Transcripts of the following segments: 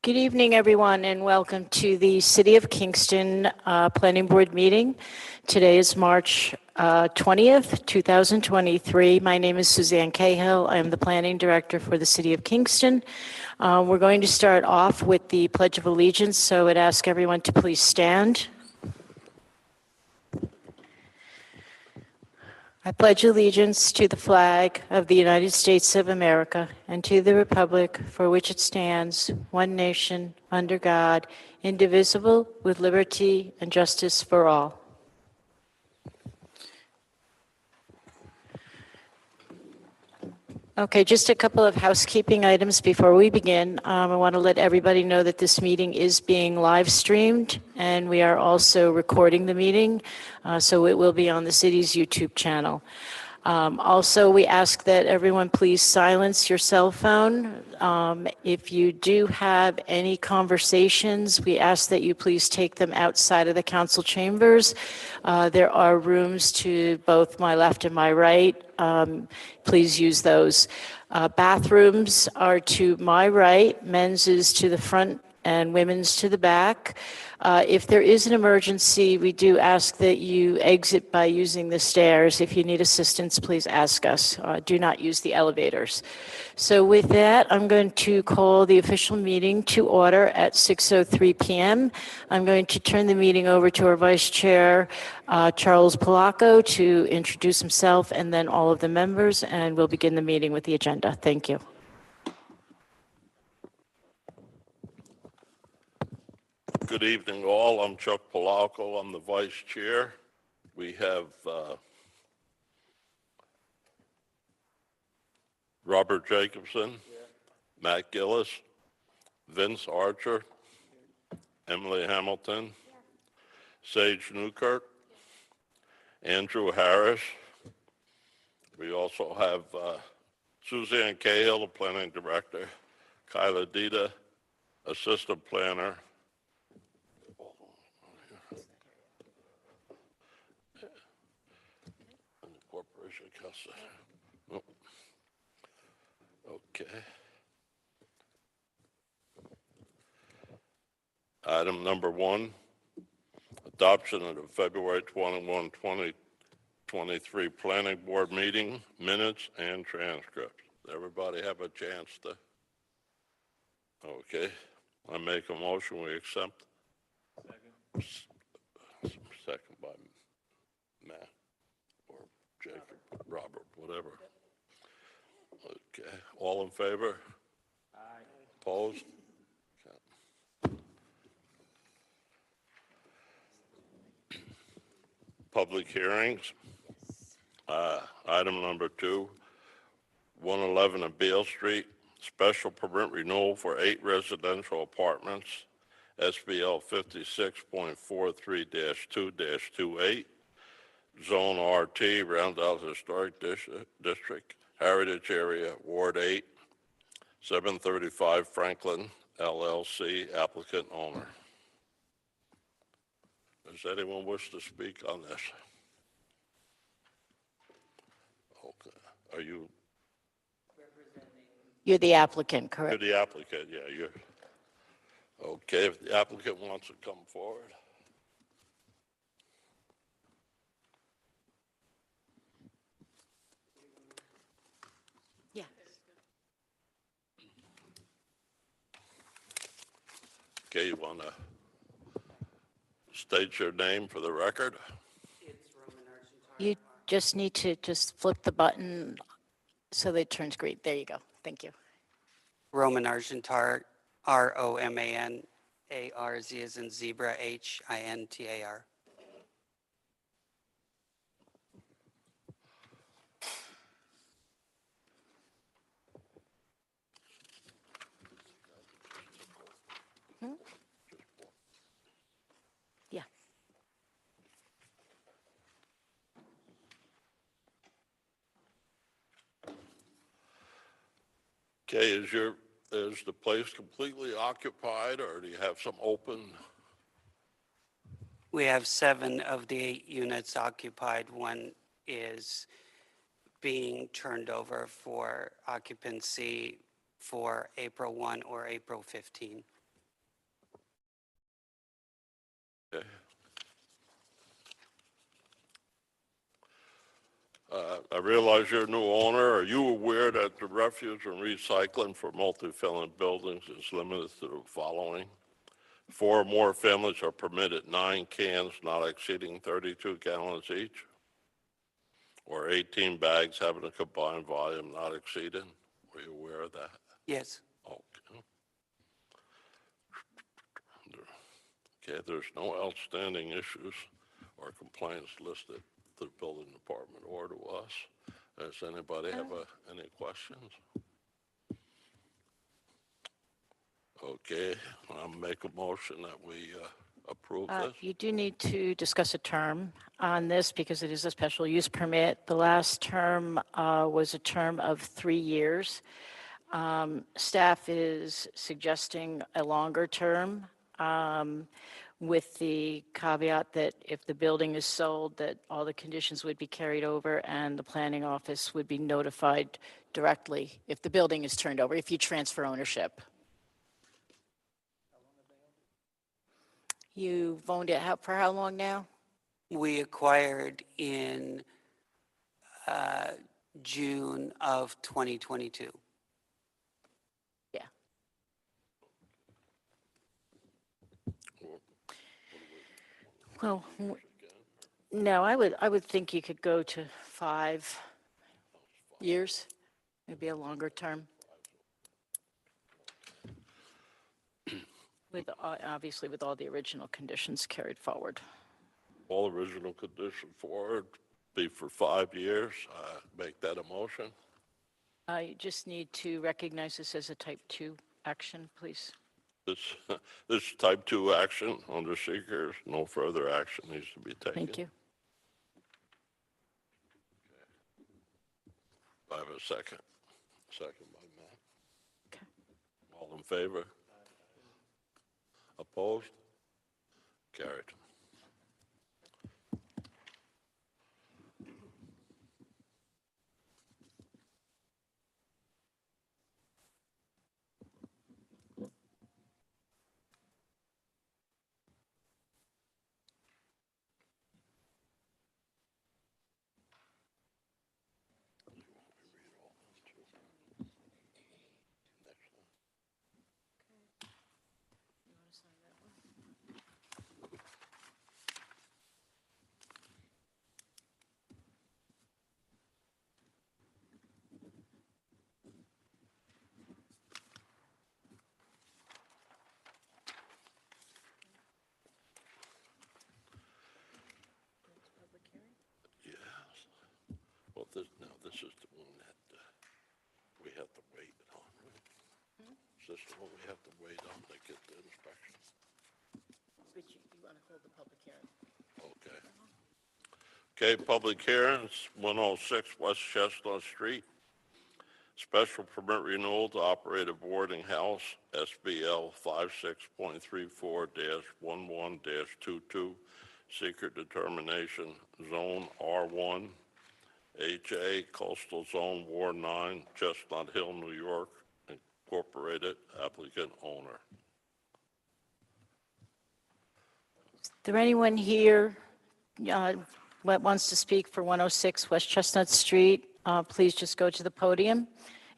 Good evening, everyone, and welcome to the City of Kingston Planning Board meeting. Today is March 20th, 2023. My name is Suzanne Cahill. I am the Planning Director for the City of Kingston. We're going to start off with the Pledge of Allegiance, so I'd ask everyone to please stand. I pledge allegiance to the flag of the United States of America and to the republic for which it stands, one nation, under God, indivisible, with liberty and justice for all. Okay, just a couple of housekeeping items before we begin. I want to let everybody know that this meeting is being live streamed, and we are also recording the meeting, so it will be on the city's YouTube channel. Also, we ask that everyone please silence your cell phone. If you do have any conversations, we ask that you please take them outside of the council chambers. There are rooms to both my left and my right. Please use those. Bathrooms are to my right, men's is to the front, and women's to the back. If there is an emergency, we do ask that you exit by using the stairs. If you need assistance, please ask us. Do not use the elevators. So with that, I'm going to call the official meeting to order at 6:03 p.m. I'm going to turn the meeting over to our Vice Chair, Charles Polacco, to introduce himself and then all of the members, and we'll begin the meeting with the agenda. Thank you. Good evening, all. I'm Chuck Polacco. I'm the Vice Chair. We have Robert Jacobson, Matt Gillis, Vince Archer, Emily Hamilton, Sage Newkirk, Andrew Harris. We also have Suzanne Cahill, the Planning Director, Kyla Dita, Assistant Planner, Corporation Council. Oh. Okay. Item number 1, adoption of the February 21, 2023 Planning Board meeting minutes and transcripts. Everybody have a chance to? Okay. I make a motion we accept. Second by Matt or Jacob, Robert, whatever. Okay. All in favor? Aye. Opposed? Okay. Public hearings. Item number 2, 111 of Beale Street, special permit renewal for 8 residential apartments, SBL 56.43-2-28, Zone RT, Roundel Historic District, Heritage Area, Ward 8, 735 Franklin, LLC, applicant owner. Does anyone wish to speak on this? Okay. Are you? You're the applicant, correct? You're the applicant, yeah. You're okay. If the applicant wants to come forward. Yeah. Okay, you want to state your name for the record? You just need to flip the button so that it turns green. There you go. Thank you. Roman Argentar, R-O-M-A-N-A-R, Z as in zebra, H-I-N-T-A-R. Yeah. Okay, is the place completely occupied, or do you have some open? We have 7 of the 8 units occupied. One is being turned over for occupancy for April 1 or April 15. Okay. I realize you're a new owner. Are you aware that the refuse and recycling for multifamily buildings is limited to the following? 4 or more families are permitted 9 cans not exceeding 32 gallons each, or 18 bags having a combined volume not exceeding. Were you aware of that? Yes. Okay. Okay, there's no outstanding issues or complaints listed to the building department or to us. Does anybody have any questions? Okay, I'll make a motion that we approve this. You do need to discuss a term on this because it is a special use permit. The last term was a term of 3 years. Staff is suggesting a longer term with the caveat that if the building is sold, that all the conditions would be carried over and the planning office would be notified directly if the building is turned over, if you transfer ownership. You've owned it for how long now? We acquired in June of 2022. Yeah. Well, no, I would think you could go to 5 years, maybe a longer term. With, obviously, with all the original conditions carried forward. All original condition forward be for 5 years. Make that a motion. You just need to recognize this as a type 2 action, please. This type 2 action under seekers. No further action needs to be taken. Thank you. I have a second. Second by Matt. Okay. All in favor? Opposed? Carried. Well, this is the one that we have to wait on. Right? Is this the one we have to wait on to get the inspection? But you want to hold the public hearing. Okay. Okay, public hearings, 106 West Chestnut Street. Special permit renewal to operate a boarding house, SBL 56.34-11-22, secret determination, Zone R1, HA, Coastal Zone, Ward 9, Chestnut Hill, New York, Incorporated, applicant owner. Is there anyone here that wants to speak for 106 West Chestnut Street? Please just go to the podium,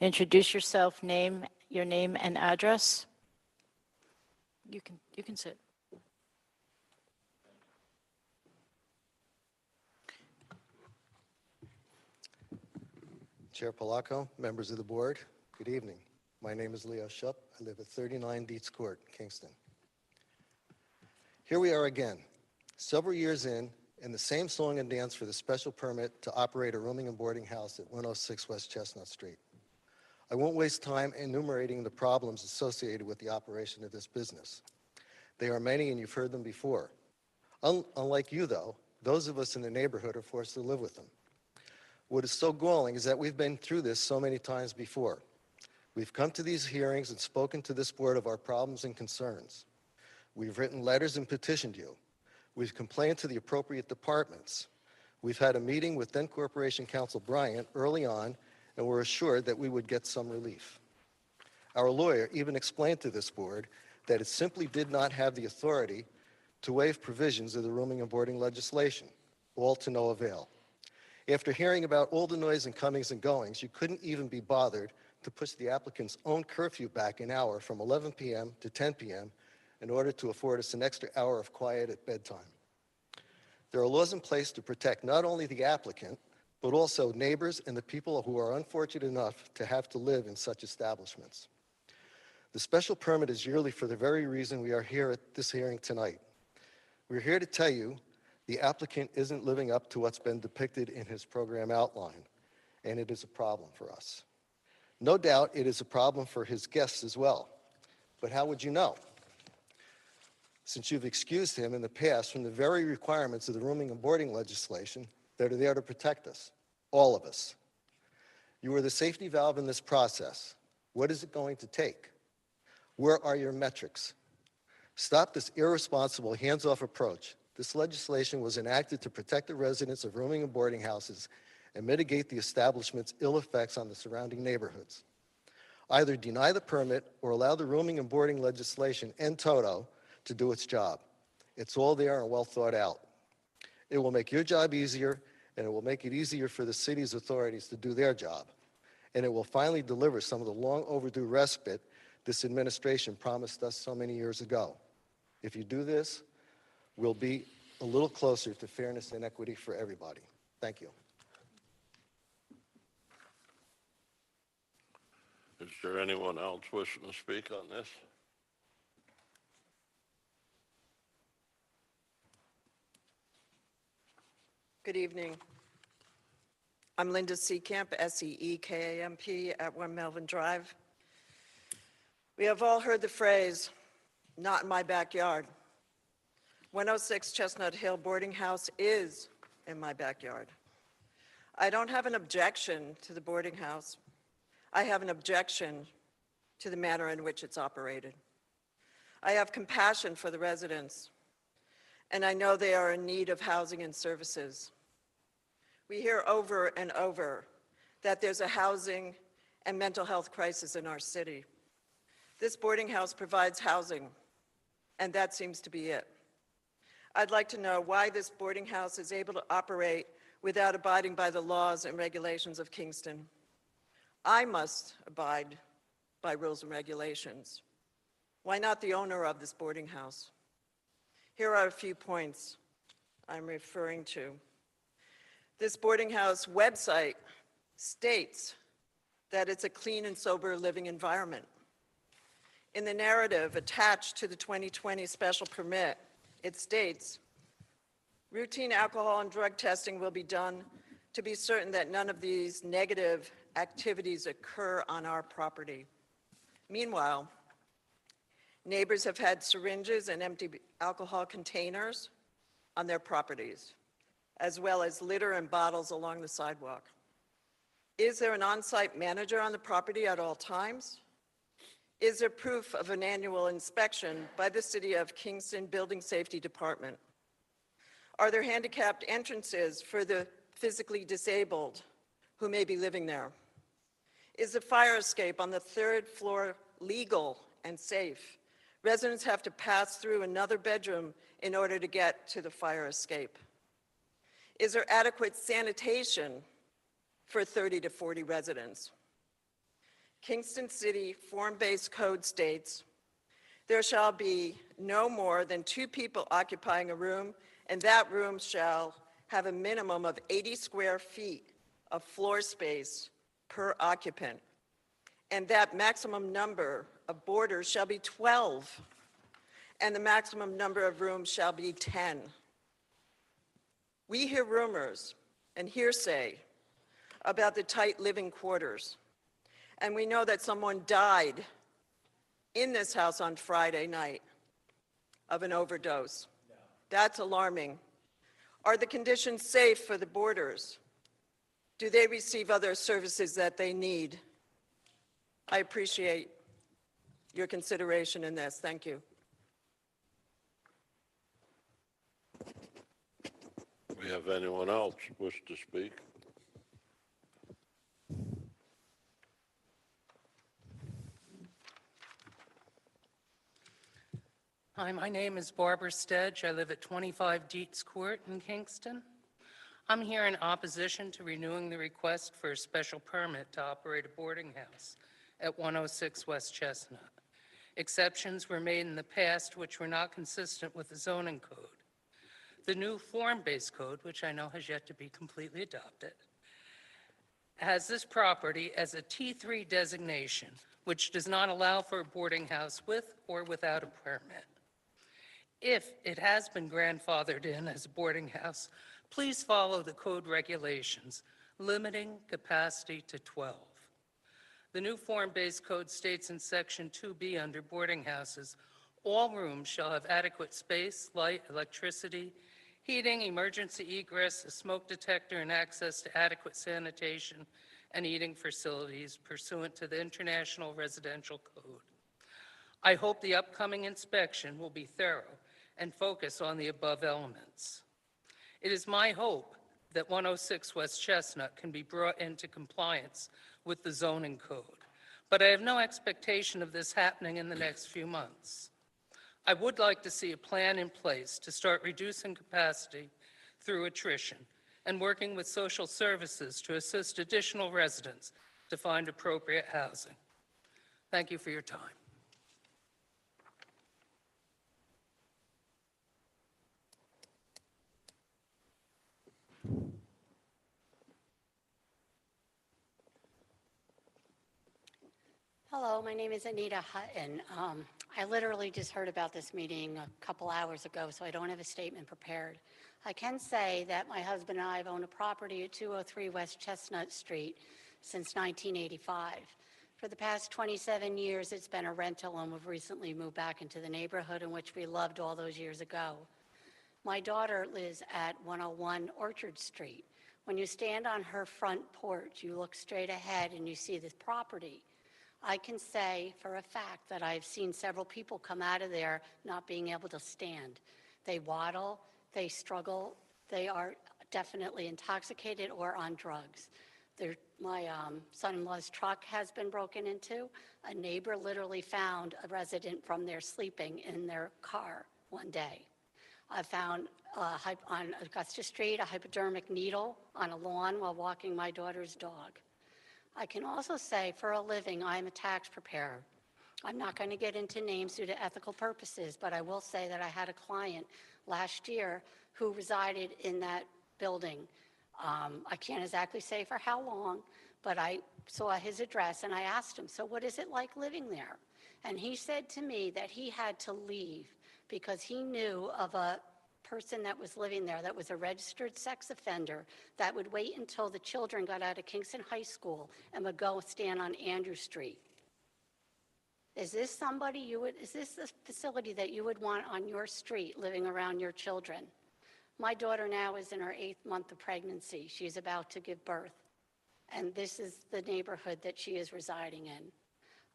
introduce yourself, your name and address. You can sit. Chair Palaco, members of the board, good evening. My name is Leo Shupp. I live at 39 Dietz Court, Kingston. Here we are again, several years in the same song and dance for the special permit to operate a rooming and boarding house at 106 West Chestnut Street. I won't waste time enumerating the problems associated with the operation of this business. They are many and you've heard them before. Unlike you though, those of us in the neighborhood are forced to live with them. What is so galling is that we've been through this so many times before. We've come to these hearings and spoken to this board of our problems and concerns. We've written letters and petitioned you. We've complained to the appropriate departments. We've had a meeting with then Corporation Counsel Bryant early on and were assured that we would get some relief. Our lawyer even explained to this board that it simply did not have the authority to waive provisions of the rooming and boarding legislation, all to no avail. After hearing about all the noise and comings and goings, you couldn't even be bothered to push the applicant's own curfew back an hour from 11 p.m. to 10 p.m. in order to afford us an extra hour of quiet at bedtime. There are laws in place to protect not only the applicant, but also neighbors and the people who are unfortunate enough to have to live in such establishments. The special permit is yearly for the very reason we are here at this hearing tonight. We're here to tell you the applicant isn't living up to what's been depicted in his program outline, and it is a problem for us. No doubt it is a problem for his guests as well, but how would you know? Since you've excused him in the past from the very requirements of the rooming and boarding legislation that are there to protect us, all of us. You are the safety valve in this process. What is it going to take? Where are your metrics? Stop this irresponsible, hands-off approach. This legislation was enacted to protect the residents of rooming and boarding houses and mitigate the establishment's ill effects on the surrounding neighborhoods. Either deny the permit or allow the rooming and boarding legislation in toto to do its job. It's all there and well thought out. It will make your job easier, and it will make it easier for the city's authorities to do their job. And it will finally deliver some of the long overdue respite this administration promised us so many years ago. If you do this, we'll be a little closer to fairness and equity for everybody. Thank you. Is there anyone else wishing to speak on this? Good evening. I'm Linda Seekamp, S-E-E-K-A-M-P, at 1 Melvin Drive. We have all heard the phrase, "not in my backyard." 106 Chestnut Hill Boarding House is in my backyard. I don't have an objection to the boarding house. I have an objection to the manner in which it's operated. I have compassion for the residents, and I know they are in need of housing and services. We hear over and over that there's a housing and mental health crisis in our city. This boarding house provides housing, and that seems to be it. I'd like to know why this boarding house is able to operate without abiding by the laws and regulations of Kingston. I must abide by rules and regulations. Why not the owner of this boarding house? Here are a few points I'm referring to. This boarding house website states that it's a clean and sober living environment. In the narrative attached to the 2020 special permit, it states, routine alcohol and drug testing will be done to be certain that none of these negative activities occur on our property. Meanwhile, neighbors have had syringes and empty alcohol containers on their properties, as well as litter and bottles along the sidewalk. Is there an on-site manager on the property at all times? Is there proof of an annual inspection by the City of Kingston Building Safety Department? Are there handicapped entrances for the physically disabled who may be living there? Is the fire escape on the 3rd floor legal and safe? Residents have to pass through another bedroom in order to get to the fire escape. Is there adequate sanitation for 30 to 40 residents? Kingston City form-based code states, there shall be no more than 2 people occupying a room, and that room shall have a minimum of 80 square feet of floor space per occupant, and that maximum number of boarders shall be 12, and the maximum number of rooms shall be 10. We hear rumors and hearsay about the tight living quarters, and we know that someone died in this house on Friday night of an overdose. That's alarming. Are the conditions safe for the boarders? Do they receive other services that they need? I appreciate your consideration in this. Thank you. We have anyone else wish to speak? Hi, my name is Barbara Stedge. I live at 25 Dietz Court in Kingston. I'm here in opposition to renewing the request for a special permit to operate a boarding house at 106 West Chestnut. Exceptions were made in the past which were not consistent with the zoning code. The new form-based code, which I know has yet to be completely adopted, has this property as a T3 designation, which does not allow for a boarding house with or without a permit. If it has been grandfathered in as a boarding house, please follow the code regulations, limiting capacity to 12. The new form-based code states in Section 2B under boarding houses, all rooms shall have adequate space, light, electricity, heating, emergency egress, a smoke detector, and access to adequate sanitation and eating facilities pursuant to the International Residential Code. I hope the upcoming inspection will be thorough and focus on the above elements. It is my hope that 106 West Chestnut can be brought into compliance with the zoning code, but I have no expectation of this happening in the next few months. I would like to see a plan in place to start reducing capacity through attrition and working with social services to assist additional residents to find appropriate housing. Thank you for your time. Hello, my name is Anita Hutton. I literally just heard about this meeting a couple hours ago, so I don't have a statement prepared. I can say that my husband and I have owned a property at 203 West Chestnut Street since 1985. For the past 27 years, it's been a rental, and we've recently moved back into the neighborhood in which we loved all those years ago. My daughter lives at 101 Orchard Street. When you stand on her front porch, you look straight ahead and you see this property. I can say for a fact that I've seen several people come out of there not being able to stand. They waddle, they struggle, they are definitely intoxicated or on drugs. My son-in-law's truck has been broken into. A neighbor literally found a resident from there sleeping in their car one day. I found on Augusta Street a hypodermic needle on a lawn while walking my daughter's dog. I can also say for a living, I'm a tax preparer. I'm not going to get into names due to ethical purposes, but I will say that I had a client last year who resided in that building. I can't exactly say for how long, but I saw his address and I asked him, so what is it like living there? And he said to me that he had to leave because he knew of a person that was living there that was a registered sex offender that would wait until the children got out of Kingston High School and would go stand on Andrew Street. Is this somebody is this the facility that you would want on your street living around your children? My daughter now is in her 8th month of pregnancy. She's about to give birth. And this is the neighborhood that she is residing in.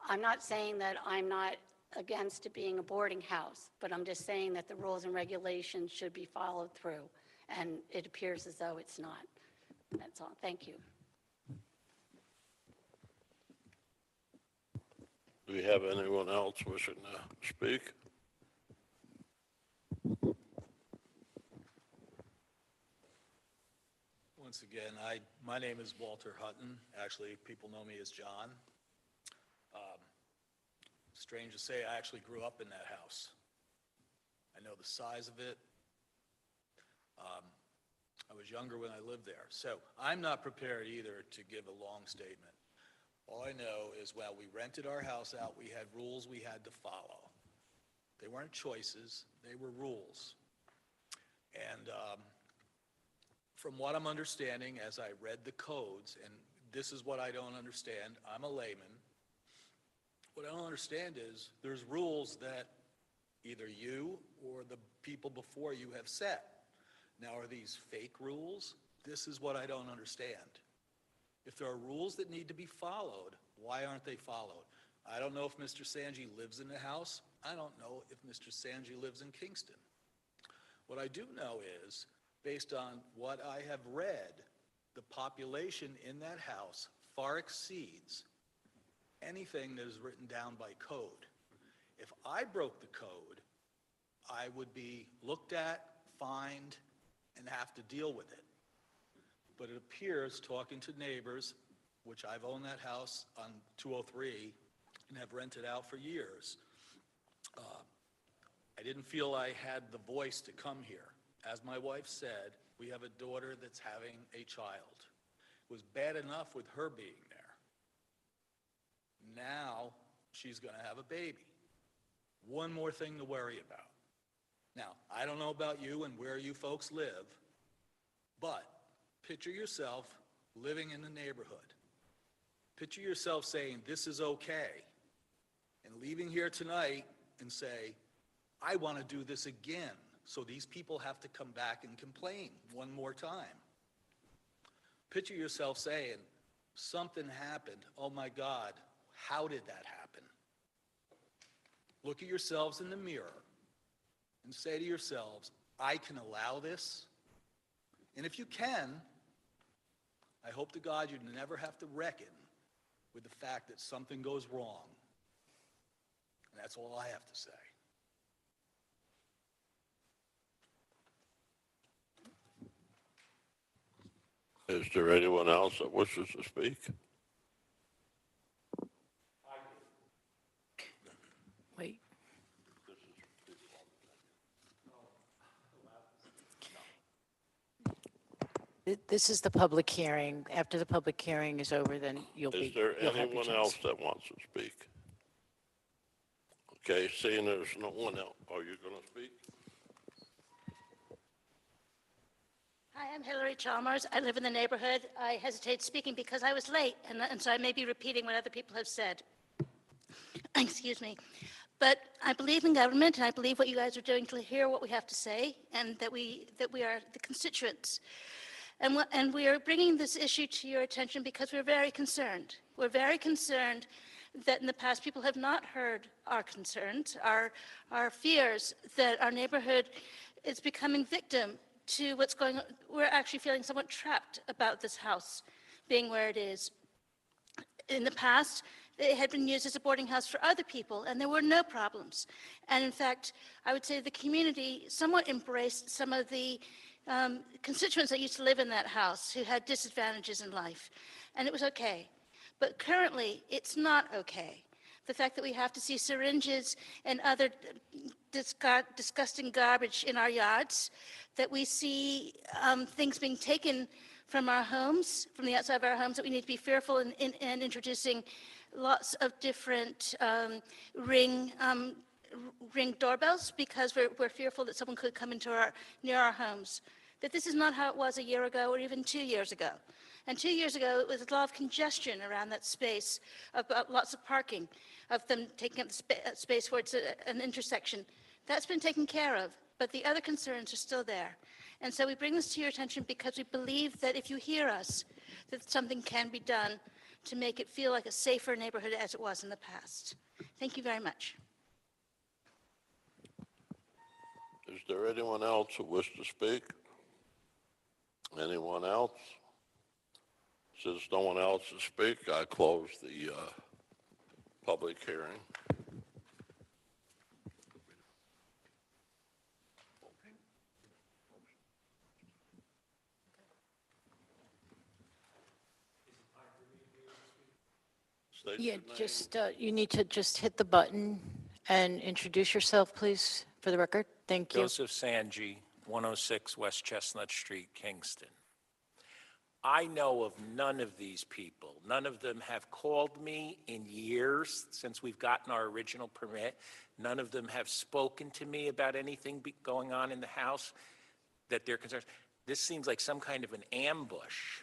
I'm not saying that I'm not against it being a boarding house, but I'm just saying that the rules and regulations should be followed through, and it appears as though it's not. That's all. Thank you. Do we have anyone else wishing to speak? Once again, my name is Walter Hutton. Actually, people know me as John. Strange to say, I actually grew up in that house. I know the size of it. I was younger when I lived there. So I'm not prepared either to give a long statement. All I know is while we rented our house out, we had rules we had to follow. They weren't choices, they were rules. And from what I'm understanding, as I read the codes, and this is what I don't understand, I'm a layman. What I don't understand is there's rules that either you or the people before you have set. Now, are these fake rules? This is what I don't understand. If there are rules that need to be followed, why aren't they followed? I don't know if Mr. Sanji lives in the house. I don't know if Mr. Sanji lives in Kingston. What I do know is, based on what I have read, the population in that house far exceeds anything that is written down by code. If I broke the code I would be looked at, fined, and have to deal with it. But it appears, talking to neighbors, which I've owned that house on 203 and have rented out for years, I didn't feel I had the voice to come here. As my wife said, we have a daughter that's having a child. It was bad enough with her being there. Now she's going to have a baby. One more thing to worry about. Now, I don't know about you and where you folks live, but picture yourself living in the neighborhood. Picture yourself saying, this is okay, and leaving here tonight and say, I want to do this again, so these people have to come back and complain one more time. Picture yourself saying, something happened, oh my God, how did that happen? Look at yourselves in the mirror and say to yourselves, I can allow this. And if you can, I hope to God you never have to reckon with the fact that something goes wrong. And that's all I have to say. Is there anyone else that wishes to speak? Wait. This is the public hearing. After the public hearing is over, then you'll Is there have your anyone chance. else that wants to speak? Okay, seeing there's no one else, are you going to speak? Hi, I'm Hillary Chalmers. I live in the neighborhood. I hesitate speaking because I was late, and so I may be repeating what other people have said. Excuse me. But I believe in government, and I believe what you guys are doing to hear what we have to say, and that we are the constituents. And we are bringing this issue to your attention because we're very concerned. We're very concerned that in the past people have not heard our concerns, our fears that our neighborhood is becoming victim to what's going on. We're actually feeling somewhat trapped about this house being where it is. In the past, it had been used as a boarding house for other people, and there were no problems. And in fact, I would say the community somewhat embraced some of the constituents that used to live in that house who had disadvantages in life, and it was okay. But currently, it's not okay. The fact that we have to see syringes and other disgusting garbage in our yards, that we see things being taken from our homes, from the outside of our homes, that we need to be fearful in introducing lots of different ring doorbells because we're fearful that someone could come near our homes. That this is not how it was a year ago or even 2 years ago. And 2 years ago, it was a lot of congestion around that space, about lots of parking, of them taking up the space where it's an intersection. That's been taken care of, but the other concerns are still there. And so we bring this to your attention because we believe that if you hear us, that something can be done to make it feel like a safer neighborhood as it was in the past. Thank you very much. Is there anyone else who wishes to speak? Anyone else? Since no one else to speak, I close the public hearing. State Yeah, your name. just, you need to just hit the button and introduce yourself, please, for the record. Thank you. Joseph Sanji, 106 West Chestnut Street, Kingston. I know of none of these people. None of them have called me in years since we've gotten our original permit. None of them have spoken to me about anything going on in the house that they're concerned. This seems like some kind of an ambush,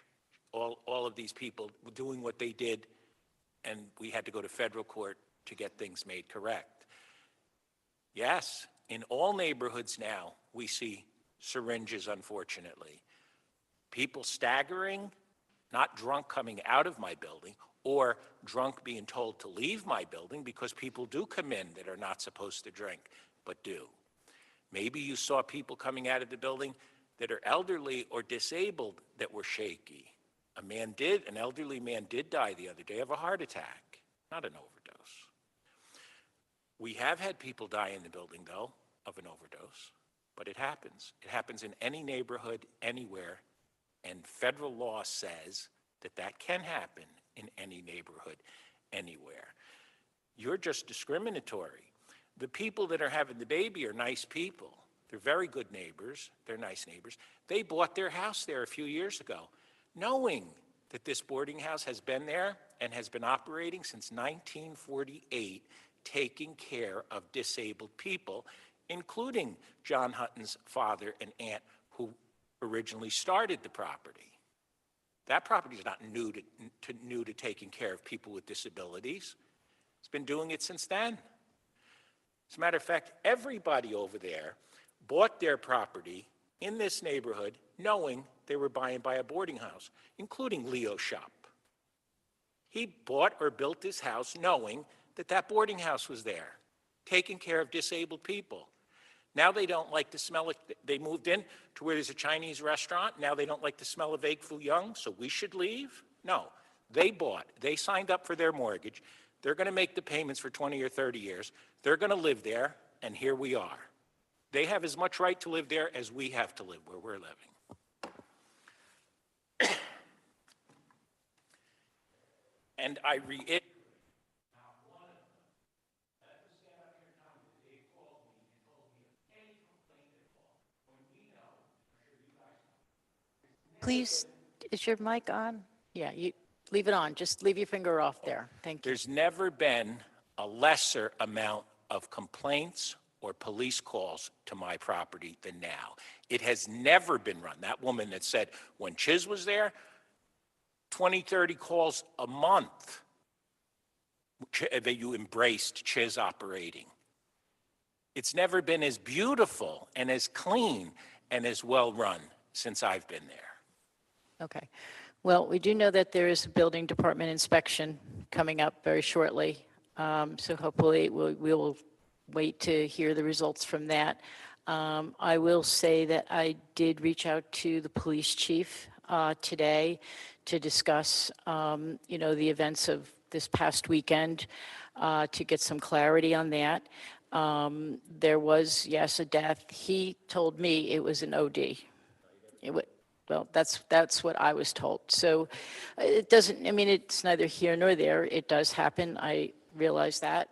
all of these people doing what they did, and we had to go to federal court to get things made correct. Yes, in all neighborhoods now, we see syringes, unfortunately. People staggering, not drunk coming out of my building, or drunk being told to leave my building because people do come in that are not supposed to drink, but do. Maybe you saw people coming out of the building that are elderly or disabled that were shaky. An elderly man did die the other day of a heart attack, not an overdose. We have had people die in the building, though. of an overdose, but it happens. It happens in any neighborhood, anywhere, and federal law says that that can happen in any neighborhood, anywhere. You're just discriminatory. The people that are having the baby are nice people. They're very good neighbors. They're nice neighbors. They bought their house there a few years ago, knowing that this boarding house has been there and has been operating since 1948, taking care of disabled people, including John Hutton's father and aunt, who originally started the property. That property is not new to taking care of people with disabilities. It's been doing it since then. As a matter of fact, everybody over there bought their property in this neighborhood knowing they were buying by a boarding house, including Leo Shop. He bought or built this house knowing that that boarding house was there, taking care of disabled people. Now they don't like the smell of, they moved in to where there's a Chinese restaurant. Now they don't like the smell of egg foo young, so we should leave? No, they bought, they signed up for their mortgage. They're going to make the payments for 20 or 30 years. They're going to live there, and here we are. They have as much right to live there as we have to live where we're living. And I reiterate, Please, is your mic on? Yeah, you leave it on. Just leave your finger off there. Thank you. there's never been a lesser amount of complaints or police calls to my property than now. It has never been run. That woman that said when Chiz was there, 20, 30 calls a month that you embraced Chiz operating. It's never been as beautiful and as clean and as well run since I've been there. Okay. Well, we do know that there is a building department inspection coming up very shortly. So hopefully we will wait to hear the results from that. I will say that I did reach out to the police chief today to discuss, the events of this past weekend to get some clarity on that. There was, yes, a death. He told me it was an OD. Well, that's what I was told. So it doesn't, it's neither here nor there. It does happen. I realize that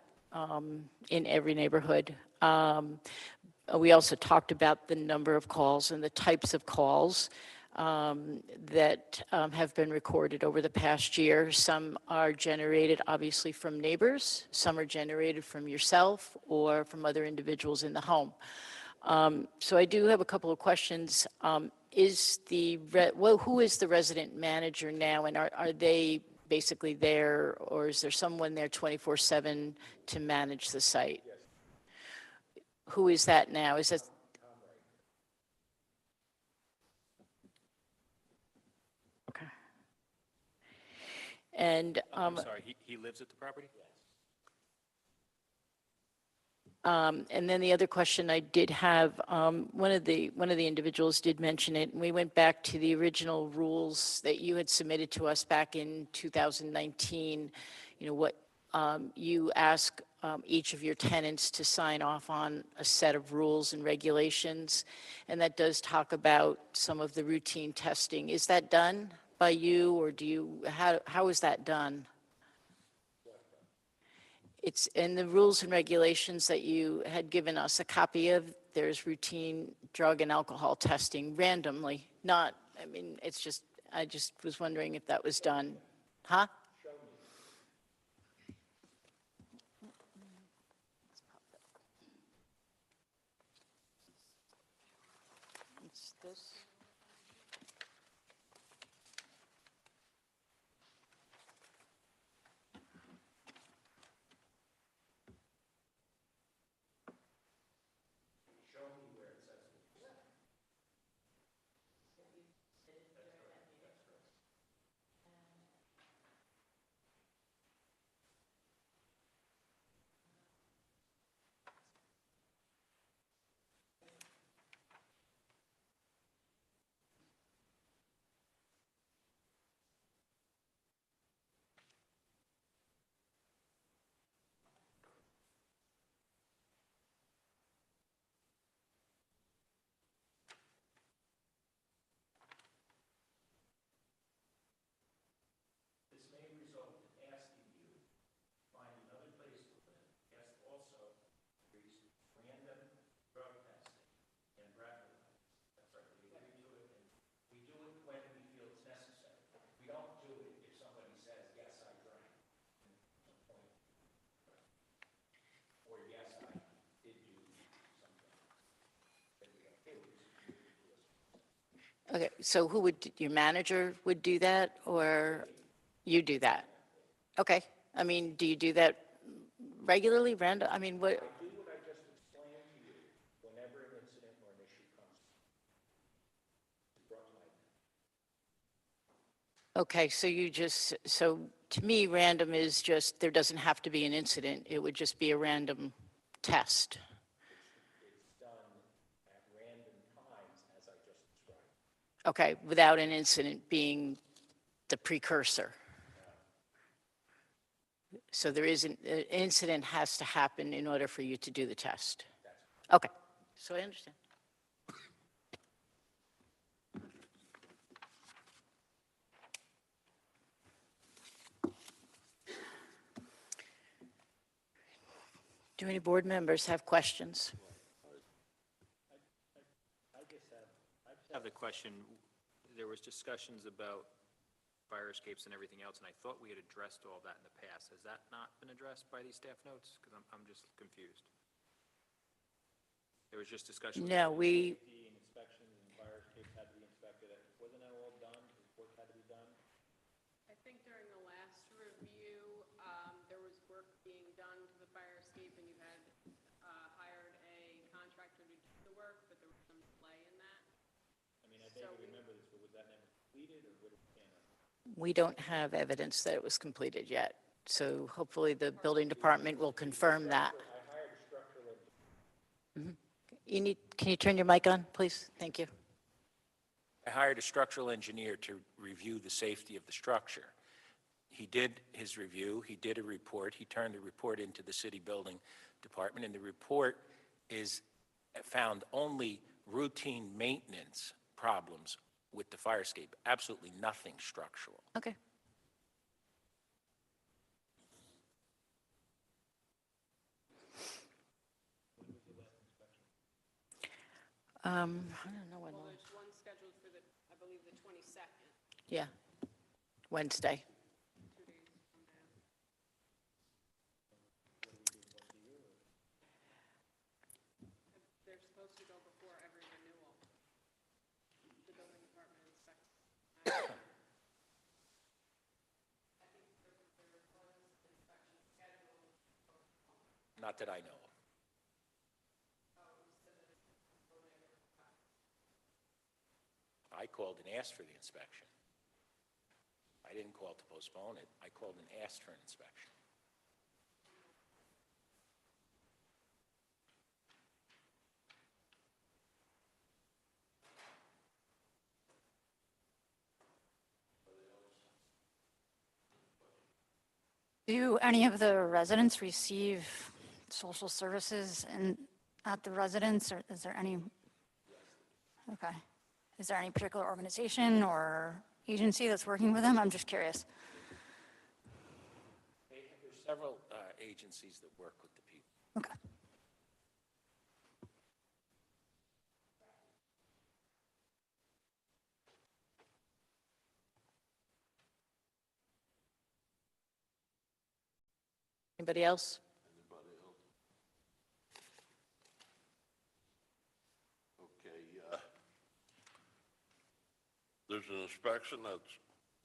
in every neighborhood. We also talked about the number of calls and the types of calls that have been recorded over the past year. Some are generated obviously from neighbors. Some are generated from yourself or from other individuals in the home. So I do have a couple of questions. Who is the resident manager now, and are they basically there, or is there someone there 24/7 to manage the site? Yes. Who is that now? Is that? Okay. And I'm sorry, he lives at the property? and then the other question I did have, one of the individuals did mention it, and we went back to the original rules that you had submitted to us back in 2019. What you ask each of your tenants to sign off on a set of rules and regulations, and that does talk about some of the routine testing. Is that done by you, or how is that done? It's in the rules and regulations that you had given us a copy of. There's routine drug and alcohol testing randomly. I just was wondering if that was done. Huh? It's this. Okay, so who would, your manager would do that, or you do that? Okay, I mean, do you do that regularly, random, I mean, what? Do what I just explained to you whenever an incident or an issue comes. Brought to my Okay, so you just, so to me, random is just, there doesn't have to be an incident, it would just be a random test. done at random times, as I just described. Okay, without an incident being the precursor. So there isn't, an incident has to happen in order for you to do the test. Okay, so I understand. Do any board members have questions? I just have the question, there was discussions about fire escapes and everything else, and I thought we had addressed all that in the past. Has that not been addressed by these staff notes? Because I'm just confused. There was just discussion. No, we, Safety and inspections and fire escapes had to be inspected. Wasn't that all done? Work had to be done? I think during the last review, there was work being done to the fire escape, and you had hired a contractor to do the work, but there was some delay in that. I mean, I vaguely remember this, but was that never completed, or what did we stand on? we don't have evidence that it was completed yet. So hopefully the building department will confirm that. Mhm. You need, can you turn your mic on, please? Thank you. I hired a structural engineer to review the safety of the structure. He did his review, he did a report, he turned the report into the city building department, and the report is found only routine maintenance problems with the fire escape, absolutely nothing structural. Okay. I don't know when, Well, there's one scheduled for the, I believe, the 22nd. yeah, Wednesday. 2 days from now. They're supposed to go before every renewal. The building department inspects. Not that I know of. I called and asked for the inspection. I didn't call to postpone it. I called and asked for an inspection. Do any of the residents receive social services at the residence, or is there any? Okay. Is there any particular organization or agency that's working with them? I'm just curious. There's several agencies that work with the people. Okay. Anybody else? Okay, there's an inspection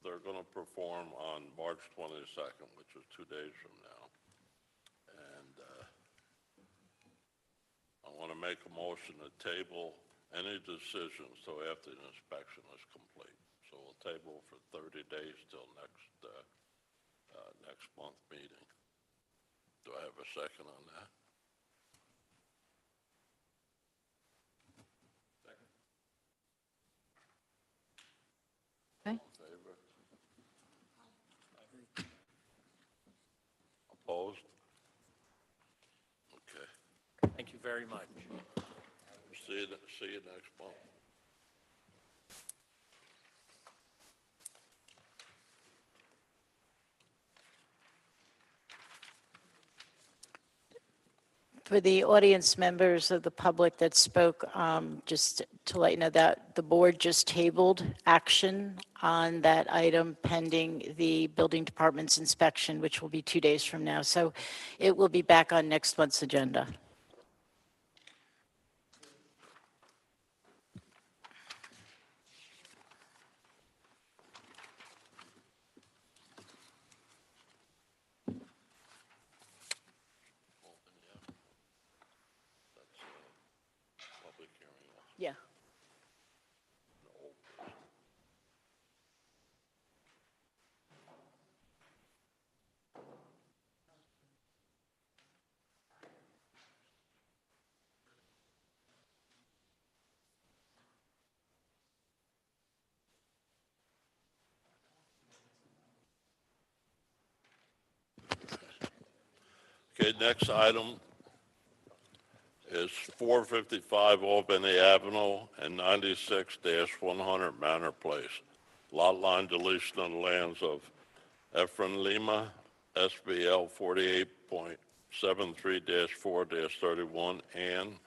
they're going to perform on March 22nd, which is 2 days from now. And I want to make a motion to table any decisions till after the inspection is complete. So we'll table for 30 days till next month meeting. Do I have a second on that? Okay. Favor? Opposed? Okay. Thank you very much. See you next month. For the audience members of the public that spoke, just to let you know that the board just tabled action on that item pending the building department's inspection, which will be 2 days from now. So it will be back on next month's agenda. Yeah. Okay, next item is 455 Albany Avenue and 96-100 Manor Place. Lot line deletion on the lands of Efren Lima, SBL 48.73-4-31 and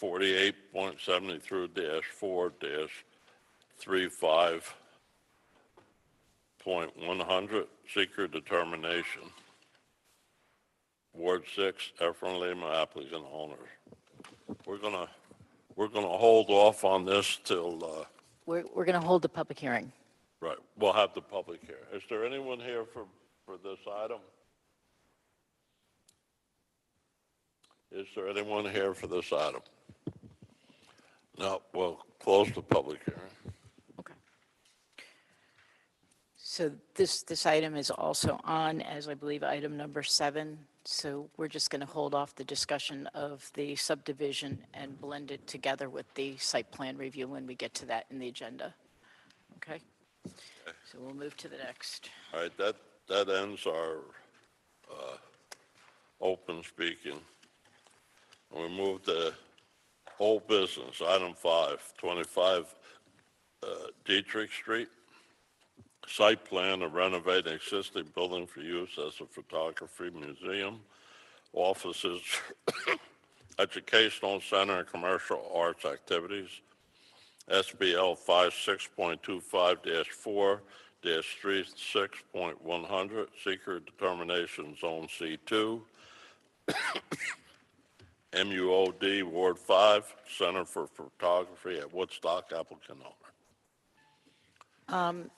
48.73-4-35.100, secret determination. Ward 6, Efren Lima, applicant owners. We're gonna hold off on this till, We're going to hold the public hearing. right, we'll have the public here. Is there anyone here for this item? Is there anyone here for this item? No, we'll close the public hearing. Okay. So this item is also on as, I believe, item number 7. So we're just going to hold off the discussion of the subdivision and blend it together with the site plan review when we get to that in the agenda. Okay? So we'll move to the next. All right, that ends our open speaking. We move to old business, item 5, 25 Dietrich Street. Site plan to renovate an existing building for use as a photography museum, offices, educational center, and commercial arts activities. SBL 56.25-4-36.100, secret determination zone C2. MUOD Ward 5, Center for Photography at Woodstock, applicant owner.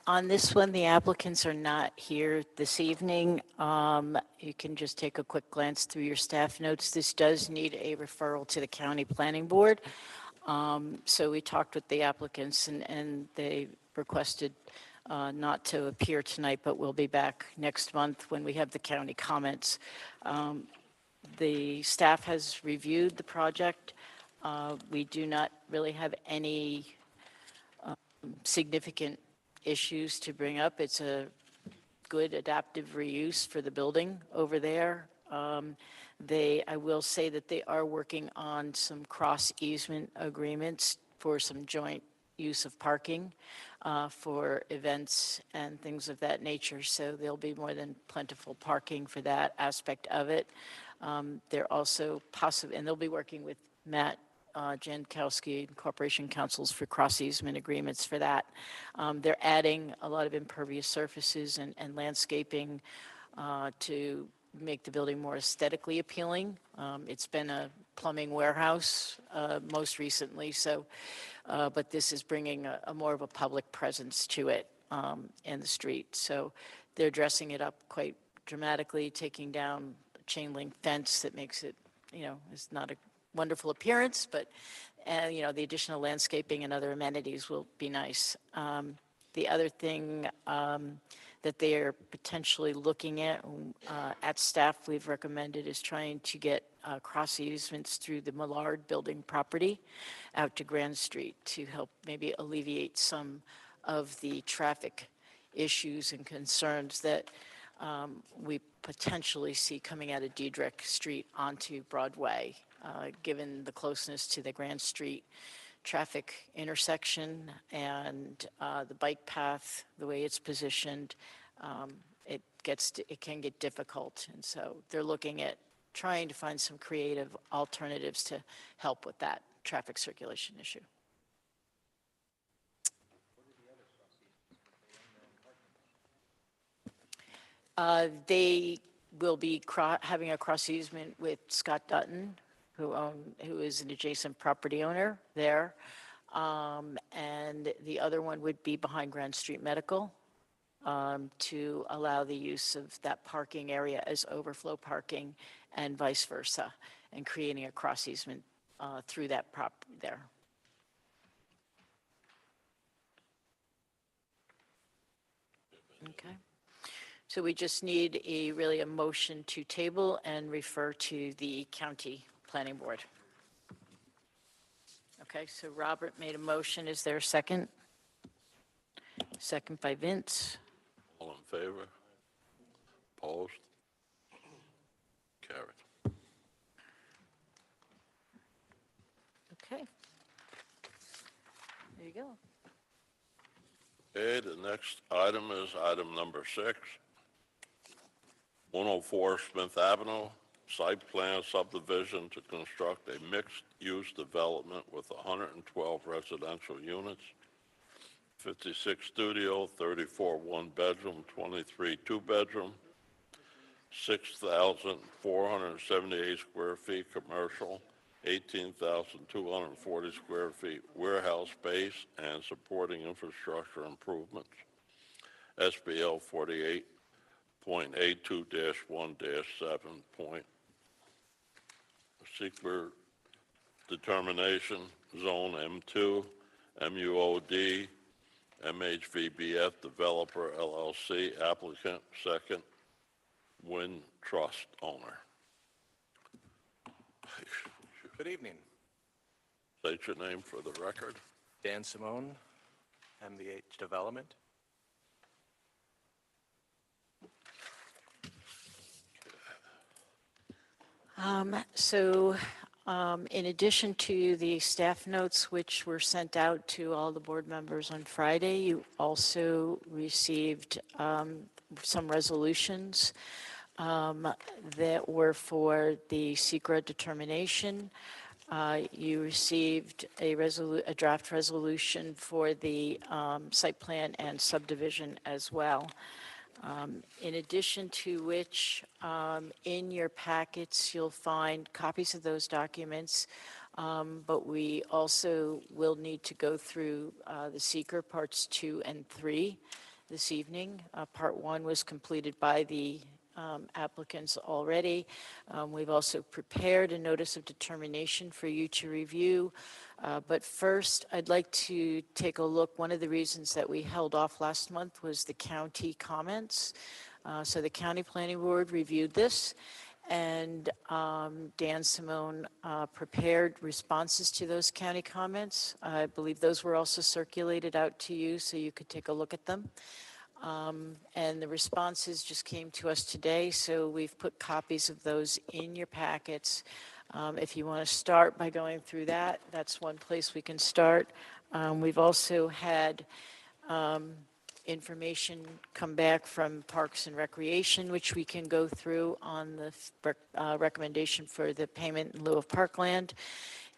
On this one, the applicants are not here this evening. You can just take a quick glance through your staff notes. This does need a referral to the county planning board. So we talked with the applicants and they requested not to appear tonight, but we'll be back next month when we have the county comments. The staff has reviewed the project. We do not really have any significant issues to bring up. It's a good adaptive reuse for the building over there. I will say that they are working on some cross easement agreements for some joint use of parking for events and things of that nature. So there'll be more than plentiful parking for that aspect of it. They're also possible, and they'll be working with Matt Jankowski and Corporation Councils for cross easement agreements for that. They're adding a lot of impervious surfaces and landscaping to make the building more aesthetically appealing. It's been a plumbing warehouse most recently, so but this is bringing a more of a public presence to it in the street. So they're dressing it up quite dramatically, taking down a chain link fence that makes it, it's not a wonderful appearance, but the additional landscaping and other amenities will be nice. The other thing that they are potentially looking at staff we've recommended is trying to get cross easements through the Millard building property out to Grand Street to help maybe alleviate some of the traffic issues and concerns that we potentially see coming out of Dietrich Street onto Broadway, given the closeness to the Grand Street traffic intersection and the bike path, the way it's positioned, it can get difficult. And so they're looking at trying to find some creative alternatives to help with that traffic circulation issue. They will be having a cross easement with Scott Dutton, who is an adjacent property owner there. And the other one would be behind Grand Street Medical to allow the use of that parking area as overflow parking and vice versa, and creating a cross easement through that property there. Okay. So we just need really a motion to table and refer to the county planning board. Okay, so Robert made a motion. Is there a second? Second by Vince. All in favor? Opposed? Carried. Okay. There you go. Okay, the next item is item number 6. 104 Smith Avenue, site plan subdivision to construct a mixed-use development with 112 residential units, 56 studio, 34 one-bedroom, 23 two-bedroom, 6,478 square feet commercial, 18,240 square feet warehouse space, and supporting infrastructure improvements. SBL 48.82-1-7. Secret determination, zone M2, MUOD, MHVBF Developer LLC, applicant, second, Wind Trust owner. Good evening. State your name for the record. Dan Simone, MVH Development. In addition to the staff notes, which were sent out to all the board members on Friday, you also received some resolutions that were for the secret determination. You received a draft resolution for the site plan and subdivision as well. In addition to which, in your packets, you'll find copies of those documents, but we also will need to go through the seeker parts 2 and 3 this evening. Part 1 was completed by the applicants already. We've also prepared a notice of determination for you to review. But first, I'd like to take a look. One of the reasons that we held off last month was the county comments. So the county planning board reviewed this, and Dan Simone prepared responses to those county comments. I believe those were also circulated out to you so you could take a look at them. And the responses just came to us today, so we've put copies of those in your packets. If you want to start by going through that, that's one place we can start. We've also had information come back from Parks and Recreation, which we can go through on the recommendation for the payment in lieu of parkland.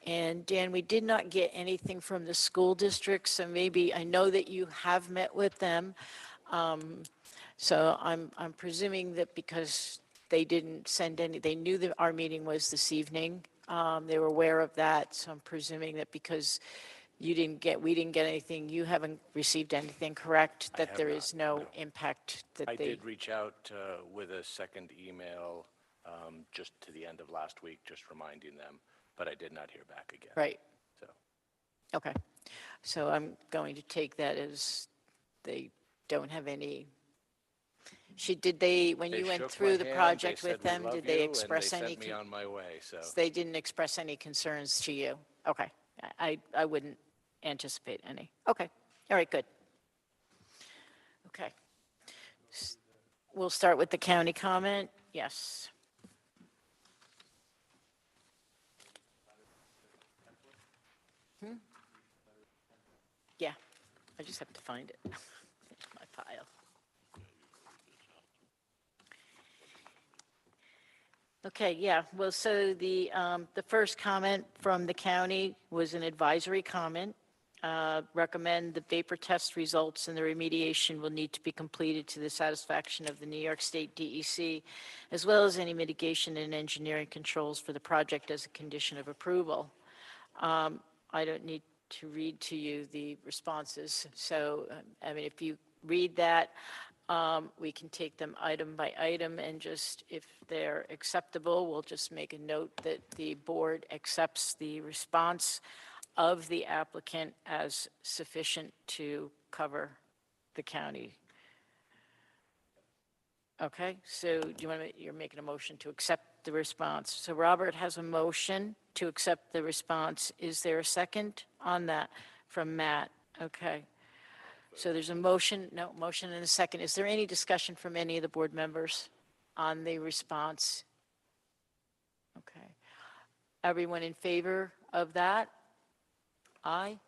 And Dan, we did not get anything from the school district, so maybe, I know that you have met with them. So I'm presuming that because they didn't send any, they knew that our meeting was this evening. They were aware of that, so I'm presuming that because we didn't get anything, you haven't received anything, correct? That there is no impact that I they... did reach out with a second email just to the end of last week, just reminding them, but I did not hear back again. Right. So. Okay. So I'm going to take that as they don't have any... when you went through the project with them, did they express any... They sent me on my way, so. They didn't express any concerns to you? Okay. I wouldn't anticipate any. Okay. All right, good. Okay. We'll start with the county comment. Yes. Yeah, I just have to find it. My file. Okay, yeah, well, so the first comment from the county was an advisory comment. Recommend the vapor test results and the remediation will need to be completed to the satisfaction of the New York State DEC, as well as any mitigation and engineering controls for the project as a condition of approval. I don't need to read to you the responses. So, I mean, if you read that, we can take them item by item and just, if they're acceptable, we'll just make a note that the board accepts the response of the applicant as sufficient to cover the county Okay, so do you want to, you're making a motion to accept the response. So Robert has a motion to accept the response. Is there a second on that from Matt? Okay. So there's a motion, no, motion and a second. Is there any discussion from any of the board members on the response? Okay. Everyone in favor of that? Aye?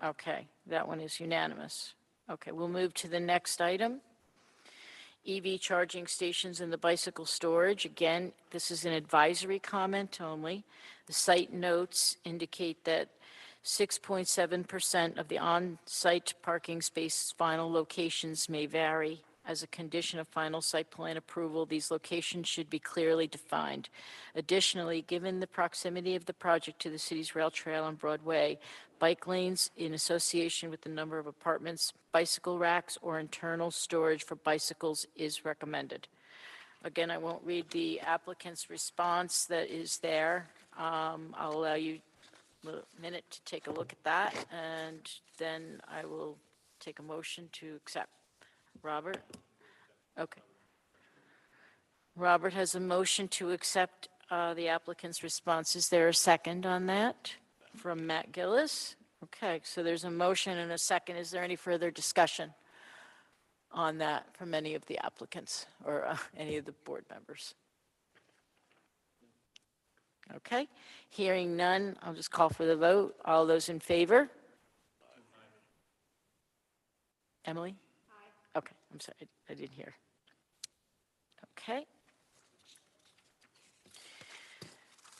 Okay, that one is unanimous. Okay, we'll move to the next item. EV charging stations and the bicycle storage. Again, this is an advisory comment only. The site notes indicate that 6.7% of the on-site parking space final locations may vary. As a condition of final site plan approval, these locations should be clearly defined. Additionally, given the proximity of the project to the city's rail trail on Broadway, bike lanes in association with the number of apartments, bicycle racks, or internal storage for bicycles is recommended. Again, I won't read the applicant's response that is there. I'll allow you a minute to take a look at that, and then I will take a motion to accept. Robert? Okay. Robert has a motion to accept the applicant's response. Is there a second on that from Matt Gillis? Okay, so there's a motion and a second. Is there any further discussion on that from any of the applicants or any of the board members? Okay, hearing none, I'll just call for the vote. All those in favor? Emily? Aye. Okay, I'm sorry, I didn't hear. Okay.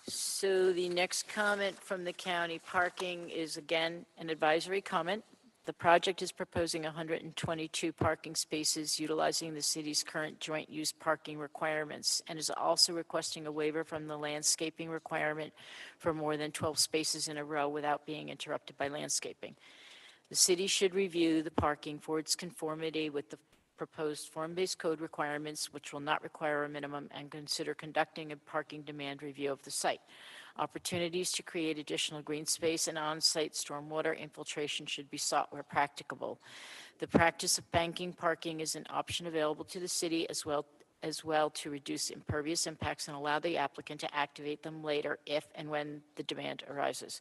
So the next comment from the county parking is again an advisory comment. The project is proposing 122 parking spaces utilizing the city's current joint use parking requirements and is also requesting a waiver from the landscaping requirement for more than 12 spaces in a row without being interrupted by landscaping. The city should review the parking for its conformity with the proposed form-based code requirements, which will not require a minimum, and consider conducting a parking demand review of the site. Opportunities to create additional green space and on-site stormwater infiltration should be sought where practicable. The practice of banking parking is an option available to the city as well to reduce impervious impacts and allow the applicant to activate them later if and when the demand arises.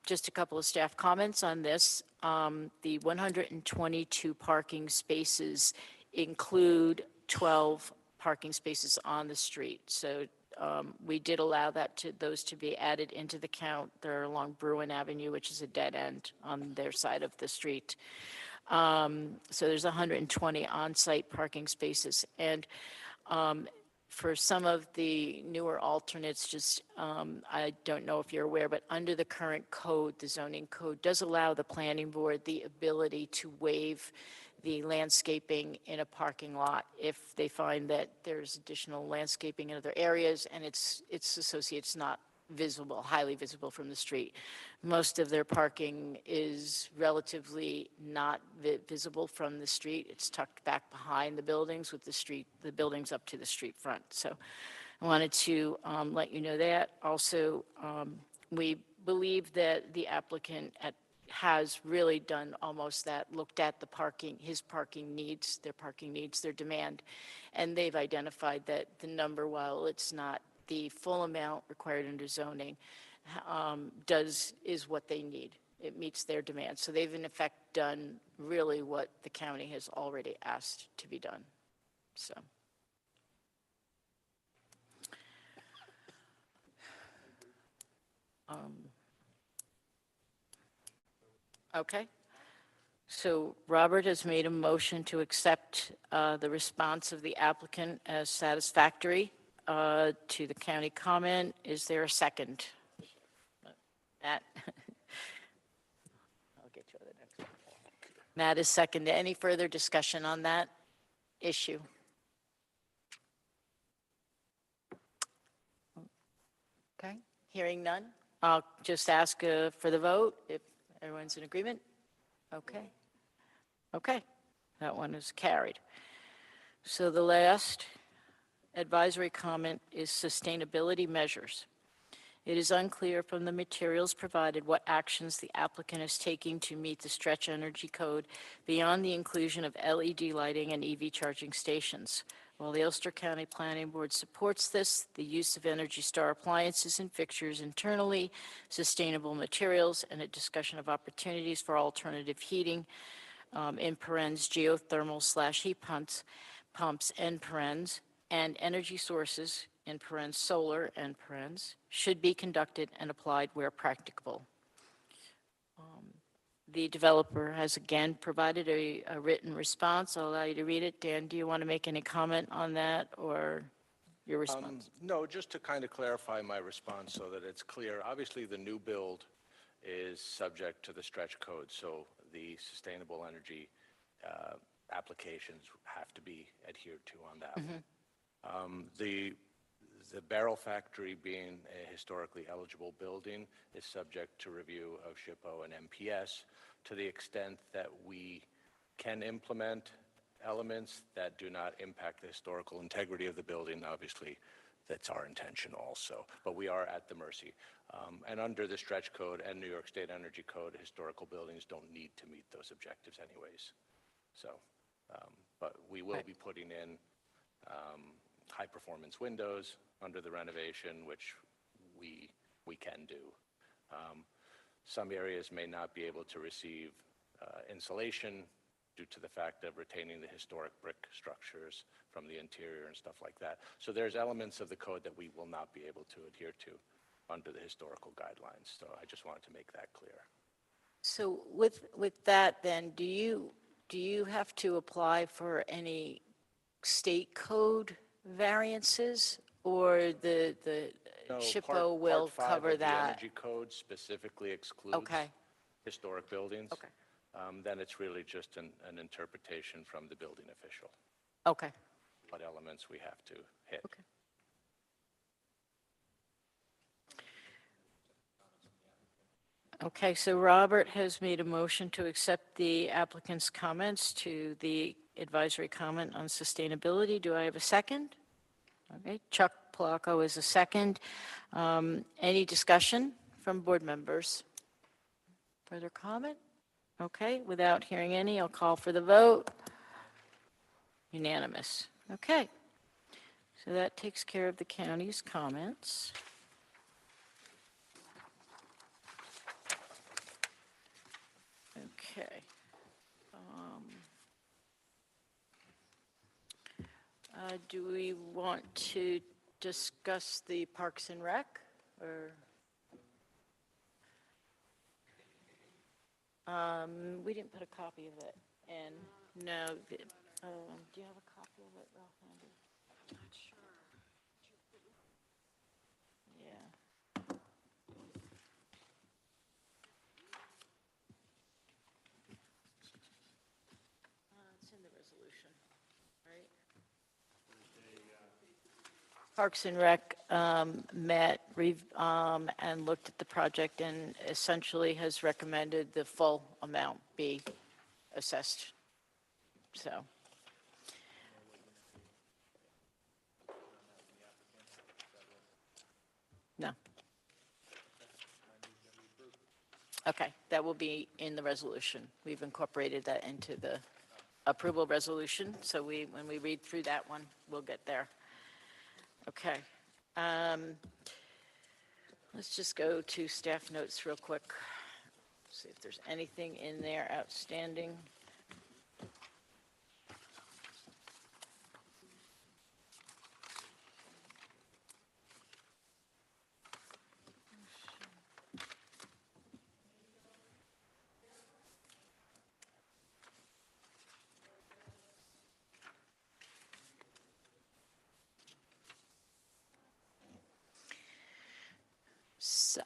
Just a couple of staff comments on this. The 122 parking spaces include 12 parking spaces on the street. So we did allow those to be added into the count. They're along Bruin Avenue, which is a dead end on their side of the street. So there's 120 on-site parking spaces. And for some of the newer alternates, just I don't know if you're aware, but under the current code, the zoning code does allow the planning board the ability to waive the landscaping in a parking lot if they find that there's additional landscaping in other areas and its associates not visible, highly visible from the street. Most of their parking is relatively not visible from the street. It's tucked back behind the buildings with the buildings up to the street front. So I wanted to let you know that. Also, we believe that the applicant has really done almost that, looked at the parking, his parking needs, their demand, and they've identified that the number, while it's not the full amount required under zoning, is what they need. It meets their demand. So they've in effect done really what the county has already asked to be done. So. Okay. So Robert has made a motion to accept the response of the applicant as satisfactory to the county comment. Is there a second? Matt? I'll get you to the next one. Matt is second. Any further discussion on that issue? Okay. Hearing none. I'll just ask for the vote if everyone's in agreement. Okay. Okay. That one is carried. So the last advisory comment is sustainability measures. It is unclear from the materials provided what actions the applicant is taking to meet the stretch energy code beyond the inclusion of LED lighting and EV charging stations. While the Ulster County Planning Board supports this, the use of Energy Star appliances and fixtures internally, sustainable materials, and a discussion of opportunities for alternative heating, in parens, geothermal/heat pumps, end parens, and energy sources, in parens, solar, end parens, should be conducted and applied where practicable. The developer has again provided a written response. I'll allow you to read it. Dan, do you want to make any comment on that or your response? No, just to kind of clarify my response so that it's clear. Obviously, the new build is subject to the stretch code, so the sustainable energy applications have to be adhered to on that one. The barrel factory, being a historically eligible building, is subject to review of SHPO and MPS to the extent that we can implement elements that do not impact the historical integrity of the building. Obviously, that's our intention also, but we are at the mercy. And under the stretch code and New York State Energy Code, historical buildings don't need to meet those objectives anyways. So, but we will be putting in high-performance windows under the renovation, which we can do. Some areas may not be able to receive insulation due to the fact of retaining the historic brick structures from the interior and stuff like that. So there's elements of the code that we will not be able to adhere to under the historical guidelines. So I just wanted to make that clear. So with that then, do you have to apply for any state code variances, or the No, SHPO will Part 5 cover of the that? Energy Code specifically excludes Okay. historic buildings. Okay. Then it's really just an interpretation from the building official, Okay. what elements we have to hit. Okay. Okay, so Robert has made a motion to accept the applicant's comments to the advisory comment on sustainability. Do I have a second? Okay, Chuck Palacco is a second. Any discussion from board members? Further comment? Okay, without hearing any, I'll call for the vote. Unanimous. Okay. So that takes care of the county's comments. Okay. Do we want to discuss the Parks and Rec, or? We didn't put a copy of it in. No. Do you have a copy of it, Ralph? Andy? Not sure. Yeah. It's in the resolution, right? Parks and Rec met and looked at the project and essentially has recommended the full amount be assessed. So. No. Okay, that will be in the resolution. We've incorporated that into the approval resolution, so when we read through that one, we'll get there. Okay. Let's just go to staff notes real quick. See if there's anything in there outstanding.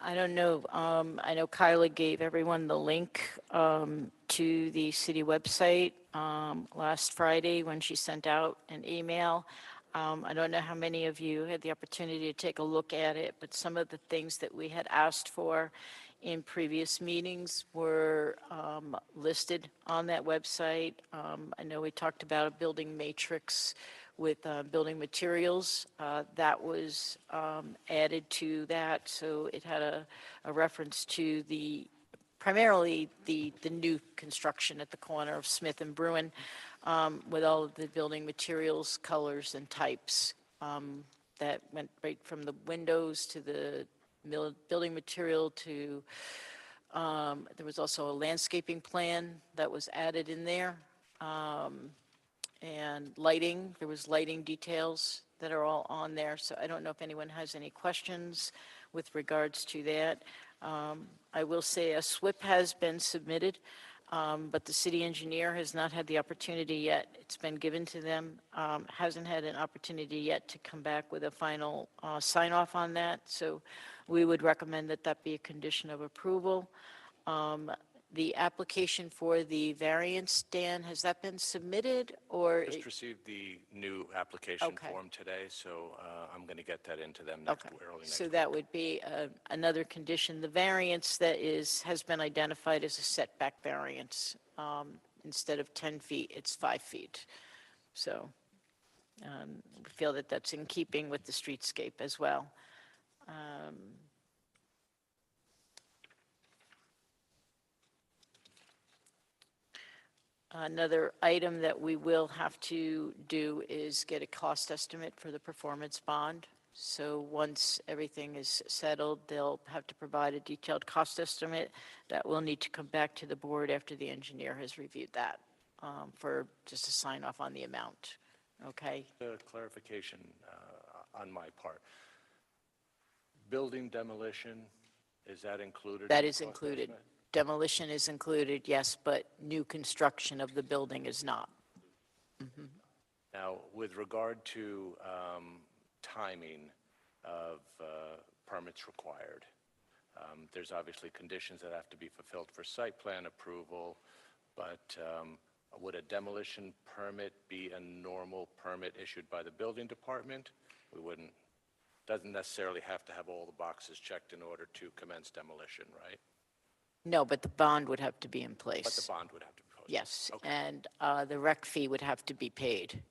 I don't know, I know Kyla gave everyone the link to the city website last Friday when she sent out an email. I don't know how many of you had the opportunity to take a look at it, but some of the things that we had asked for in previous meetings were listed on that website. I know we talked about a building matrix with building materials. That was added to that, so it had a reference to primarily the new construction at the corner of Smith and Bruin, with all of the building materials, colors, and types that went right from the windows to the building material to, there was also a landscaping plan that was added in there. And lighting, there was lighting details that are all on there, so I don't know if anyone has any questions with regards to that. I will say a SWIP has been submitted, but the city engineer has not had the opportunity yet. It's been given to them, hasn't had an opportunity yet to come back with a final sign-off on that, so we would recommend that that be a condition of approval. The application for the variance, Dan, has that been submitted, or? Just received the new application Okay. form today, so I'm going to get that into them early next So week. that would be another condition. The variance that has been identified as a setback variance. Instead of 10 feet, it's 5 feet. So we feel that that's in keeping with the streetscape as well. Another item that we will have to do is get a cost estimate for the performance bond. So once everything is settled, they'll have to provide a detailed cost estimate that will need to come back to the board after the engineer has reviewed that for just a sign off on the amount. Okay? A clarification on my part. Building demolition, is that included? That in the is cost included. estimate? Demolition is included, yes, but new construction of the building is not. Now, with regard to timing of permits required, there's obviously conditions that have to be fulfilled for site plan approval, but would a demolition permit be a normal permit issued by the building department? Doesn't necessarily have to have all the boxes checked in order to commence demolition, right? No, but the bond would have to be in place. But the bond would have to be posted? Yes, Okay. and the rec fee would have to be paid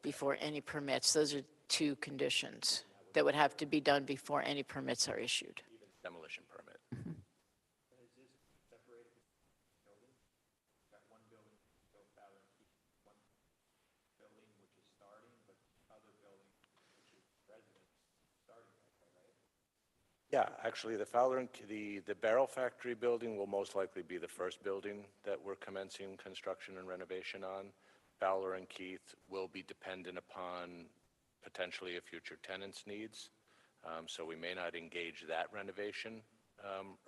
before any permits. Those are two conditions that would have to be done before any permits are issued. Demolition permit. Yeah, actually, the Fowler and the Barrel Factory building will most likely be the first building that we're commencing construction and renovation on. Fowler and Keith will be dependent upon potentially a future tenant's needs, so we may not engage that renovation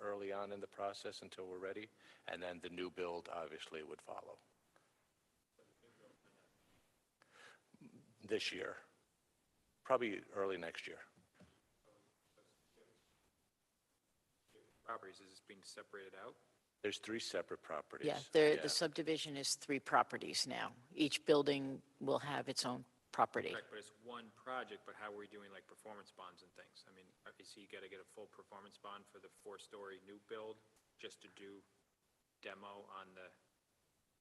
early on in the process until we're ready, and then the new build obviously would follow. This year, probably early next year. Properties, is this being separated out? There's 3 separate properties. Yeah, the subdivision is 3 properties now. Each building will have its own property. Correct, but it's one project, but how are we doing like performance bonds and things? I mean, so you got to get a full performance bond for the 4-story new build just to do demo on the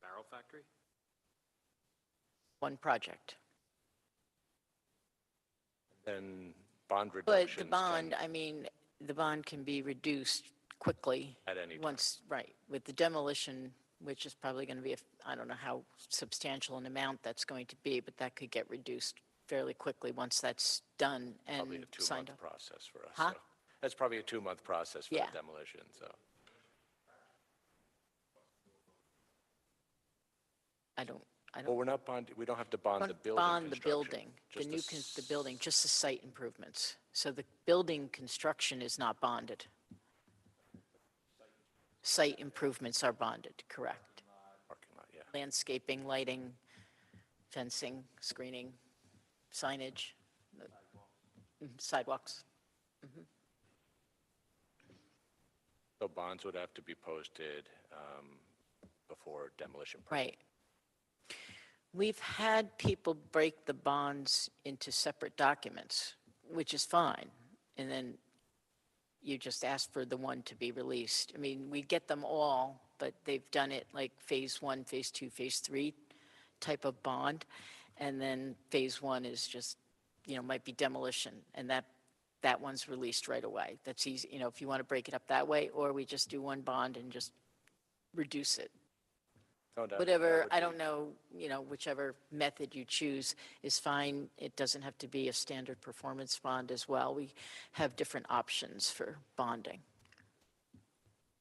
Barrel Factory? One project. Then bond But reductions. the bond, I mean, the bond can be reduced quickly. At any time. Once, right, with the demolition, which is probably going to be, I don't know how substantial an amount that's going to be, but that could get reduced fairly quickly once that's done and Probably a signed 2-month up. process for us. Huh? So that's probably a 2-month process for Yeah. the demolition, so. Well, we're not bonding, we don't have to bond the building Bond the construction, building, the just new, the building, just the site improvements. So the building construction is not bonded. Site improvements are bonded, correct. Parking lot, yeah. Landscaping, lighting, fencing, screening, signage, sidewalks. So bonds would have to be posted before demolition. Right. We've had people break the bonds into separate documents, which is fine. And then you just ask for the one to be released. I mean, we get them all, but they've done it like phase 1, phase 2, phase 3 type of bond. And then phase one is just, might be demolition, and that one's released right away. That's easy, if you want to break it up that way, or we just do one bond and just reduce it. No, that Whatever, would I be- don't know, whichever method you choose is fine. It doesn't have to be a standard performance bond as well. We have different options for bonding.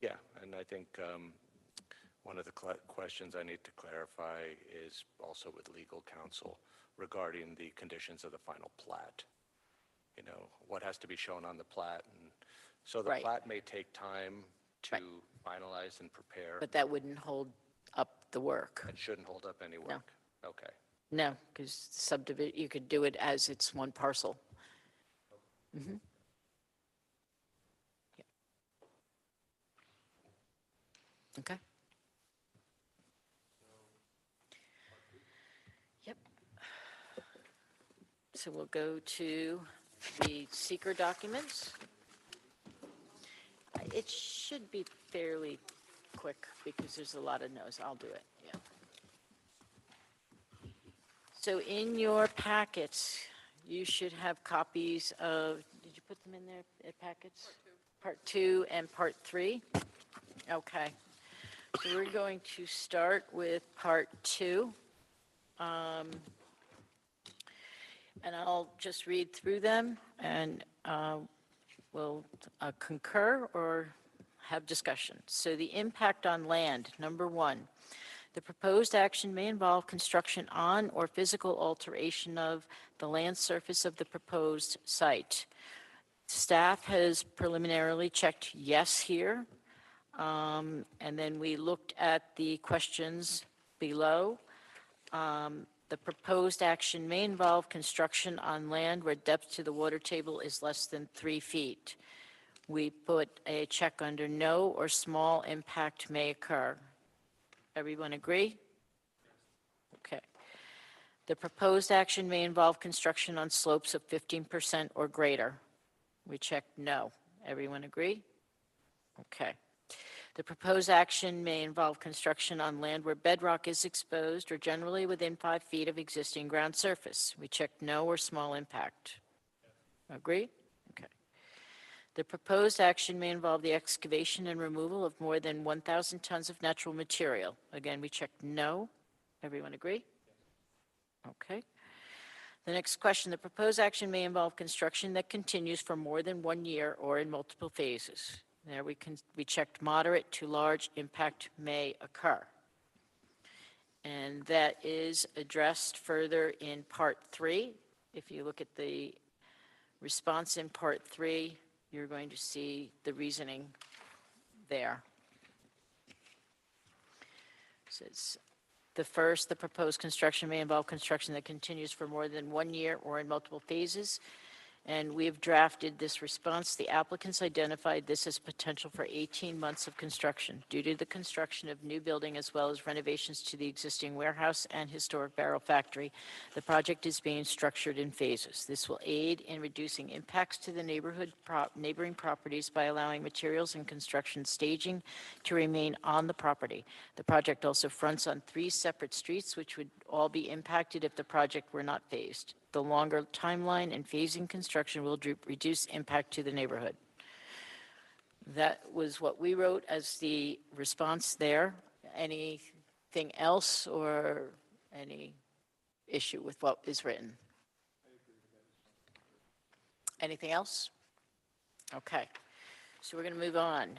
Yeah, and I think one of the questions I need to clarify is also with legal counsel regarding the conditions of the final plat. What has to be shown on the plat, and so the Right. plat may take time to Right. finalize and prepare. But that wouldn't hold up the work. It shouldn't hold up any work. Okay. No, because subdivision, you could do it as it's one parcel. Mhm. Yeah. Okay. Yep. So we'll go to the seeker documents. It should be fairly quick because there's a lot of no's. I'll do it, yeah. So in your packets, you should have copies of, did you put them in there, packets? Part 2 and Part 3? Okay. So we're going to start with Part 2. And I'll just read through them, and we'll concur or have discussion. So the impact on land, number 1. The proposed action may involve construction on or physical alteration of the land surface of the proposed site. Staff has preliminarily checked yes here. And then we looked at the questions below. The proposed action may involve construction on land where depth to the water table is less than 3 feet. We put a check under no or small impact may occur. Everyone agree? Okay. The proposed action may involve construction on slopes of 15% or greater. We checked no. Everyone agree? Okay. The proposed action may involve construction on land where bedrock is exposed or generally within 5 feet of existing ground surface. We checked no or small impact. Agree? Okay. The proposed action may involve the excavation and removal of more than 1,000 tons of natural material. Again, we checked no. Everyone agree? Okay. The next question, the proposed action may involve construction that continues for more than 1 year or in multiple phases. There we checked moderate to large impact may occur. And that is addressed further in Part 3. If you look at the response in Part 3, you're going to see the reasoning there. It says, the proposed construction may involve construction that continues for more than 1 year or in multiple phases. And we have drafted this response. The applicants identified this as potential for 18 months of construction due to the construction of new building as well as renovations to the existing warehouse and historic barrel factory. The project is being structured in phases. This will aid in reducing impacts to the neighboring properties by allowing materials and construction staging to remain on the property. The project also fronts on 3 separate streets, which would all be impacted if the project were not phased. The longer timeline and phasing construction will reduce impact to the neighborhood. That was what we wrote as the response there. Anything else or any issue with what is written? Anything else? Okay. So we're going to move on.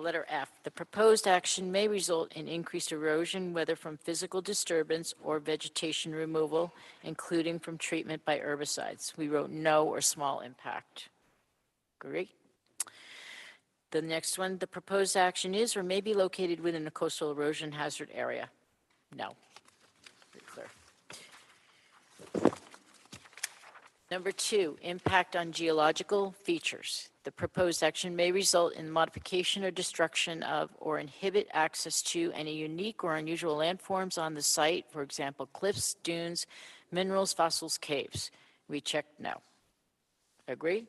Letter F, the proposed action may result in increased erosion, whether from physical disturbance or vegetation removal, including from treatment by herbicides. We wrote no or small impact. Great. The next one, the proposed action is or may be located within a coastal erosion hazard area. No. Very clear. Number 2, impact on geological features. The proposed action may result in modification or destruction of or inhibit access to any unique or unusual landforms on the site, for example, cliffs, dunes, minerals, fossils, caves. We checked no. Agree?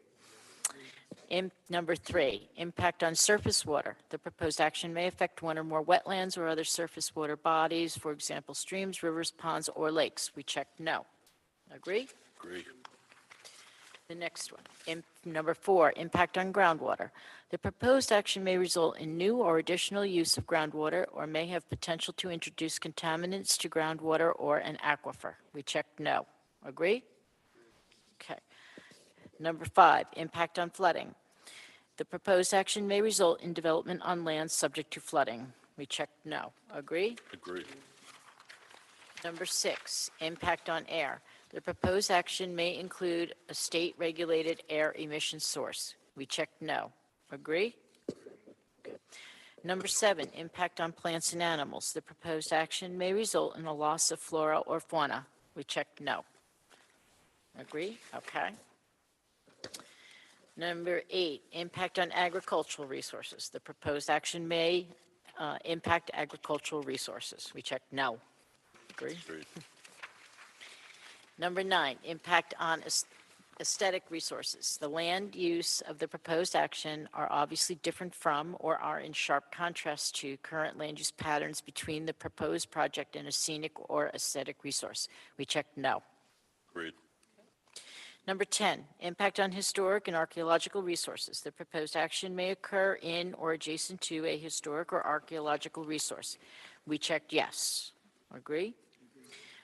Number 3, impact on surface water. The proposed action may affect one or more wetlands or other surface water bodies, for example, streams, rivers, ponds, or lakes. We checked no. Agree? Agree. The next one, number 4, impact on groundwater. The proposed action may result in new or additional use of groundwater or may have potential to introduce contaminants to groundwater or an aquifer. We checked no. Agree? Okay. Number 5, impact on flooding. The proposed action may result in development on land subject to flooding. We checked no. Agree? Agree. Number 6, impact on air. The proposed action may include a state-regulated air emission source. We checked no. Agree? Okay. Number 7, impact on plants and animals. The proposed action may result in a loss of flora or fauna. We checked no. Agree? Okay. Number 8, impact on agricultural resources. The proposed action may impact agricultural resources. We checked no. Agree? Agreed. Number 9, impact on aesthetic resources. The land use of the proposed action are obviously different from or are in sharp contrast to current land use patterns between the proposed project and a scenic or aesthetic resource. We checked no. Agreed. Number 10, impact on historic and archaeological resources. The proposed action may occur in or adjacent to a historic or archaeological resource. We checked yes. Agree?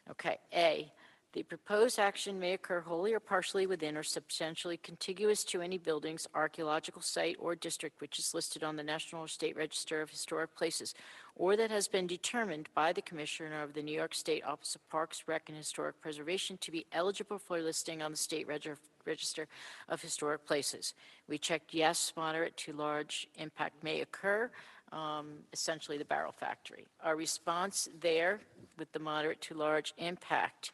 Okay. A, the proposed action may occur wholly or partially within or substantially contiguous to any buildings, archaeological site, or district which is listed on the National or State Register of Historic Places, or that has been determined by the Commissioner of the New York State Office of Parks, Rec, and Historic Preservation to be eligible for listing on the State Register of Historic Places. We checked yes, moderate to large impact may occur, essentially the barrel factory. Our response there with the moderate to large impact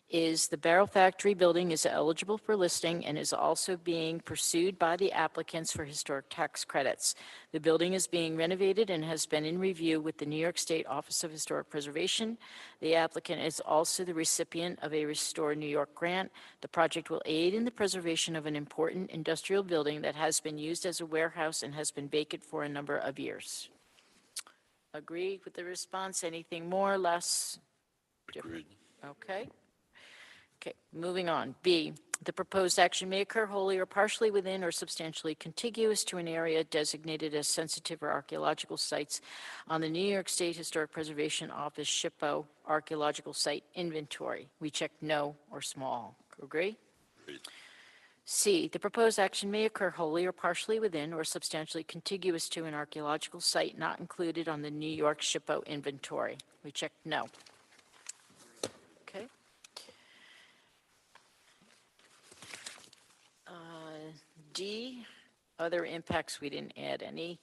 is the barrel factory building is eligible for listing and is also being pursued by the applicants for historic tax credits. The building is being renovated and has been in review with the New York State Office of Historic Preservation. The applicant is also the recipient of a Restore New York grant. The project will aid in the preservation of an important industrial building that has been used as a warehouse and has been vacant for a number of years. Agree with the response? Anything more, less? Agreed. Okay. Okay, moving on. B, the proposed action may occur wholly or partially within or substantially contiguous to an area designated as sensitive or archaeological sites on the New York State Historic Preservation Office SHPO archaeological site inventory. We checked no or small. Agree? Agreed. C, the proposed action may occur wholly or partially within or substantially contiguous to an archaeological site not included on the New York SHPO inventory. We checked no. Okay. D, other impacts, we didn't add any.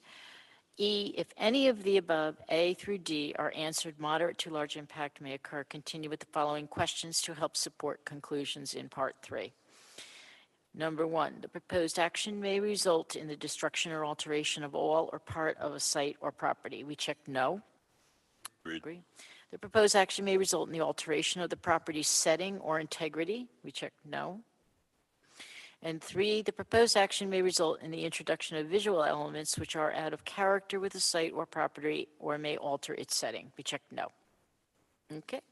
E, if any of the above, A through D, are answered, moderate to large impact may occur. Continue with the following questions to help support conclusions in Part 3. Number 1, the proposed action may result in the destruction or alteration of all or part of a site or property. We checked no. Agreed. Agree. The proposed action may result in the alteration of the property's setting or integrity. We checked no. And 3, the proposed action may result in the introduction of visual elements which are out of character with the site or property or may alter its setting. We checked no. Okay.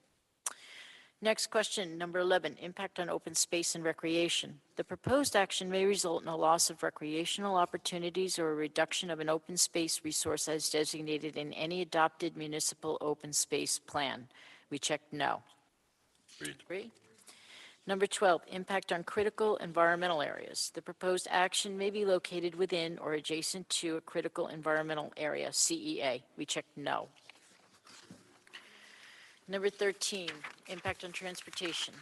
Next question, number 11, impact on open space and recreation. The proposed action may result in a loss of recreational opportunities or a reduction of an open space resource as designated in any adopted municipal open space plan. We checked no. Agreed. Agree? Number 12, impact on critical environmental areas. The proposed action may be located within or adjacent to a critical environmental area, CEA. We checked no. Number 13, impact on transportation.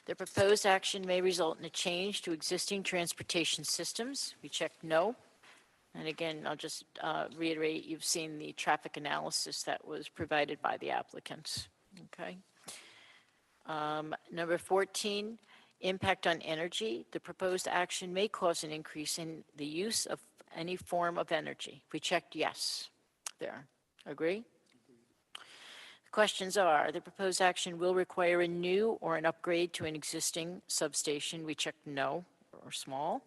The proposed action may result in a change to existing transportation systems. We checked no. And again, I'll just reiterate, you've seen the traffic analysis that was provided by the applicants. Okay. Number 14, impact on energy. The proposed action may cause an increase in the use of any form of energy. We checked yes there. Agree? The questions are, the proposed action will require a new or an upgrade to an existing substation. We checked no or small.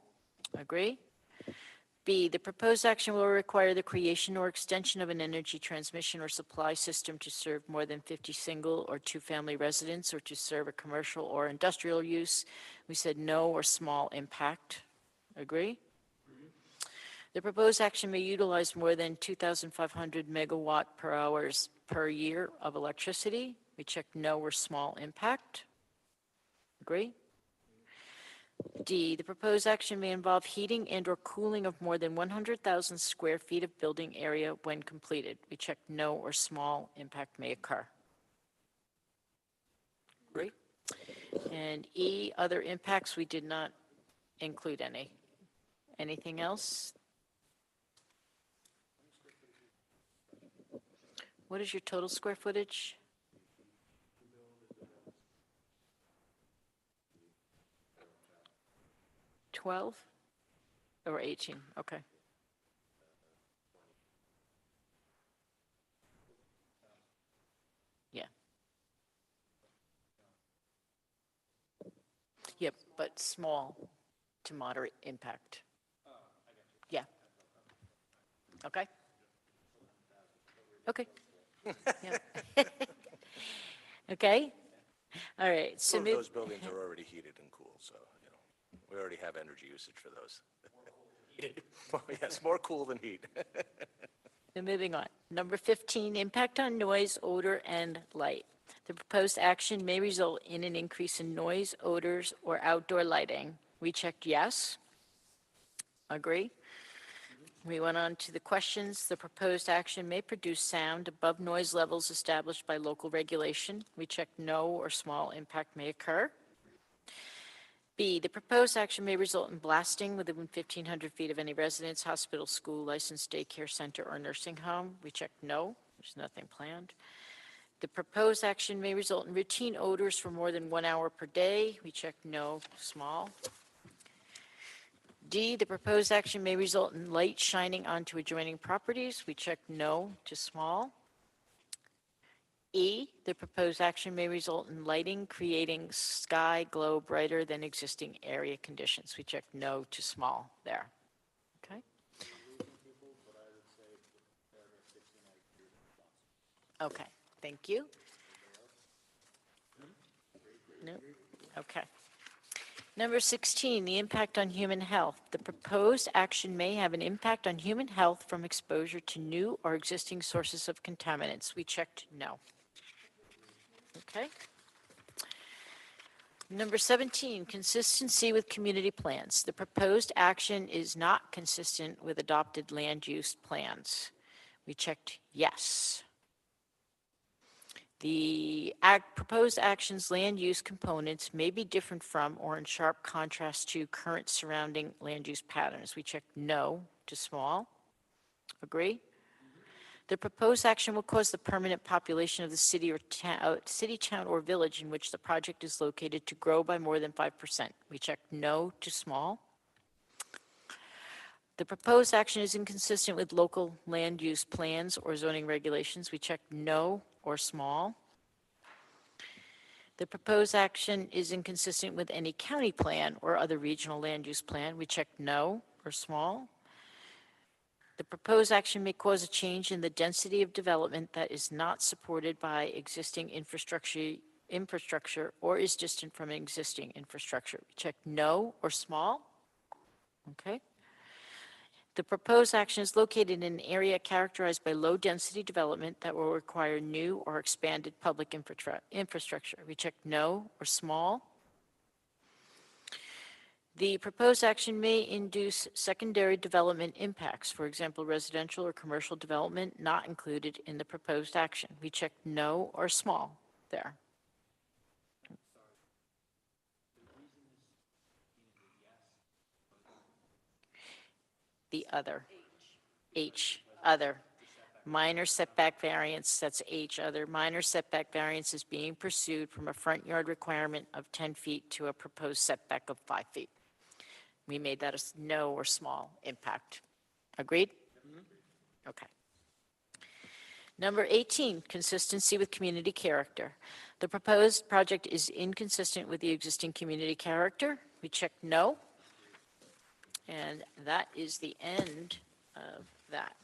Agree? B, the proposed action will require the creation or extension of an energy transmission or supply system to serve more than 50 single or two-family residents or to serve a commercial or industrial use. We said no or small impact. Agree? The proposed action may utilize more than 2,500 megawatt per hours per year of electricity. We checked no or small impact. Agree? D, the proposed action may involve heating and/or cooling of more than 100,000 square feet of building area when completed. We checked no or small impact may occur. Agree? And E, other impacts, we did not include any. Anything else? What is your total square footage? $12 or 18? Okay. Yeah. Yep, but small to moderate impact. Yeah. Okay. Okay. Yeah. Okay. All right. So Some of those buildings are already heated and cooled, so, we already have energy usage for those. Yes, more cool than heat. Then moving on. Number 15, impact on noise, odor, and light. The proposed action may result in an increase in noise, odors, or outdoor lighting. We checked yes. Agree? We went on to the questions. The proposed action may produce sound above noise levels established by local regulation. We checked no or small impact may occur. B, the proposed action may result in blasting within 1,500 feet of any residence, hospital, school, licensed daycare center, or nursing home. We checked no. There's nothing planned. The proposed action may result in routine odors for more than 1 hour per day. We checked no, small. D, the proposed action may result in light shining onto adjoining properties. We checked no to small. E, the proposed action may result in lighting creating sky glow brighter than existing area conditions. We checked no to small there. Okay. Okay, thank you. No? Okay. Number 16, the impact on human health. The proposed action may have an impact on human health from exposure to new or existing sources of contaminants. We checked no. Okay. Number 17, consistency with community plans. The proposed action is not consistent with adopted land use plans. We checked yes. The proposed action's land use components may be different from or in sharp contrast to current surrounding land use patterns. We checked no to small. Agree? The proposed action will cause the permanent population of the city or city, town, or village in which the project is located to grow by more than 5%. We checked no to small. The proposed action is inconsistent with local land use plans or zoning regulations. We checked no or small. The proposed action is inconsistent with any county plan or other regional land use plan. We checked no or small. The proposed action may cause a change in the density of development that is not supported by existing infrastructure or is distant from existing infrastructure. We checked no or small. Okay. The proposed action is located in an area characterized by low-density development that will require new or expanded public infrastructure. We checked no or small. The proposed action may induce secondary development impacts, for example, residential or commercial development not included in the proposed action. We checked no or small there. The other. H, other. Minor setback variance, that's H, other. Minor setback variance is being pursued from a front yard requirement of 10 feet to a proposed setback of 5 feet. We made that a no or small impact. Agreed? Okay. Number 18, consistency with community character. The proposed project is inconsistent with the existing community character. We checked no. And that is the end of that.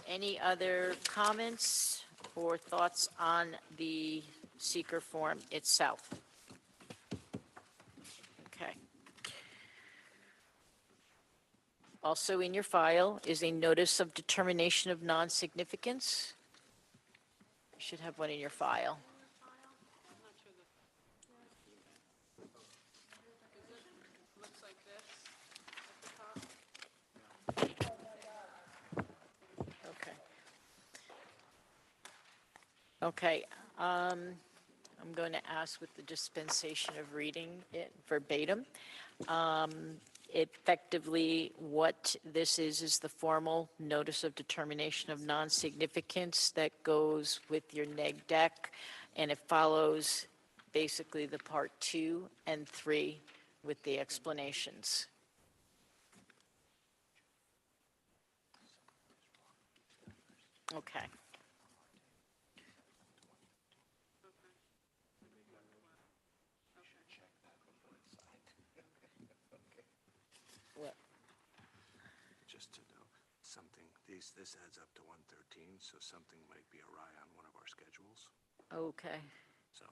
Any other comments or thoughts on the seeker form itself? Okay. Also in your file is a notice of determination of non-significance. You should have one in your file. Looks like this at the top. Okay. I'm going to ask with the dispensation of reading it verbatim. Effectively, what this is the formal notice of determination of non-significance that goes with your neg deck, and it follows basically the part 2 and 3 with the explanations. Okay. What? Just to know something, this adds up to 113, so something might be awry on one of our schedules. Okay. So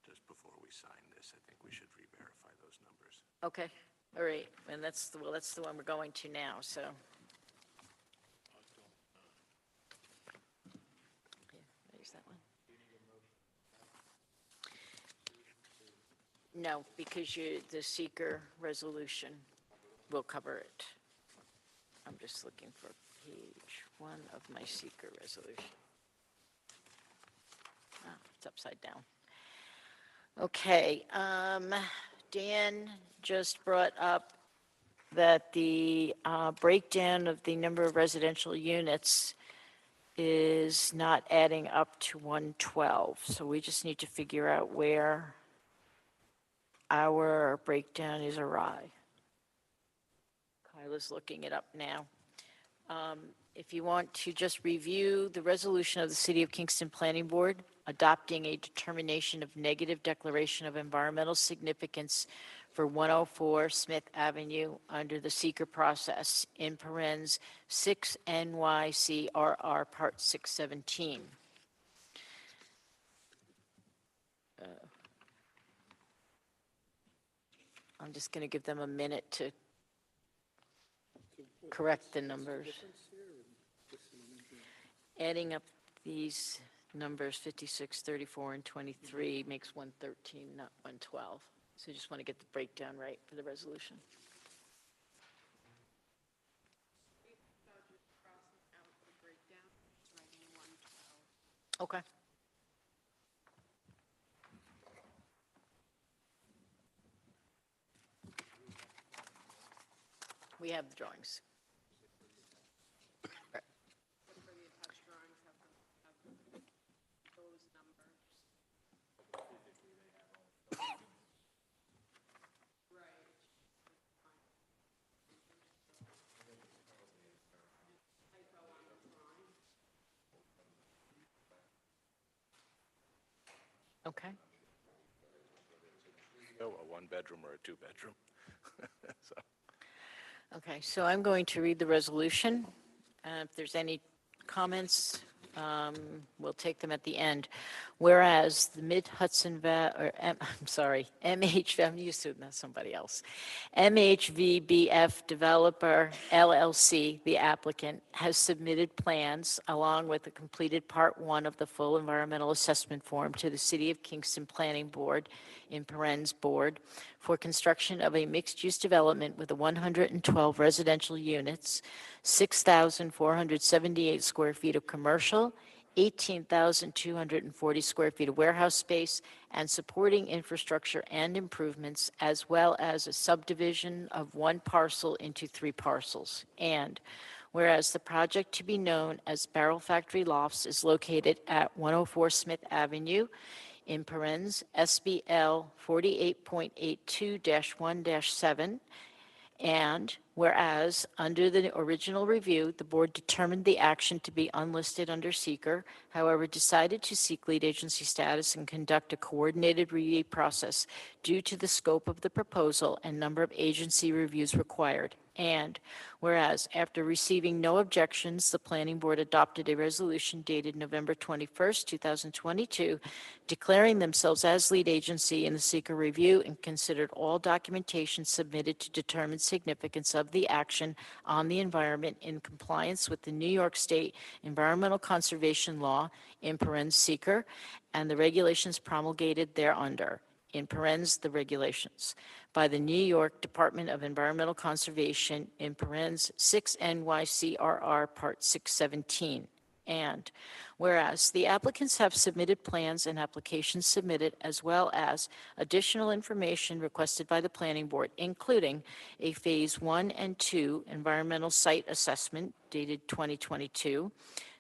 just before we sign this, I think we should re-verify those numbers. Okay. All right. And that's the one we're going to now, so. Yeah, there's that one. No, because the seeker resolution will cover it. I'm just looking for page 1 of my seeker resolution. Oh, it's upside down. Okay, Dan just brought up that the breakdown of the number of residential units is not adding up to 112. So we just need to figure out where our breakdown is awry. Kyla's looking it up now. If you want to just review the resolution of the City of Kingston Planning Board adopting a determination of negative declaration of environmental significance for 104 Smith Avenue under the seeker process, in parens 6 NYCRR Part 617. I'm just going to give them a minute to correct the numbers. Adding up these numbers, 56, 34, and 23, makes 113, not 112. So you just want to get the breakdown right for the resolution. Okay. We have the drawings. Okay. A one-bedroom or a two-bedroom. So. Okay, so I'm going to read the resolution. If there's any comments, we'll take them at the end. Whereas the Mid-Hudson MHV, I'm used to it, not somebody else. MHVBF Developer LLC, the applicant, has submitted plans along with a completed Part 1 of the full environmental assessment form to the City of Kingston Planning Board, in parens Board, for construction of a mixed-use development with 112 residential units, 6,478 square feet of commercial, 18,240 square feet of warehouse space, and supporting infrastructure and improvements, as well as a subdivision of one parcel into 3 parcels. And whereas the project to be known as Barrel Factory Lofts is located at 104 Smith Avenue, in parens SBL 48.82-1-7, and whereas, under the original review, the board determined the action to be unlisted under seeker, however, decided to seek lead agency status and conduct a coordinated review process due to the scope of the proposal and number of agency reviews required. And whereas, after receiving no objections, the Planning Board adopted a resolution dated November 21st, 2022, declaring themselves as lead agency in the seeker review and considered all documentation submitted to determine significance of the action on the environment in compliance with the New York State Environmental Conservation Law, in parens seeker, and the regulations promulgated thereunder, in parens the regulations, by the New York Department of Environmental Conservation, in parens 6 NYCRR Part 617. And whereas the applicants have submitted plans and applications submitted, as well as additional information requested by the Planning Board, including a Phase 1 and 2 environmental site assessment dated 2022,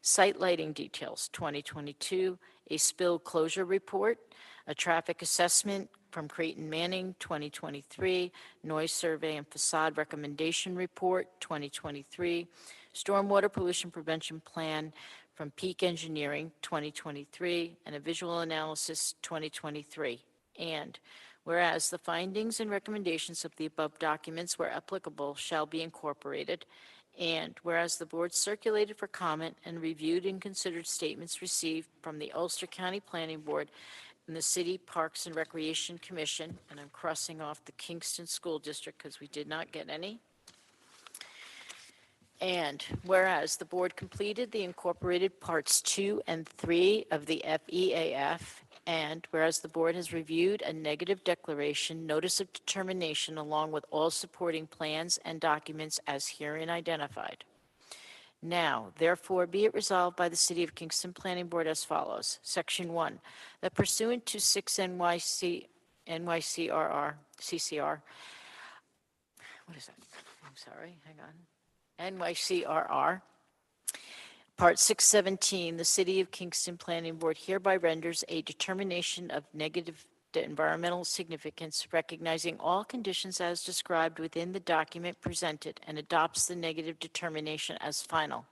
site lighting details 2022, a spill closure report, a traffic assessment from Creighton Manning 2023, noise survey and facade recommendation report 2023, stormwater pollution prevention plan from Peak Engineering 2023, and a visual analysis 2023. And whereas the findings and recommendations of the above documents, where applicable, shall be incorporated, and whereas the board circulated for comment and reviewed and considered statements received from the Ulster County Planning Board and the City Parks and Recreation Commission, and I'm crossing off the Kingston School District because we did not get any. And whereas the board completed the incorporated parts 2 and 3 of the FEAF, and whereas the board has reviewed a negative declaration, notice of determination, along with all supporting plans and documents as herein identified. Now, therefore, be it resolved by the City of Kingston Planning Board as follows. Section 1, that pursuant to 6 NYCRR, CCR, what is that? I'm sorry, hang on. NYCRR, Part 617, the City of Kingston Planning Board hereby renders a determination of negative environmental significance, recognizing all conditions as described within the document presented, and adopts the negative determination as final.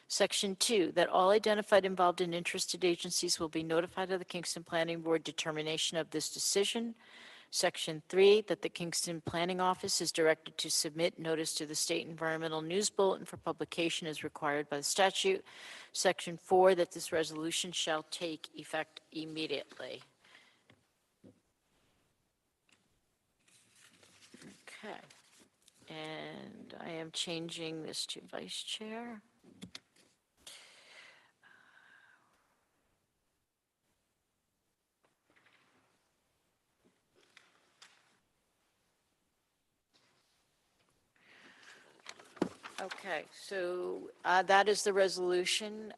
Section 2, that all identified involved and interested agencies will be notified of the Kingston Planning Board determination of this decision. Section 3, that the Kingston Planning Office is directed to submit notice to the State Environmental News Bulletin for publication as required by the statute. Section 4, that this resolution shall take effect immediately. Okay. And I am changing this to vice chair. Okay, so that is the resolution.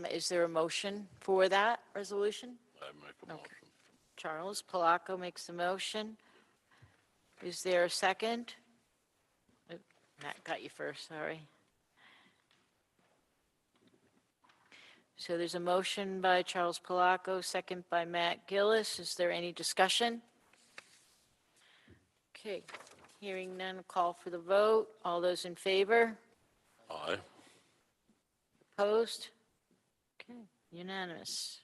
Is there a motion for that resolution? I make a motion. Charles Palaco makes the motion. Is there a second? Oh, Matt got you first, sorry. So there's a motion by Charles Palaco, second by Matt Gillis. Is there any discussion? Okay, hearing none, call for the vote. All those in favor? Aye. Opposed? Okay, unanimous.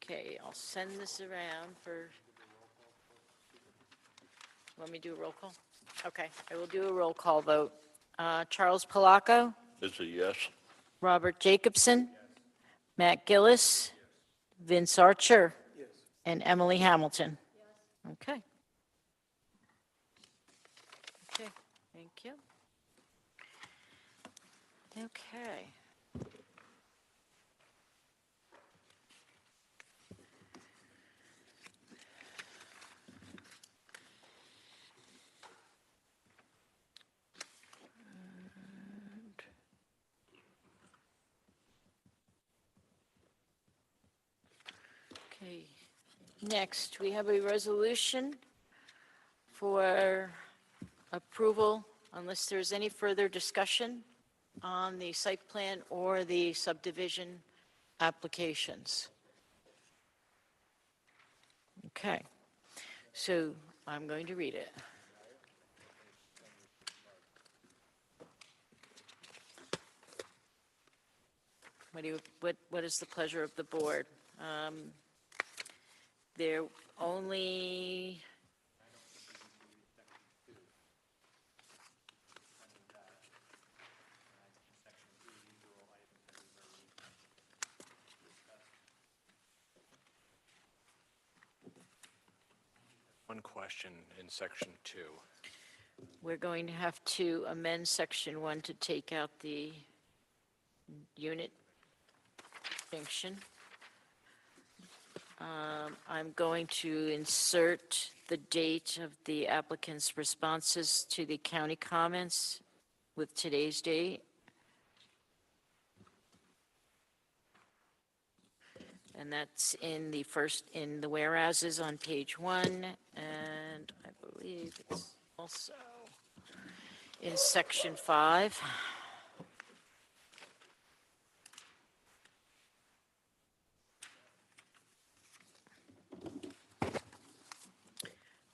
Okay, I'll send this around for, let me do a roll call? Okay, I will do a roll call vote. Charles Palaco, It's a yes. Robert Jacobson, Matt Gillis, Vince Archer, and Emily Hamilton. Okay. Okay, thank you. Okay. Okay, next, we have a resolution for approval, unless there's any further discussion on the site plan or the subdivision applications. Okay, so I'm going to read it. What is the pleasure of the board? There only, one question in section 2. We're going to have to amend section 1 to take out the unit distinction. I'm going to insert the date of the applicant's responses to the county comments with today's date. And that's in the whereases on page 1, and I believe it's also in section 5.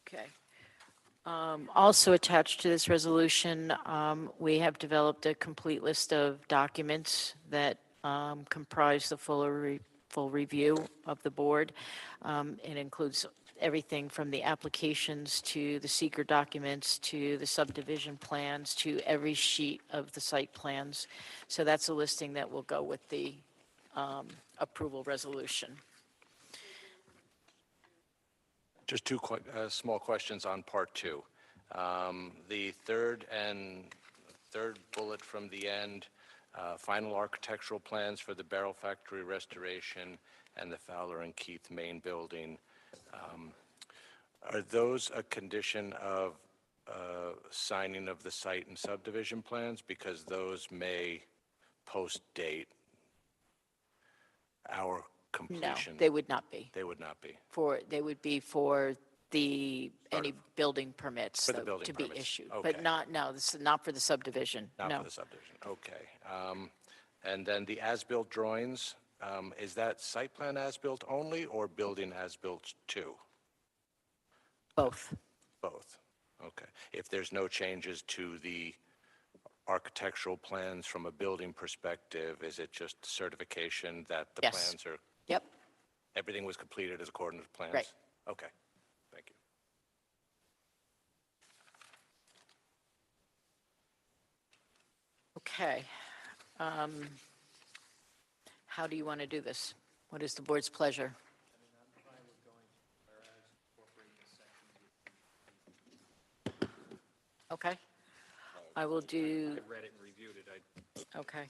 Okay. Also attached to this resolution, we have developed a complete list of documents that comprise the full review of the board. It includes everything from the applications to the seeker documents to the subdivision plans to every sheet of the site plans. So that's a listing that will go with the approval resolution. Just two small questions on part 2. The third bullet from the end, final architectural plans for the barrel factory restoration and the Fowler and Keith main building. Are those a condition of signing of the site and subdivision plans? Because those may post-date our No, completion. they would not be. They would not be. They would be for any building permits For the though, building to be permits. issued. Okay. But no, this is not for the subdivision, Not no. for the subdivision, okay. And then the as-built drawings, is that site plan as-built only or building as-built too? Both. Both, okay. If there's no changes to the architectural plans from a building perspective, is it just certification that the Yes. plans are, Yep, everything was completed as according to plans? Right. Okay, thank you. okay. How do you want to do this? What is the board's pleasure? Okay. I will do, I read it and reviewed it. okay.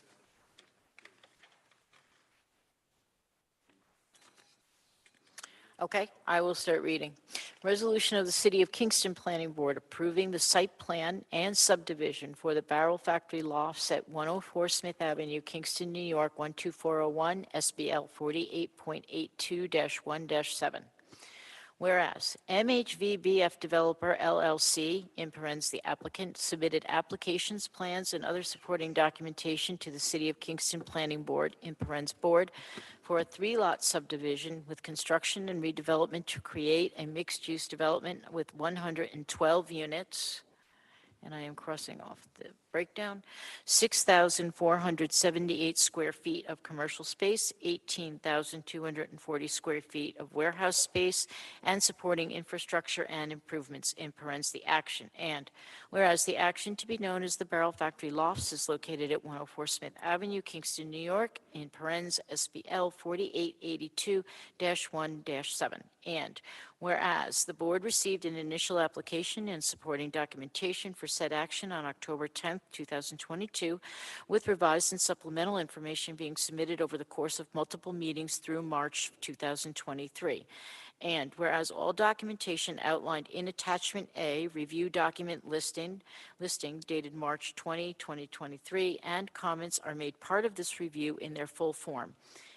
Okay, I will start reading. Resolution of the City of Kingston Planning Board approving the site plan and subdivision for the Barrel Factory Lofts at 104 Smith Avenue, Kingston, New York, 12401, SBL 48.82-1-7. Whereas MHVBF Developer LLC, in parentheses, the applicant, submitted applications, plans, and other supporting documentation to the City of Kingston Planning Board, in parentheses, Board, for a 3-lot subdivision with construction and redevelopment to create a mixed-use development with 112 units. And I am crossing off the breakdown, 6,478 square feet of commercial space, 18,240 square feet of warehouse space, and supporting infrastructure and improvements, in parentheses, the action. And whereas the action to be known as the Barrel Factory Lofts is located at 104 Smith Avenue, Kingston, New York, in parentheses, SBL 4882-1-7. And whereas the board received an initial application and supporting documentation for said action on October 10th, 2022, with revised and supplemental information being submitted over the course of multiple meetings through March 2023. And whereas all documentation outlined in Attachment A, review document listing dated March 20, 2023, and comments are made part of this review in their full form.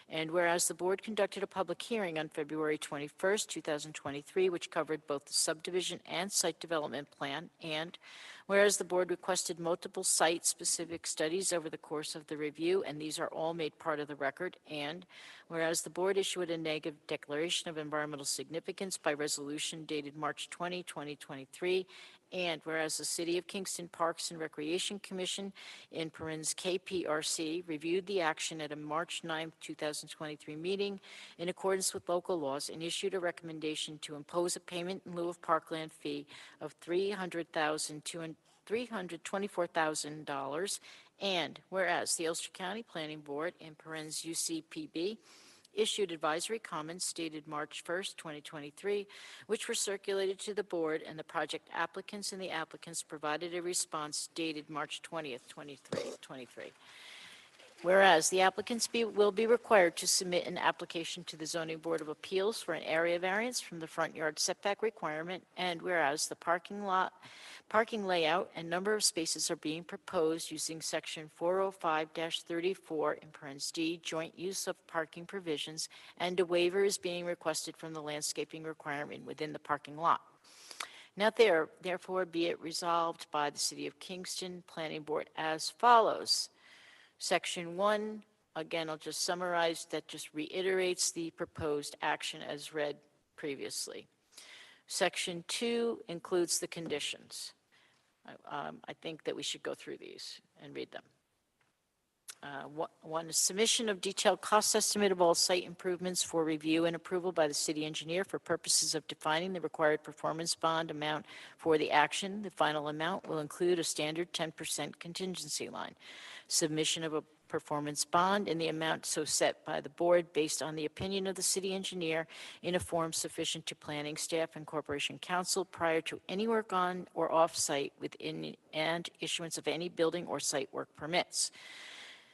And whereas the board conducted a public hearing on February 21st, 2023, which covered both the subdivision and site development plan, and whereas the board requested multiple site-specific studies over the course of the review, and these are all made part of the record, and whereas the board issued a negative declaration of environmental significance by resolution dated March 20, 2023, and whereas the City of Kingston Parks and Recreation Commission, in parentheses KPRC, reviewed the action at a March 9, 2023 meeting in accordance with local laws and issued a recommendation to impose a payment in lieu of parkland fee of $324,000. And whereas the Ulster County Planning Board, in parentheses UCPB, issued advisory comments dated March 1st, 2023, which were circulated to the board, and the project applicants and the applicants provided a response dated March 20th, 2023. Whereas the applicants will be required to submit an application to the Zoning Board of Appeals for an area variance from the front yard setback requirement, and whereas the parking layout and number of spaces are being proposed using section 405-34 in parens D, joint use of parking provisions, and a waiver is being requested from the landscaping requirement within the parking lot. Now therefore be it resolved by the City of Kingston Planning Board as follows. Section 1, again, I'll just summarize, that just reiterates the proposed action as read previously. Section 2 includes the conditions. I think that we should go through these and read them. One is submission of detailed cost estimate of all site improvements for review and approval by the city engineer for purposes of defining the required performance bond amount for the action. The final amount will include a standard 10% contingency line. Submission of a performance bond in the amount so set by the board based on the opinion of the city engineer in a form sufficient to planning staff and corporation council prior to any work on or off-site within and issuance of any building or site work permits.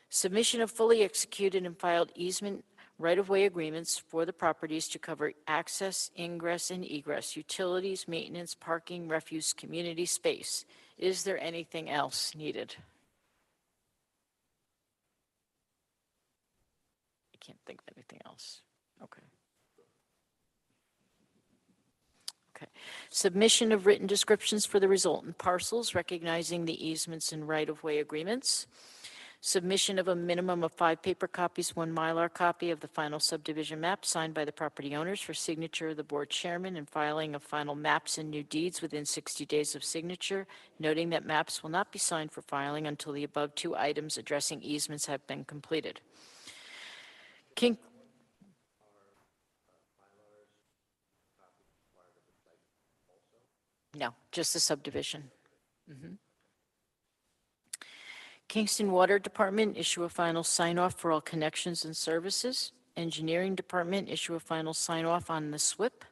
Submission of fully executed and filed easement right-of-way agreements for the properties to cover access, ingress, and egress, utilities, maintenance, parking, refuse, community space. Is there anything else needed? I can't think of anything else. Okay. Submission of written descriptions for the resultant parcels, recognizing the easements and right-of-way agreements. Submission of a minimum of 5 paper copies, 1 Mylar copy of the final subdivision map signed by the property owners for signature of the board chairman, and filing of final maps and new deeds within 60 days of signature, noting that maps will not be signed for filing until the above 2 items addressing easements have been completed. No, just the subdivision. Kingston Water Department issue a final sign-off for all connections and services. Engineering Department issue a final sign-off on the SWIP.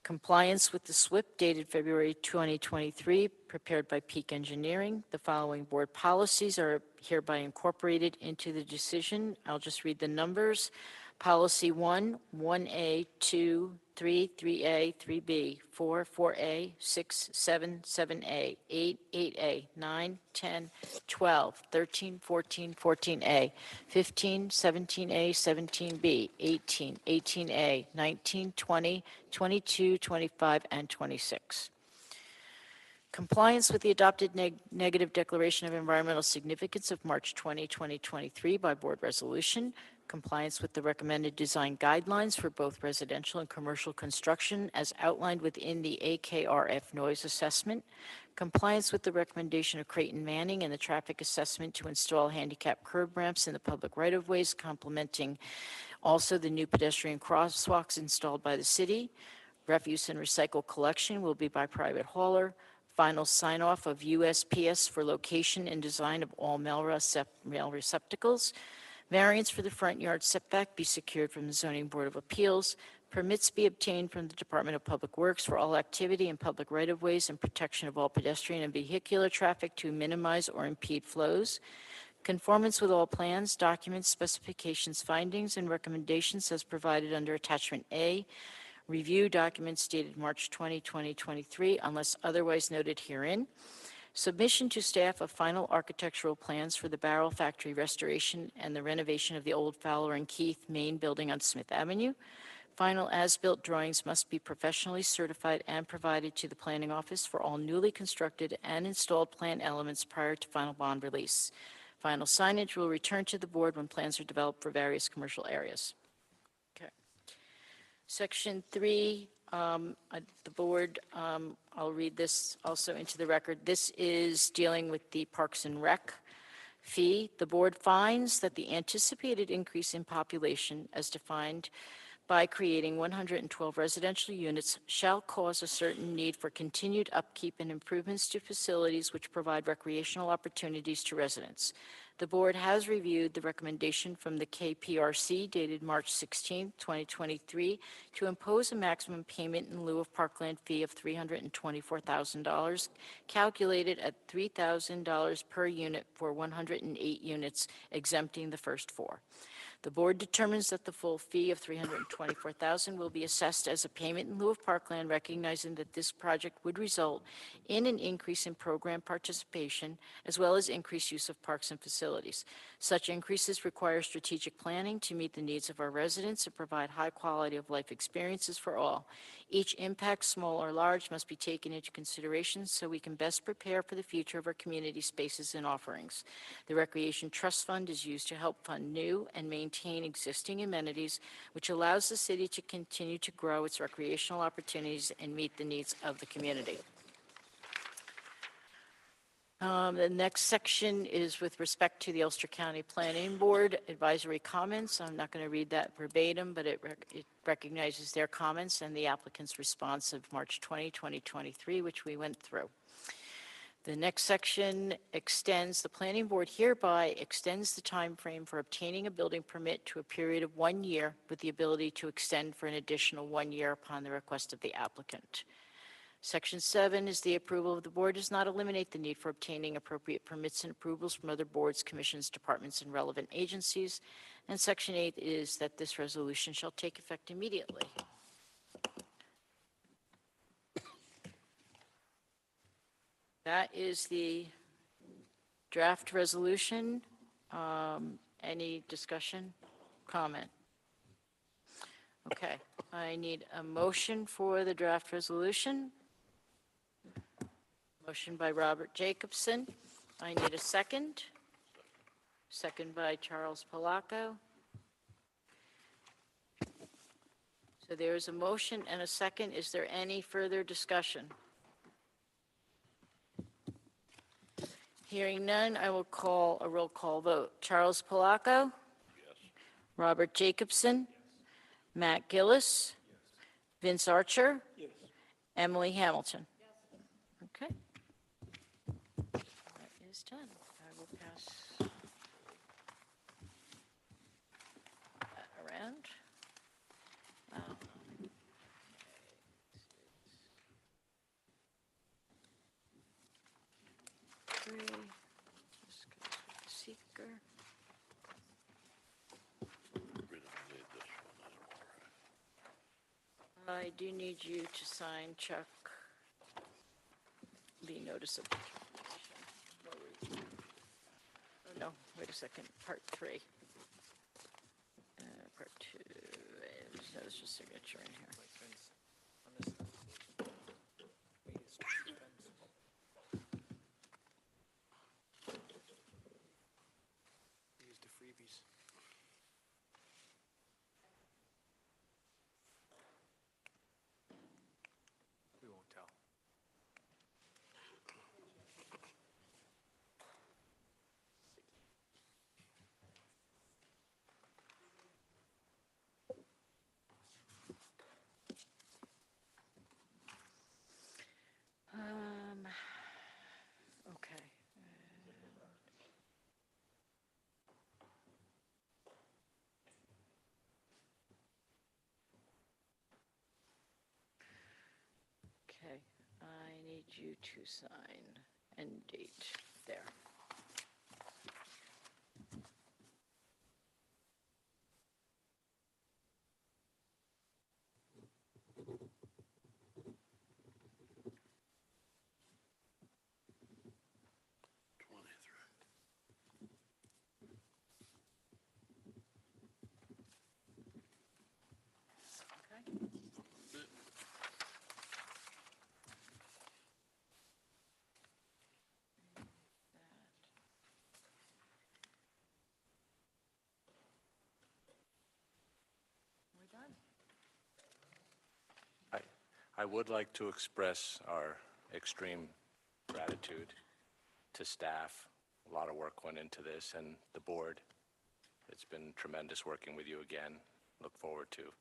Compliance with the SWIP dated February 2023, prepared by Peak Engineering. The following board policies are hereby incorporated into the decision. I'll just read the numbers. Policy 1, 1A, 2, 3, 3A, 3B, 4, 4A, 6, 7, 7A, 8, 8A, 9, 10, 12, 13, 14, 14A, 15, 17A, 17B, 18, 18A, 19, 20, 22, 25, and 26. Compliance with the adopted negative declaration of environmental significance of March 20, 2023 by board resolution. Compliance with the recommended design guidelines for both residential and commercial construction as outlined within the AKRF noise assessment. Compliance with the recommendation of Creighton Manning and the traffic assessment to install handicap curb ramps in the public right-of-ways, complementing also the new pedestrian crosswalks installed by the city. Refuse and recycle collection will be by private hauler. Final sign-off of USPS for location and design of all mail receptacles. Variance for the front yard setback be secured from the Zoning Board of Appeals. Permits be obtained from the Department of Public Works for all activity in public right-of-ways and protection of all pedestrian and vehicular traffic to minimize or impede flows. Conformance with all plans, documents, specifications, findings, and recommendations as provided under Attachment A. Review documents dated March 20, 2023, unless otherwise noted herein. Submission to staff of final architectural plans for the barrel factory restoration and the renovation of the old Fowler and Keith main building on Smith Avenue. Final as-built drawings must be professionally certified and provided to the planning office for all newly constructed and installed plant elements prior to final bond release. Final signage will return to the board when plans are developed for various commercial areas. Okay. Section 3. The board, I'll read this also into the record. This is dealing with the Parks and Rec fee. The board finds that the anticipated increase in population as defined by creating 112 residential units shall cause a certain need for continued upkeep and improvements to facilities which provide recreational opportunities to residents. The board has reviewed the recommendation from the KPRC dated March 16, 2023, to impose a maximum payment in lieu of parkland fee of $324,000, calculated at $3,000 per unit for 108 units, exempting the first 4. The board determines that the full fee of $324,000 will be assessed as a payment in lieu of parkland, recognizing that this project would result in an increase in program participation as well as increased use of parks and facilities. Such increases require strategic planning to meet the needs of our residents and provide high quality of life experiences for all. Each impact, small or large, must be taken into consideration so we can best prepare for the future of our community spaces and offerings. The Recreation Trust Fund is used to help fund new and maintain existing amenities, which allows the city to continue to grow its recreational opportunities and meet the needs of the community. The next section is with respect to the Ulster County Planning Board advisory comments. I'm not going to read that verbatim, but it recognizes their comments and the applicant's response of March 20, 2023, which we went through. The next section extends, the Planning Board hereby extends the time frame for obtaining a building permit to a period of 1 year with the ability to extend for an additional 1 year upon the request of the applicant. Section 7 is the approval of the board does not eliminate the need for obtaining appropriate permits and approvals from other boards, commissions, departments, and relevant agencies. And Section 8 is that this resolution shall take effect immediately. That is the draft resolution. Any discussion, comment? Okay, I need a motion for the draft resolution. Motion by Robert Jacobson. I need a second. Second by Charles Palaco. So there is a motion and a second. Is there any further discussion? Hearing none, I will call a roll call vote. Charles Palaco? Yes. Robert Jacobson? Matt Gillis? Vince Archer? Yes. Emily Hamilton? Okay. That is done. I will pass that around. Three. This goes with the seeker. We don't need this one anymore. I do need you to sign, Chuck, the notice of determination. Oh, no, wait a second, part 3. Part 2, there's just signature in here. Use the freebies. We won't tell. Okay. Okay, I need you to sign and date there. Okay. We're done. I would like to express our extreme gratitude to staff. A lot of work went into this, and the board. It's been tremendous working with you again. Look forward to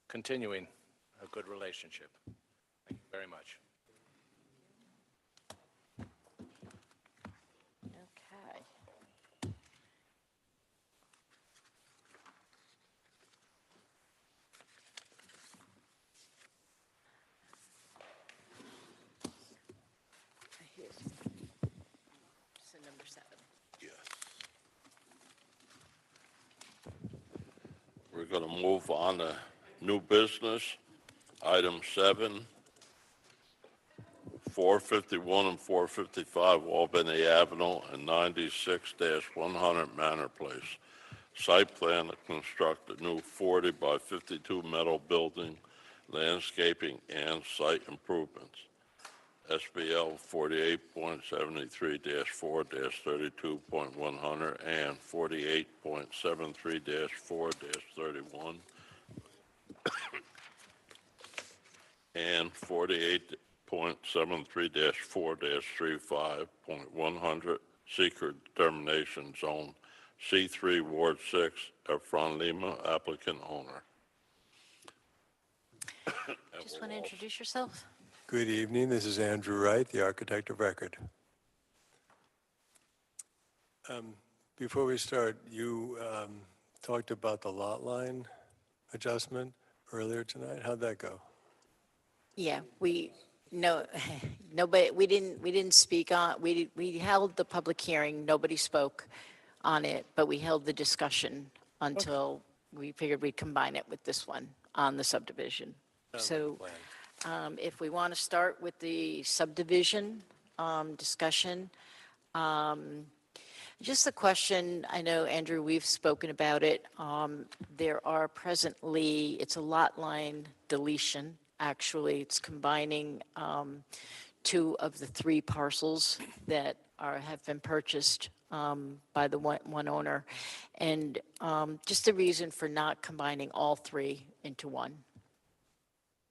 continuing a good relationship. Thank you very much. Okay. going to move on to new business. Item 7, 451 and 455 Albany Avenue and 96-100 Manor Place. Site plan to construct a new 40 by 52 metal building, landscaping, and site improvements. SBL 48.73-4-32.100 and 48.73-4-31 and 48.73-4-35.100 secret determination zone C3 Ward 6 Efron Lima, applicant owner. Just want to introduce yourself? Good evening. This is Andrew Wright, the architect of record. Before we start, you talked about the lot line adjustment earlier tonight. How'd that go? Yeah, we didn't speak on, we held the public hearing, nobody spoke on it, but we held the discussion until we figured we'd combine it with this one on the subdivision. So if we want to start with the subdivision discussion, just a question, I know, Andrew, we've spoken about it. There are presently, it's a lot line deletion. Actually, it's combining 2 of the 3 parcels that have been purchased by the one owner. And just the reason for not combining all 3 into one.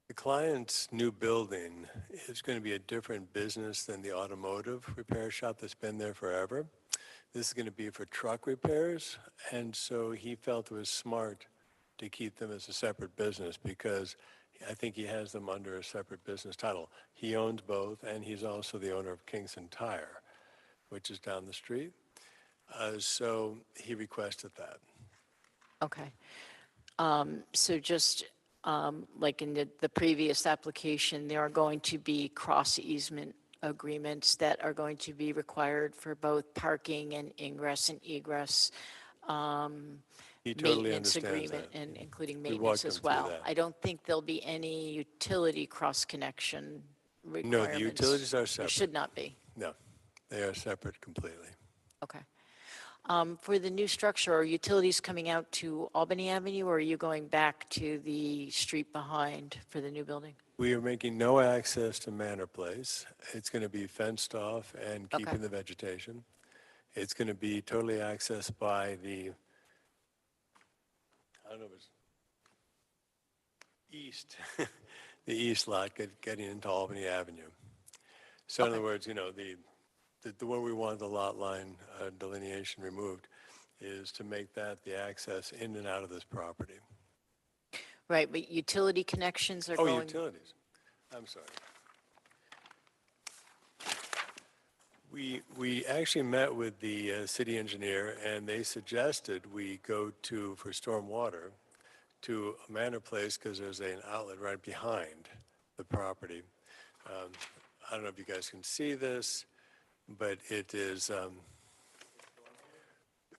The client's new building is going to be a different business than the automotive repair shop that's been there forever. This is going to be for truck repairs, and so he felt it was smart to keep them as a separate business because I think he has them under a separate business title. He owns both, and he's also the owner of Kingston Tire, which is down the street. So he requested that. Okay. So just like in the previous application, there are going to be cross easement agreements that are going to be required for both parking and ingress and egress. He totally Maintenance understands agreement, that. and including We maintenance walked as him through well. that. I don't think there'll be any utility cross-connection requirements. No, the utilities are There separate. should not be. No, they are separate completely. Okay. For the new structure, are utilities coming out to Albany Avenue, or are you going back to the street behind for the new building? We are making no access to Manor Place. It's going to be fenced off and Okay. keeping the vegetation. It's going to be totally accessed by the, I don't know if it's east, the east lot getting into Albany Avenue. So in other words, you know, the way we want the lot line delineation removed is to make that the access in and out of this property. Right, but utility connections are Oh, going... utilities. I'm sorry. We actually met with the city engineer, and they suggested we go to, for stormwater, to a Manor Place because there's an outlet right behind the property. I don't know if you guys can see this, but it is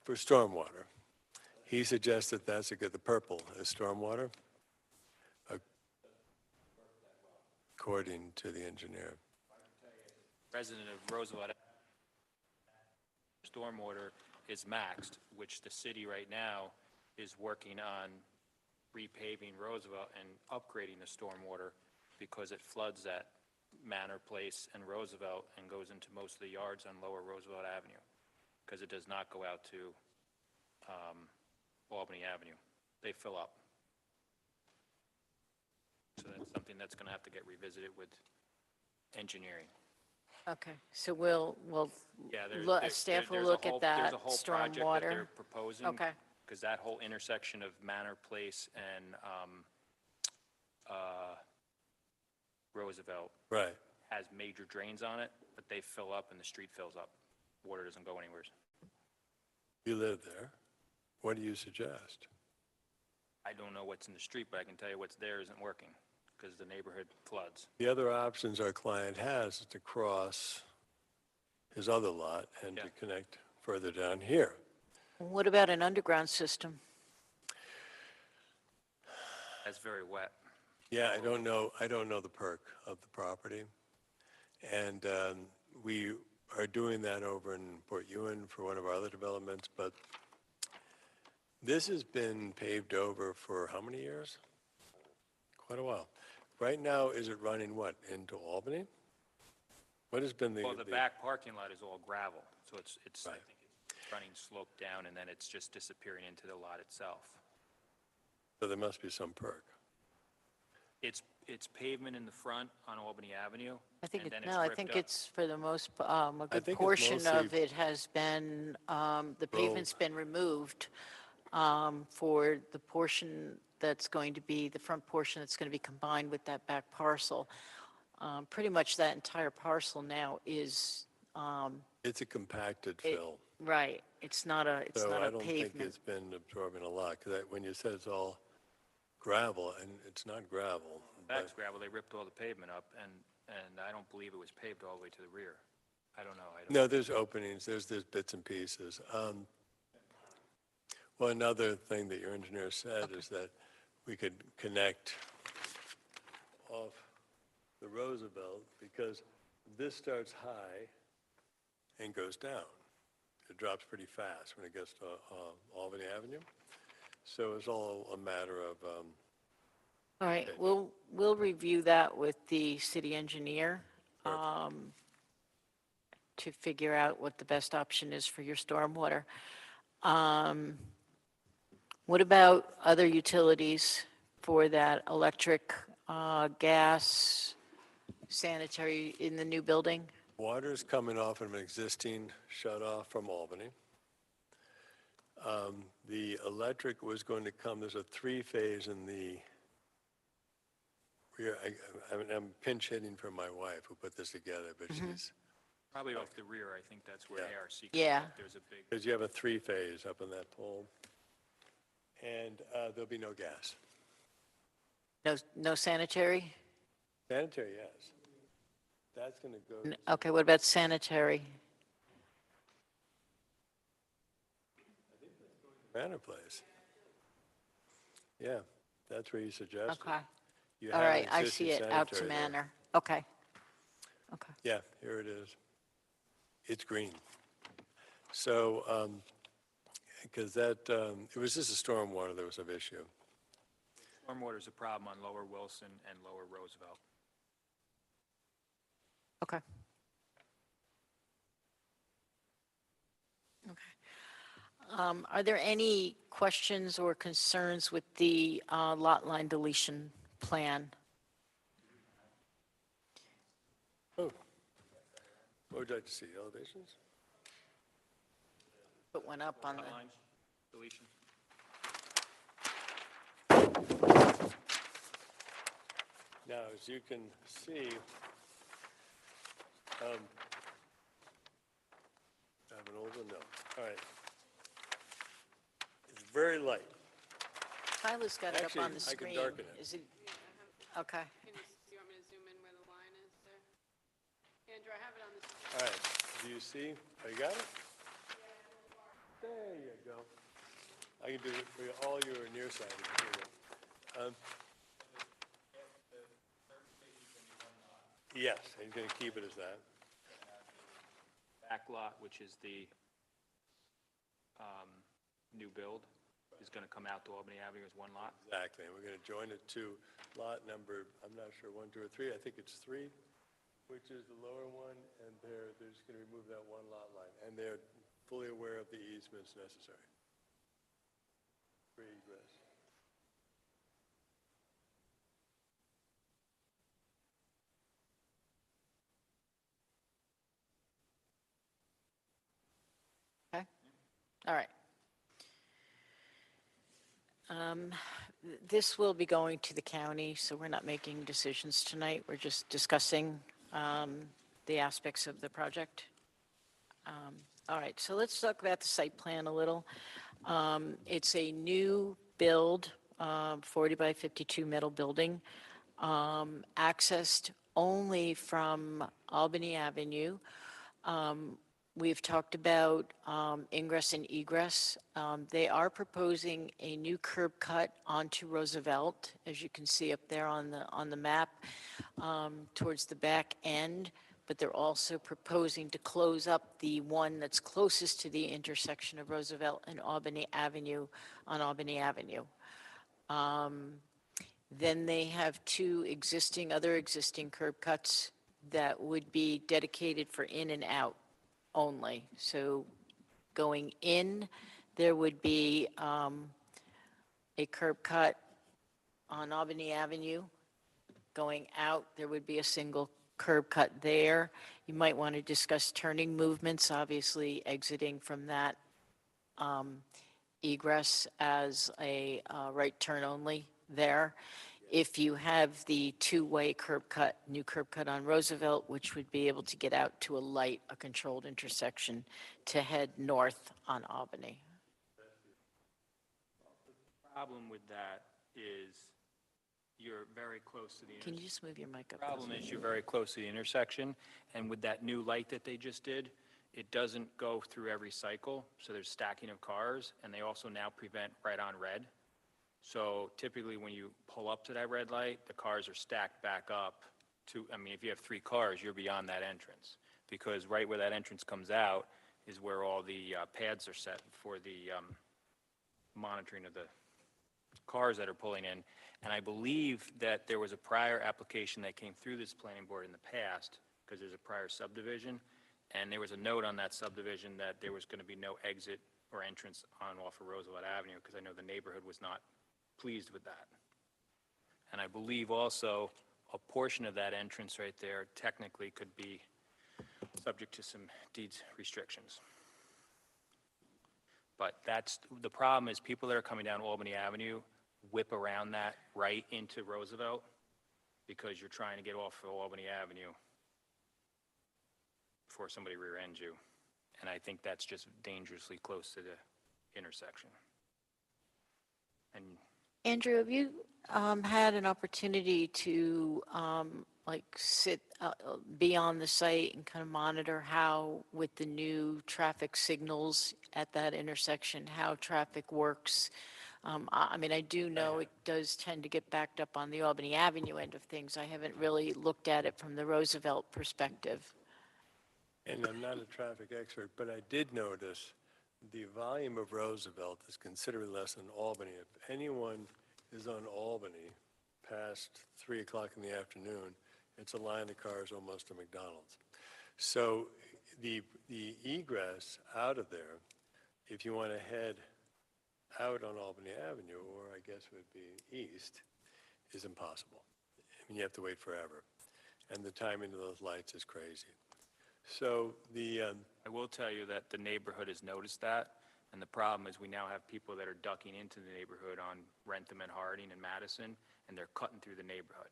for stormwater. He suggested that's a good, the purple is stormwater, according to the engineer. Resident of Roosevelt, stormwater is maxed, which the city right now is working on repaving Roosevelt and upgrading the stormwater because it floods at Manor Place and Roosevelt and goes into most of the yards on Lower Roosevelt Avenue because it does not go out to Albany Avenue. They fill up. So that's something that's going to have to get revisited with engineering. Okay, so we'll Yeah, staff will there's look a whole, at that, there's a whole project that stormwater. they're proposing. Okay. Because that whole intersection of Manor Place and Roosevelt Right. has major drains on it, but they fill up and the street fills up. Water doesn't go anywhere. You live there. What do you suggest? I don't know what's in the street, but I can tell you what's there isn't working because the neighborhood floods. The other options our client has is to cross his other lot and to connect further down here. What about an underground system? That's very wet. Yeah, I don't know the perk of the property. And we are doing that over in Port Ewan for one of our other developments, but this has been paved over for how many years? Quite a while. Right now, is it running what, into Albany? What has been the? Well, the back parking lot is all gravel, so it's, I Right. think it's running slope down, and then it's just disappearing into the lot itself. So there must be some perk. It's pavement in the front on Albany Avenue. I think, and then no, I ripped think up. it's for the most, a think good it's portion of mostly it has been, the pavement's been removed for the portion that's going to be, the front portion that's going to be combined with that back parcel. Pretty much that entire parcel now is, It's a compacted it- fill. right, it's not a So I don't think pavement. it's been absorbing a lot, because when you said it's all gravel, and it's not gravel. Back's gravel, they ripped all the pavement up, and I don't believe it was paved all the way to the rear. I don't know. No, there's openings, there's bits and pieces. Well, another thing that your engineer said is that we could connect off the Roosevelt, because this starts high and goes down. It drops pretty fast when it gets to Albany Avenue. So it's all a matter of, All right, we'll review that with the city engineer to figure out what the best option is for your stormwater. What about other utilities for that electric, gas, sanitary in the new building? water's coming off of an existing shut-off from Albany. The electric was going to come, there's a three-phase in the rear. I'm pinch hitting for my wife who put this together, but she's, Probably off the rear, I think that's where Yeah. ARC. Yeah. There's a big, because you have a three-phase up in that pole. And there'll be no gas. No sanitary? Sanitary, yes. That's going to go, Okay, what about sanitary? Manor Place. Yeah, that's where you suggested. Okay. You All have an right, I see existing it, out to sanitary there. Manor. Okay. Okay. Yeah, here it is. It's green. So, because that, it was just a stormwater that was of issue. stormwater's a problem on Lower Wilson and Lower Roosevelt. Okay. Okay. Are there any questions or concerns with the lot line deletion plan? Oh, what would you like to see, elevations? Put one up on the, Lot lines, deletion. Now, as you can see, I have an old one, no, all right. It's very light. Tyler's got it up on the Actually, I can screen. darken it. Is it, okay. Can you want me to zoom in where the line is there? Andrew, I have it on the screen. All right, do you see? Oh, you got it? There you go. I can do it for all your nearsighted. Here you go. Yes, he's going to keep it as that. Back lot, which is the new build, is going to come out to Albany Avenue as one lot. Exactly, and we're going to join it to lot number, I'm not sure, 1, 2, or 3, I think it's 3, which is the lower one, and they're just going to remove that one lot line, and they're fully aware of the easements necessary. For egress. Okay, all right. This will be going to the county, so we're not making decisions tonight. We're just discussing the aspects of the project. All right, so let's talk about the site plan a little. It's a new build, 40 by 52 metal building, accessed only from Albany Avenue. We've talked about ingress and egress. They are proposing a new curb cut onto Roosevelt, as you can see up there on the map, towards the back end. But they're also proposing to close up the one that's closest to the intersection of Roosevelt and Albany Avenue on Albany Avenue. Then they have two other existing curb cuts that would be dedicated for in and out only. So going in, there would be a curb cut on Albany Avenue. Going out, there would be a single curb cut there. You might want to discuss turning movements, obviously exiting from that egress as a right turn only there. If you have the two-way curb cut, new curb cut on Roosevelt, which would be able to get out to a controlled intersection to head north on Albany. Problem with that is you're very close to the Can you just move your mic up? problem is you're very close to the intersection, and with that new light that they just did, it doesn't go through every cycle, so there's stacking of cars, and they also now prevent right on red. So typically when you pull up to that red light, the cars are stacked back up to, I mean, if you have 3 cars, you're beyond that entrance, because right where that entrance comes out is where all the pads are set for the monitoring of the cars that are pulling in. And I believe that there was a prior application that came through this planning board in the past, because there's a prior subdivision, and there was a note on that subdivision that there was going to be no exit or entrance on off of Roosevelt Avenue, because I know the neighborhood was not pleased with that. And I believe also a portion of that entrance right there technically could be subject to some deeds restrictions. But that's, the problem is people that are coming down Albany Avenue whip around that right into Roosevelt because you're trying to get off of Albany Avenue before somebody rear ends you. And I think that's just dangerously close to the intersection. And Andrew, have you had an opportunity to be on the site and kind of monitor how, with the new traffic signals at that intersection, how traffic works? I mean, I do know it does tend to get backed up on the Albany Avenue end of things. I haven't really looked at it from the Roosevelt perspective. And I'm not a traffic expert, but I did notice the volume of Roosevelt is considerably less than Albany. If anyone is on Albany past 3 o'clock in the afternoon, it's a line of cars almost to McDonald's. So the egress out of there, if you want to head out on Albany Avenue, or I guess would be east, is impossible. I mean, you have to wait forever. And the timing of those lights is crazy. So I will tell you that the neighborhood has noticed that, and the problem is we now have people that are ducking into the neighborhood on Rentham and Harding and Madison, and they're cutting through the neighborhood.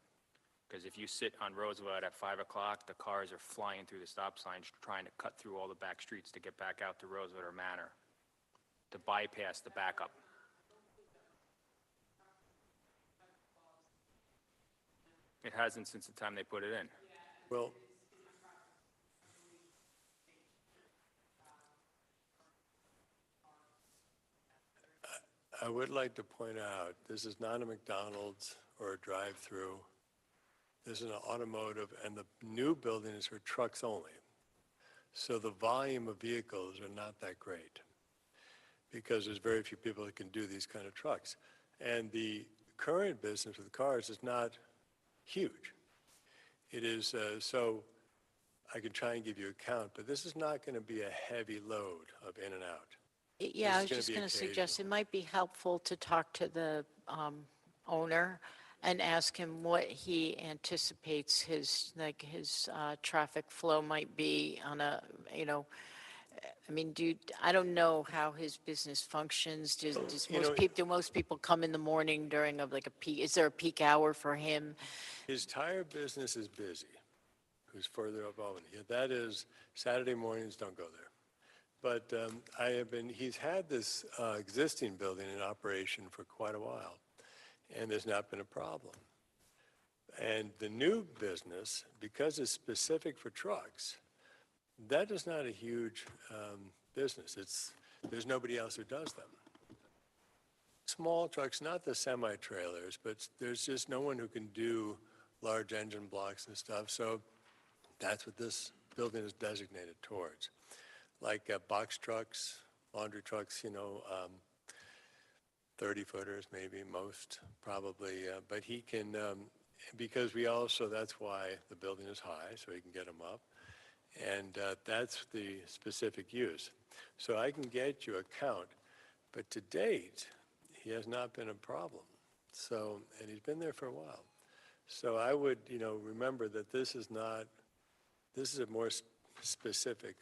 Because if you sit on Roosevelt at 5 o'clock, the cars are flying through the stop signs trying to cut through all the back streets to get back out to Roosevelt or Manor to bypass the backup. It hasn't since the time they put it in. well, I would like to point out, this is not a McDonald's or a drive-through. This is an automotive, and the new building is for trucks only. So the volume of vehicles are not that great because there's very few people that can do these kind of trucks. And the current business with cars is not huge. It is, so I can try and give you a count, but this is not going to be a heavy load of in and out. Yeah, I was This is just gonna going be to suggest it might be helpful to talk to the owner and ask him what he anticipates his traffic flow might be on a, I mean, I don't know how his business functions. Do most people come in the morning during a peak? Is there a peak hour for him? His tire business is busy, who's further up Albany. That is, Saturday mornings don't go there. But he's had this existing building in operation for quite a while, and there's not been a problem. And the new business, because it's specific for trucks, That is not a huge business. There's nobody else who does them. Small trucks, not the semi-trailers, but there's just no one who can do large engine blocks and stuff. So that's what this building is designated towards. Like box trucks, laundry trucks, 30-footers maybe, most probably. But he can, because that's why the building is high, so he can get them up. And that's the specific use. So I can get you a count, but to date, he has not been a problem. So, and he's been there for a while. So I would, remember that this is a more specific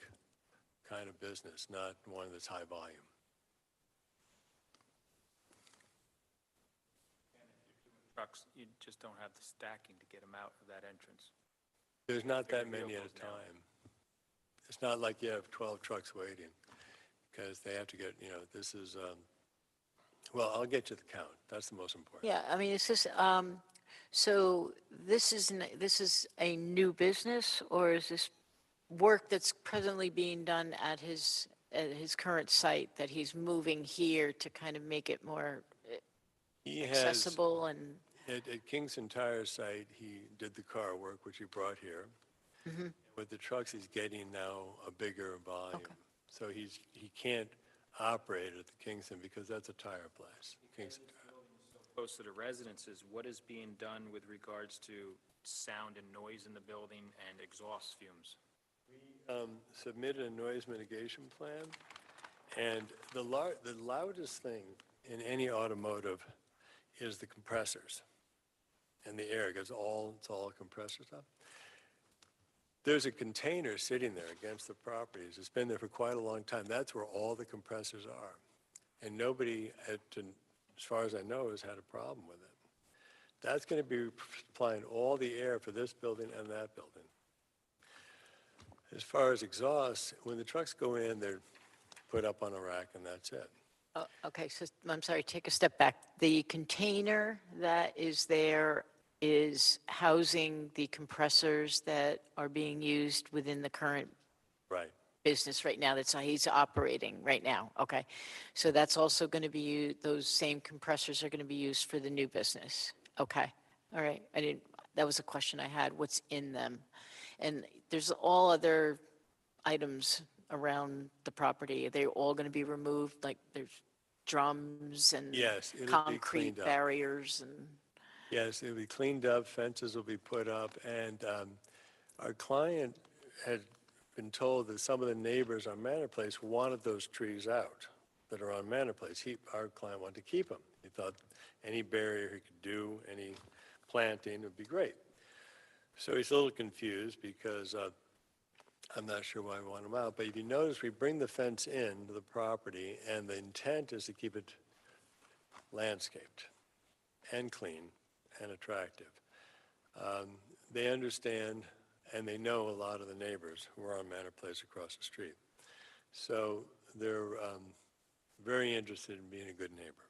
kind of business, not one that's high volume. Trucks, you just don't have the stacking to get them out of that entrance. There's not that Bigger many at a vehicles now. time. It's not like you have 12 trucks waiting, because they have to get, this is, well, I'll get you the count. That's the most important. Yeah, I mean, it's just, so this is a new business, or is this work that's presently being done at his current site that he's moving here to kind of make it more He has, accessible and? at Kingston Tire site, he did the car work, which he brought here. Mhm. With the trucks, he's getting now a bigger volume. Okay. So he can't operate at the Kingston because that's a tire place. Kingston. Close to the residences, what is being done with regards to sound and noise in the building and exhaust fumes? Submitted a noise mitigation plan, and the loudest thing in any automotive is the compressors and the air, because it's all compressor stuff. There's a container sitting there against the properties. It's been there for quite a long time. That's where all the compressors are. And nobody, as far as I know, has had a problem with it. That's going to be supplying all the air for this building and that building. As far as exhaust, when the trucks go in, they're put up on a rack and that's it. Oh, okay, so I'm sorry, take a step back. The container that is there is housing the compressors that are being used within the current Right. business right now that's he's operating right now. Okay. So that's also going to be, those same compressors are going to be used for the new business. Okay. All right. That was a question I had. What's in them? And there's all other items around the property. Are they all going to be removed? Like there's drums and Yes, it'll be concrete cleaned up. barriers and. Yes, it'll be cleaned up, fences will be put up, and our client had been told that some of the neighbors on Manor Place wanted those trees out that are on Manor Place. Our client wanted to keep them. He thought any barrier he could do, any planting would be great. So he's a little confused because I'm not sure why we want them out, but if you notice, we bring the fence in to the property, and the intent is to keep it landscaped and clean and attractive. They understand and they know a lot of the neighbors who are on Manor Place across the street. So they're very interested in being a good neighbor.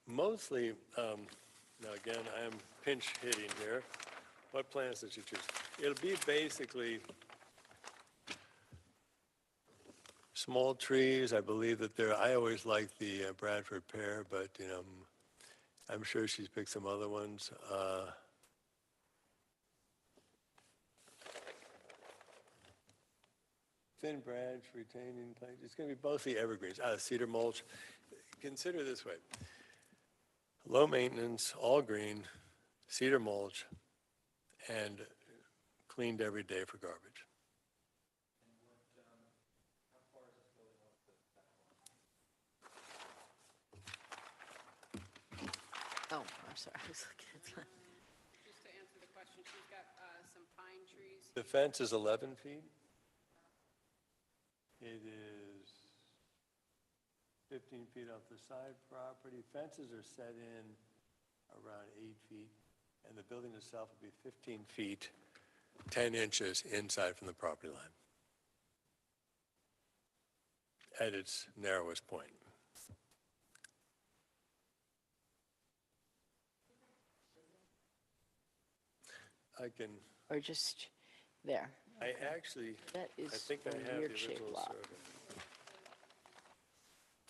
Mostly, now again, I am pinch hitting here. What plants did you choose? It'll be basically small trees. I believe that I always like the Bradford pear, but, I'm sure she's picked some other ones. Thin branch, retaining plants. It's going to be mostly evergreens. Cedar mulch. Consider it this way. Low maintenance, all green, cedar mulch, and cleaned every day for garbage. Oh, I'm sorry. I was looking at that. Just to answer the question, she's got some pine trees. The fence is 11 feet. It is 15 feet off the side property. Fences are set in around 8 feet, and the building itself will be 15 feet, 10 inches inside from the property line at its narrowest point. or just there? I actually, That I is think I a have the weird-shaped original lot. survey.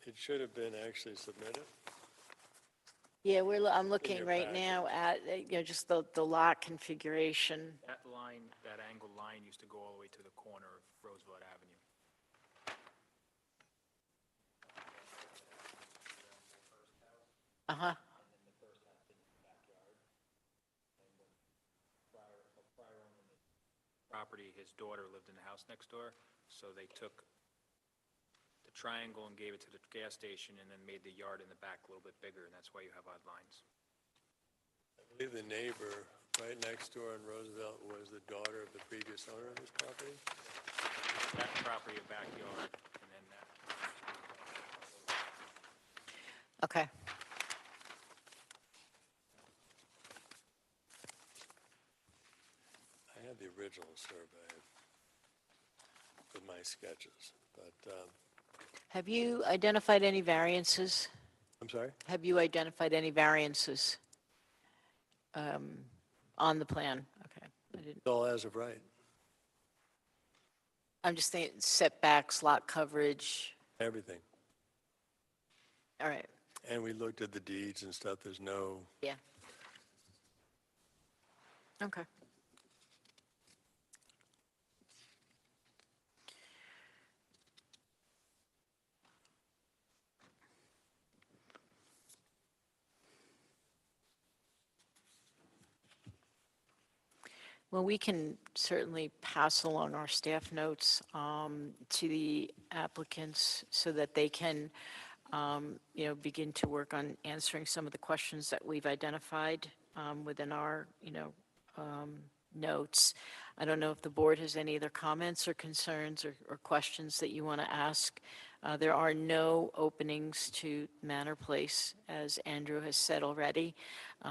It should have been actually submitted. Yeah, I'm looking your right packet. now at, just the lot configuration. That line, that angled line used to go all the way to the corner of Roosevelt Avenue. Uh-huh. Property, his daughter lived in the house next door, so they took the triangle and gave it to the gas station and then made the yard in the back a little bit bigger, and that's why you have odd lines. I believe the neighbor right next door in Roosevelt was the daughter of the previous owner of this property. That property, a backyard, and then that. Okay. I have the original survey with my sketches, but, Have you identified any variances? I'm sorry? Have you identified any variances on the plan? Okay. I didn't. It's all as of right. I'm just thinking setbacks, lot coverage. Everything. All right. And we looked at the deeds and stuff. There's no, Yeah. Okay. Well, we can certainly pass along our staff notes to the applicants so that they can, begin to work on answering some of the questions that we've identified within our, notes. I don't know if the board has any other comments or concerns or questions that you want to ask. There are no openings to Manor Place, as Andrew has said already.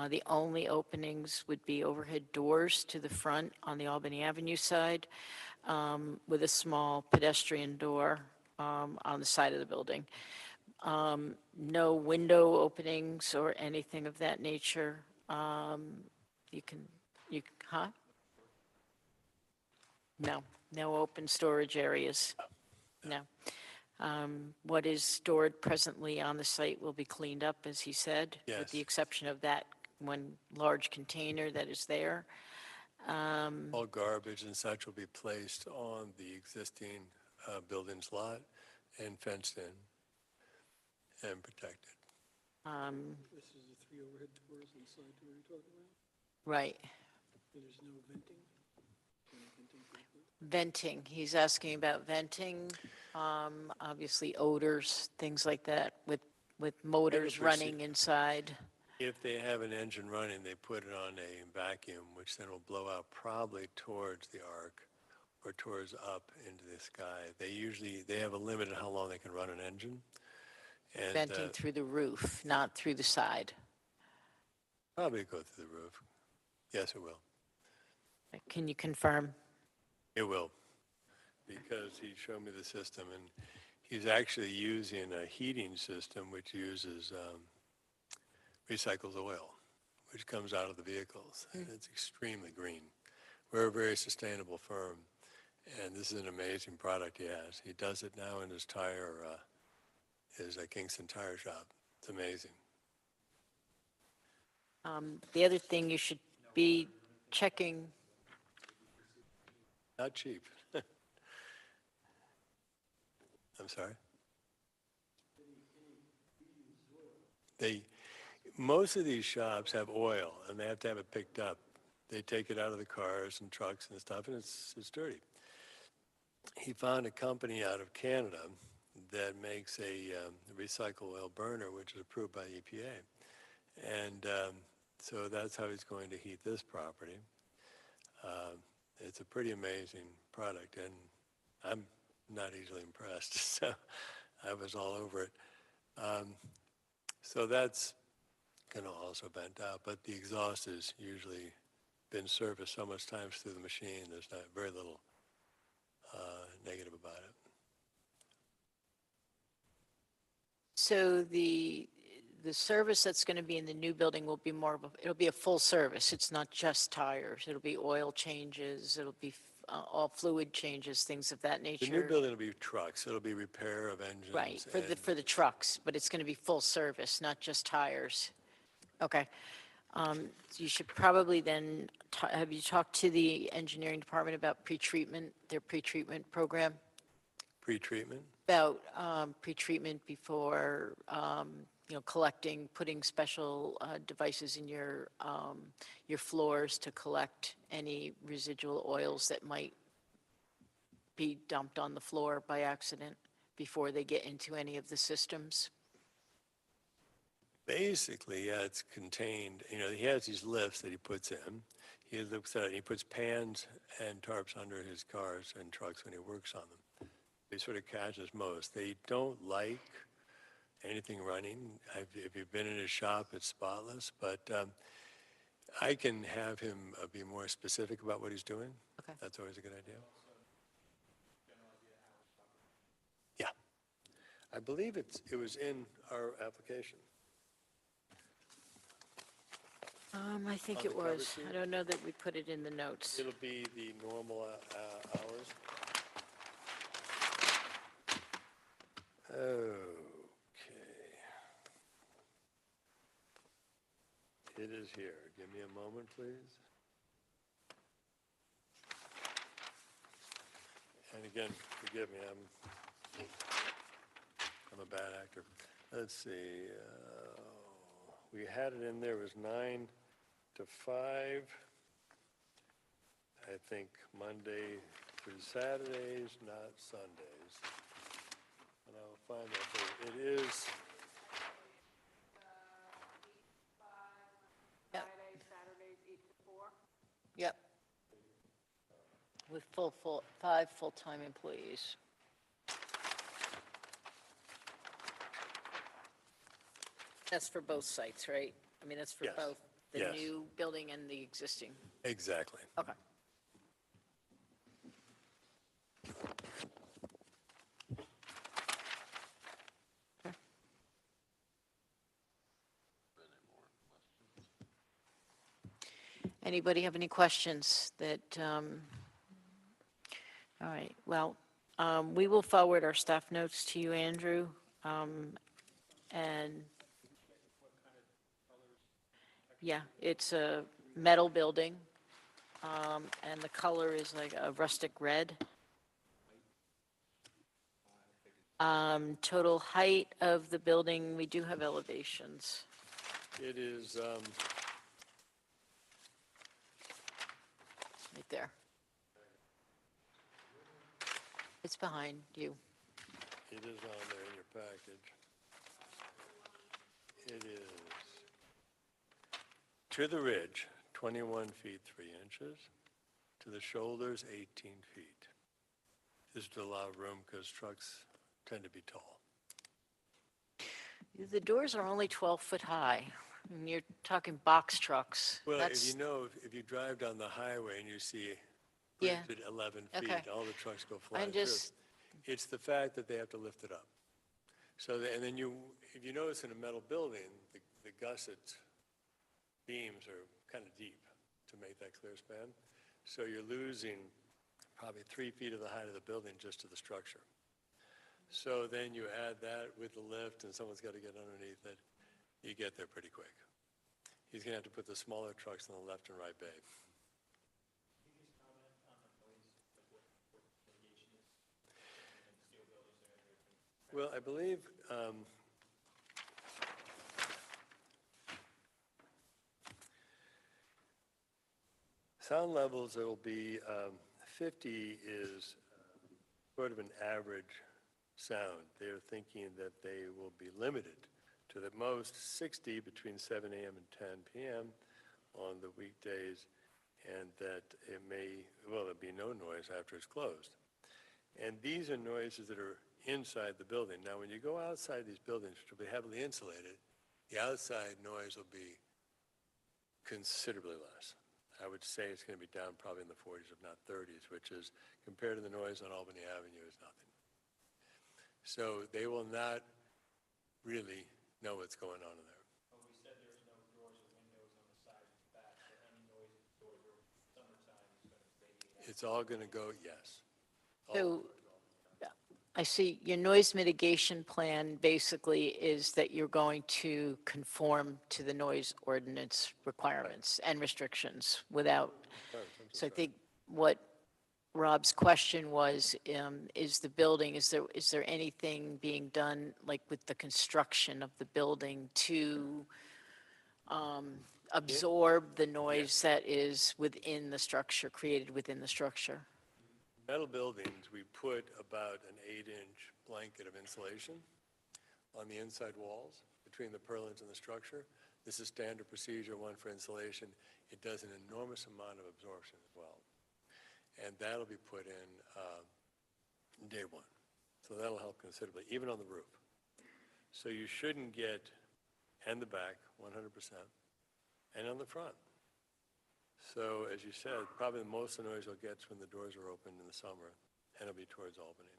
The only openings would be overhead doors to the front on the Albany Avenue side with a small pedestrian door on the side of the building. No window openings or anything of that nature. Huh? No open storage areas. No. What is stored presently on the site will be cleaned up, as he said, with the Yes. exception of that one large container that is there. all garbage and such will be placed on the existing building's lot and fenced in and protected. This is the 3 overhead doors on the side door you're talking about? Right. There's no venting? Any venting for the building? Venting, he's asking about venting, obviously odors, things like that, with motors running inside. If they have an engine running, they put it on a vacuum, which then will blow out probably towards the arc or towards up into the sky. They have a limit on how long they can run an engine. And Venting through the roof, not through the side. probably go through the roof. Yes, it will. Can you confirm? It will, because he showed me the system, and he's actually using a heating system which uses recycled oil, which comes out of the vehicles. And it's extremely green. We're a very sustainable firm, and this is an amazing product he has. He does it now in his Kingston Tire Shop. It's amazing. The other thing you should be checking, Not cheap. I'm sorry? Most of these shops have oil, and they have to have it picked up. They take it out of the cars and trucks and stuff, and it's dirty. He found a company out of Canada that makes a recycled oil burner, which is approved by EPA. And so that's how he's going to heat this property. It's a pretty amazing product, and I'm not easily impressed, so I was all over it. So that's going to also vent out, but the exhaust has usually been serviced so much times through the machine, there's not very little negative about it. so the the service that's going to be in the new building will be more of a, it'll be a full service. It's not just tires. It'll be oil changes, it'll be all fluid changes, things of that The nature. new building will be trucks. It'll be repair of engines. Right, and- for the trucks, but it's going to be full service, not just tires. Okay. You should probably then, have you talked to the engineering department about pretreatment, their pretreatment program? Pre-treatment? About pretreatment before, collecting, putting special devices in your floors to collect any residual oils that might be dumped on the floor by accident before they get into any of the systems. Basically, yeah, it's contained. He has these lifts that he puts in. He looks at it, he puts pans and tarps under his cars and trucks when he works on them. He sort of catches most. They don't like anything running. If you've been in his shop, it's spotless, but I can have him be more specific about what he's doing. Okay. That's always a good idea. Yeah. I believe it was in our application. I think On it the cover was. sheet? I don't know that we put it in the notes. It'll be the normal hours. Okay. It is here. Give me a moment, please. And again, forgive me, I'm a bad actor. Let's see. We had it in there, it was 9 to 5. I think Monday through Saturdays, not Sundays. And I'll find that for you. It is, Yep. Friday, Saturdays, 8 to 4. Yep. With 5 full-time employees. That's for both sites, right? I mean, that's for Yes. both the Yes. new building and the existing. exactly. Okay. Anybody have any questions that, all right, well, we will forward our staff notes to you, Andrew. And yeah, it's a metal building, and the color is like a rustic red. Total height of the building, we do have elevations. It is, Right there. It's behind you. it is on there in your package. It is to the ridge, 21 feet 3 inches. To the shoulders, 18 feet. This is to allow room because trucks tend to be tall. The doors are only 12 foot high, and you're talking box trucks. Well, That's- if you drive down the highway and you see Yeah. bridge at 11 feet, Okay. all the trucks go flying I'm through. just, It's the fact that they have to lift it up. So, and then if you notice in a metal building, the gusset beams are kind of deep to make that clear span. So you're losing probably 3 feet of the height of the building just to the structure. So then you add that with the lift and someone's got to get underneath it, you get there pretty quick. He's going to have to put the smaller trucks in the left and right bay. Well, I believe sound levels, it'll be 50 is sort of an average sound. They're thinking that they will be limited to the most 60 between 7 a.m. and 10 p.m. on the weekdays, and that there'll be no noise after it's closed. And these are noises that are inside the building. Now, when you go outside these buildings, which will be heavily insulated, the outside noise will be considerably less. I would say it's going to be down probably in the 40s, if not 30s, which is, compared to the noise on Albany Avenue, is nothing. So they will not really know what's going on in there. We said there's no doors or windows on the side and back, so any noise in the doors or summertime is going to radiate. It's all going to go, yes. So I see your noise mitigation plan basically is that you're going to conform to the noise ordinance requirements and restrictions without, so I think what Rob's question was, is the building, is there anything being done, like with the construction of the building to absorb the noise that is within the structure, created within the structure? Metal buildings, we put about an 8-inch blanket of insulation on the inside walls between the purlins and the structure. This is standard procedure, one for insulation. It does an enormous amount of absorption as well. And that'll be put in day one. So that'll help considerably, even on the roof. So you shouldn't get, and the back, 100%, and on the front. So as you said, probably most of the noise you'll get is when the doors are open in the summer, and it'll be towards Albany.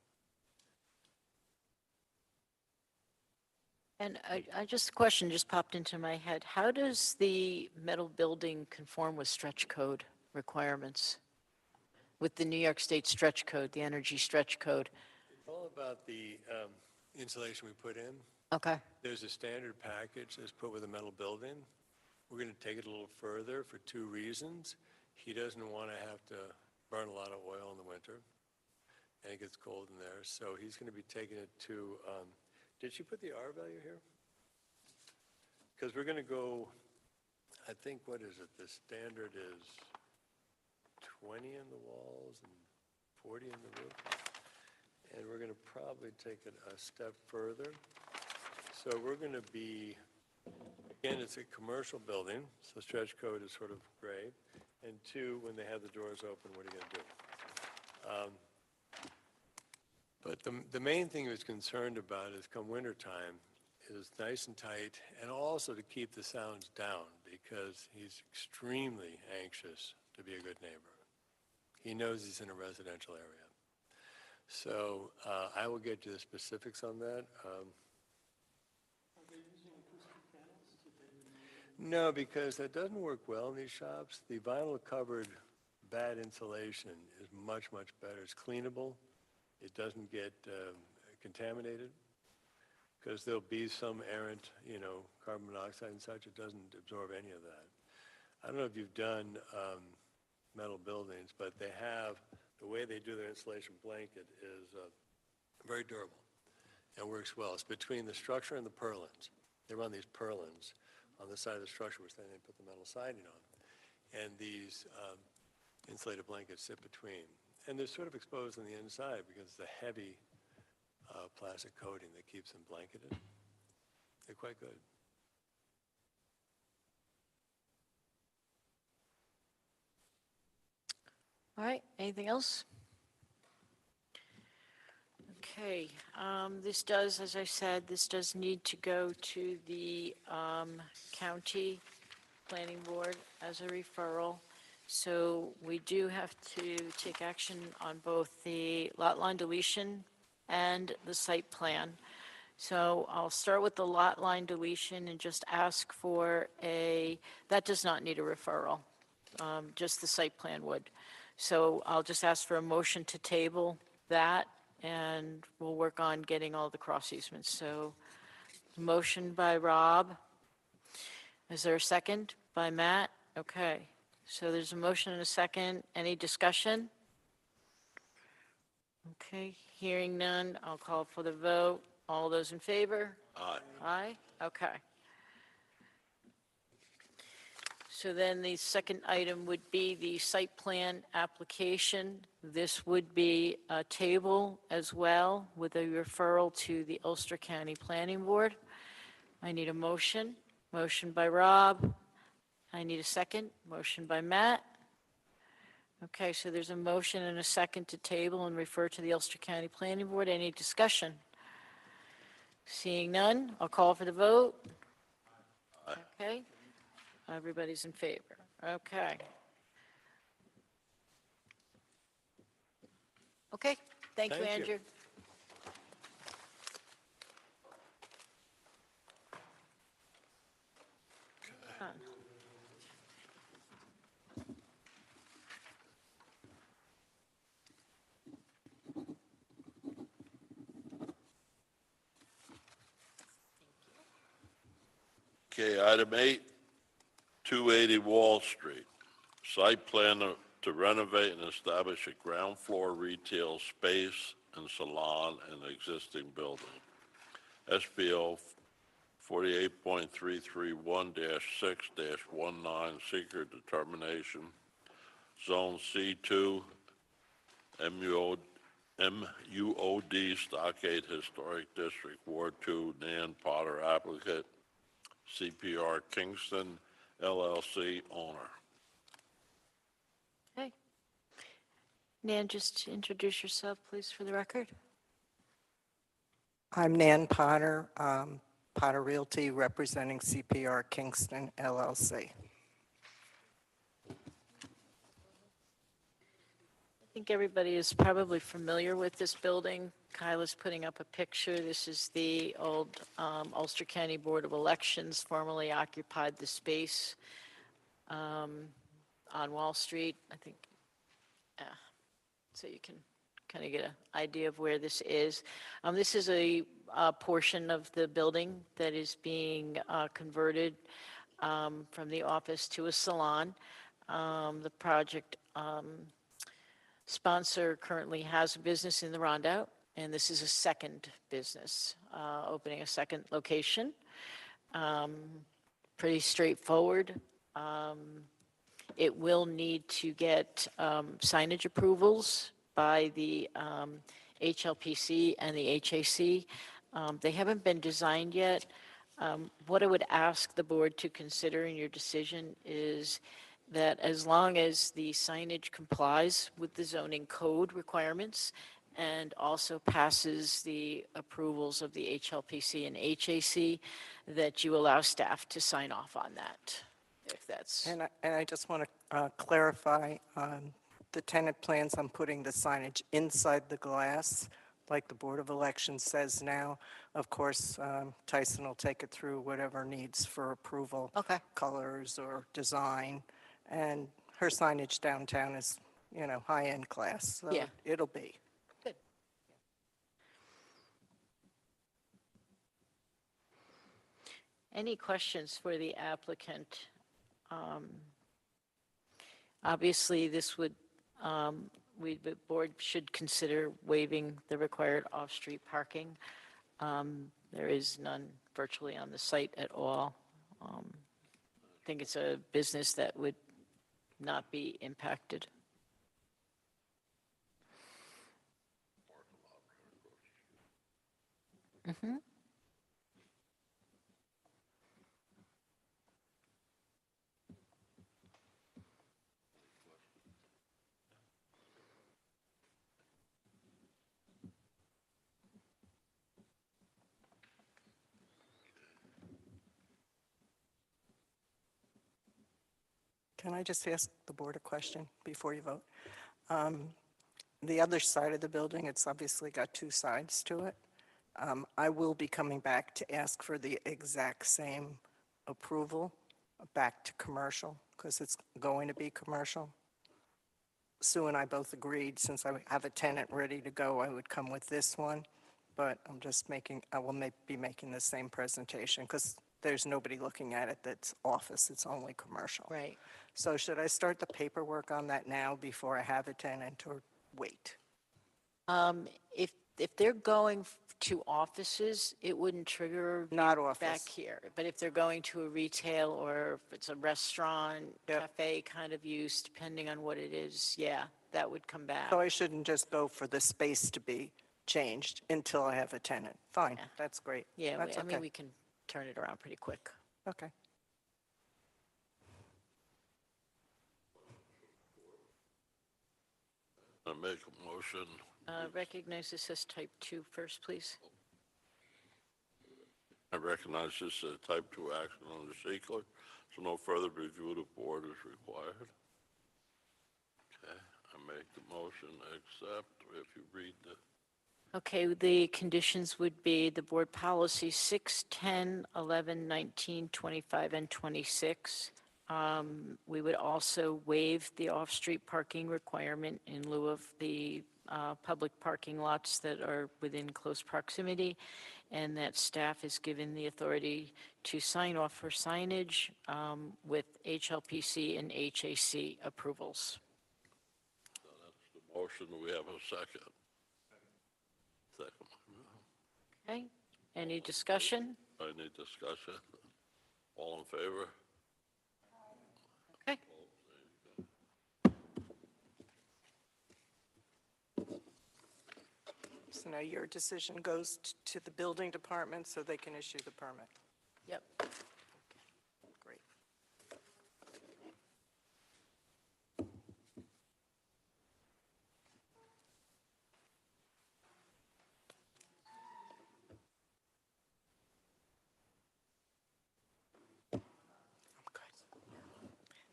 And I just, a question just popped into my head. How does the metal building conform with stretch code requirements? With the New York State stretch code, the energy stretch code? It's all about the insulation we put in. Okay. There's a standard package that's put with a metal building. We're going to take it a little further for 2 reasons. He doesn't want to have to burn a lot of oil in the winter, and it gets cold in there. So he's going to be taking it to, did she put the R value here? Because we're going to go, I think, what is it? The standard is 20 in the walls and 40 in the roof. And we're going to probably take it a step further. So we're going to be, again, it's a commercial building, so stretch code is sort of gray. And 2, when they have the doors open, what are you going to do? But the main thing he was concerned about is come wintertime, is nice and tight, and also to keep the sounds down, because he's extremely anxious to be a good neighbor. He knows he's in a residential area. So I will get you the specifics on that. No, because that doesn't work well in these shops. The vinyl-covered bad insulation is much, much better. It's cleanable. It doesn't get contaminated, because there'll be some errant, carbon monoxide and such. It doesn't absorb any of that. I don't know if you've done metal buildings, but they have, the way they do their insulation blanket is very durable and works well. It's between the structure and the purlins. They run these purlins on the side of the structure, which then they put the metal siding on. And these insulated blankets sit between. And they're sort of exposed on the inside because it's a heavy plastic coating that keeps them blanketed. They're quite good. All right, anything else? Okay, this does, as I said, this does need to go to the county planning board as a referral. So we do have to take action on both the lot line deletion and the site plan. So I'll start with the lot line deletion and just ask for that does not need a referral, just the site plan would. So I'll just ask for a motion to table that, and we'll work on getting all the cross easements. So motion by Rob. Is there a second? By Matt? Okay. So there's a motion and a second. Any discussion? Okay, hearing none, I'll call for the vote. All those in favor? Aye. Aye? Okay. So then the second item would be the site plan application. This would be a table as well with a referral to the Ulster County Planning Board. I need a motion. Motion by Rob. I need a second. Motion by Matt. Okay, so there's a motion and a second to table and refer to the Ulster County Planning Board. Any discussion? Seeing none, I'll call for the vote. Okay, everybody's in favor. Okay. Okay, thank you, Thank you. Andrew. Okay, item 8, 280 Wall Street. Site plan to renovate and establish a ground floor retail space and salon in the existing building. SBO 48.331-6-19, secret determination. Zone C2, MUOD, Stockade Historic District, Ward 2, Nan Potter applicant, CPR Kingston LLC owner. Okay. Nan, just introduce yourself, please, for the record. I'm Nan Potter, Potter Realty, representing CPR Kingston LLC. I think everybody is probably familiar with this building. Kyle is putting up a picture. This is the old Ulster County Board of Elections, formerly occupied the space on Wall Street, I think. So you can kind of get an idea of where this is. This is a portion of the building that is being converted from the office to a salon. The project sponsor currently has a business in the Rondout, and this is a second business, opening a second location. Pretty straightforward. It will need to get signage approvals by the HLPC and the HAC. They haven't been designed yet. What I would ask the board to consider in your decision is that as long as the signage complies with the zoning code requirements and also passes the approvals of the HLPC and HAC, that you allow staff to sign off on that, if that's... And I just want to clarify, the tenant plans on putting the signage inside the glass, like the Board of Elections says now. Of course, Tyson will take it through whatever needs for approval. Okay. Colors or design. And her signage downtown is, you know, high-end class, so Yeah. it'll be. Good. Any questions for the applicant? Obviously, this would, the board should consider waiving the required off-street parking. There is none virtually on the site at all. I think it's a business that would not be impacted. Mm-hmm. Can I just ask the board a question before you vote? The other side of the building, it's obviously got two sides to it. I will be coming back to ask for the exact same approval back to commercial, because it's going to be commercial. Sue and I both agreed, since I have a tenant ready to go, I would come with this one. But I'm just I will be making the same presentation, because there's nobody looking at it that's office, it's only commercial. Right. So should I start the paperwork on that now before I have a tenant, or wait? If they're going to offices, it wouldn't trigger Not office. back here. But if they're going to a retail, or if it's a restaurant, cafe kind of use, depending on what it is, yeah, that would come back. So I shouldn't just go for the space to be changed until I have a tenant? Fine, Yeah. that's great. Yeah, That's I mean, okay. we can turn it around pretty quick. Okay. I make a motion. Recognize this as type 2 first, please. I recognize this as type 2 action on the seeker, so no further review of the board is required. Okay, I make the motion, except if you read the... Okay, the conditions would be the board policy 6, 10, 11, 19, 25, and 26. We would also waive the off-street parking requirement in lieu of the public parking lots that are within close proximity. and that staff is given the authority to sign off for signage with HLPC and HAC approvals. The motion, we have a second. Second. Okay, any discussion? Any discussion? All in favor? Okay. So now your decision goes to the building department so they can issue the permit. Yep. Great. I'm good.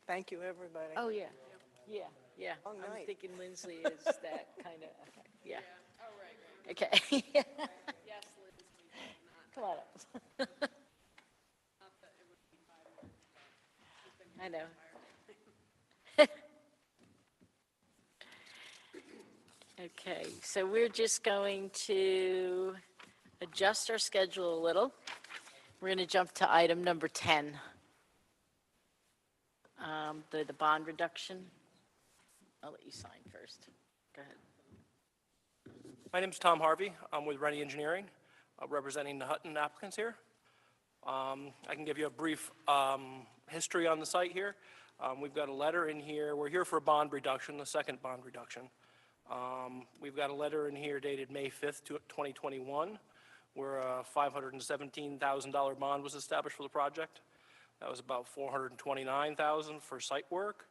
Thank you, everybody. Oh, yeah, yeah, yeah. Long I'm night. thinking Lindsley is that kind of, yeah. Oh, right. Okay. Yes, Liz, Come on up. not that it would be 5 years, but we've been I here know. for 5 years. Okay, so we're just going to adjust our schedule a little. We're going to jump to item number 10. The bond reduction. I'll let you sign first. Go ahead. My name's Tom Harvey. I'm with Rennie Engineering, representing the Hutton applicants here. I can give you a brief history on the site here. We've got a letter in here. We're here for a bond reduction, the second bond reduction. We've got a letter in here dated May 5th, 2021, where a $517,000 bond was established for the project. That was about $429,000 for site work,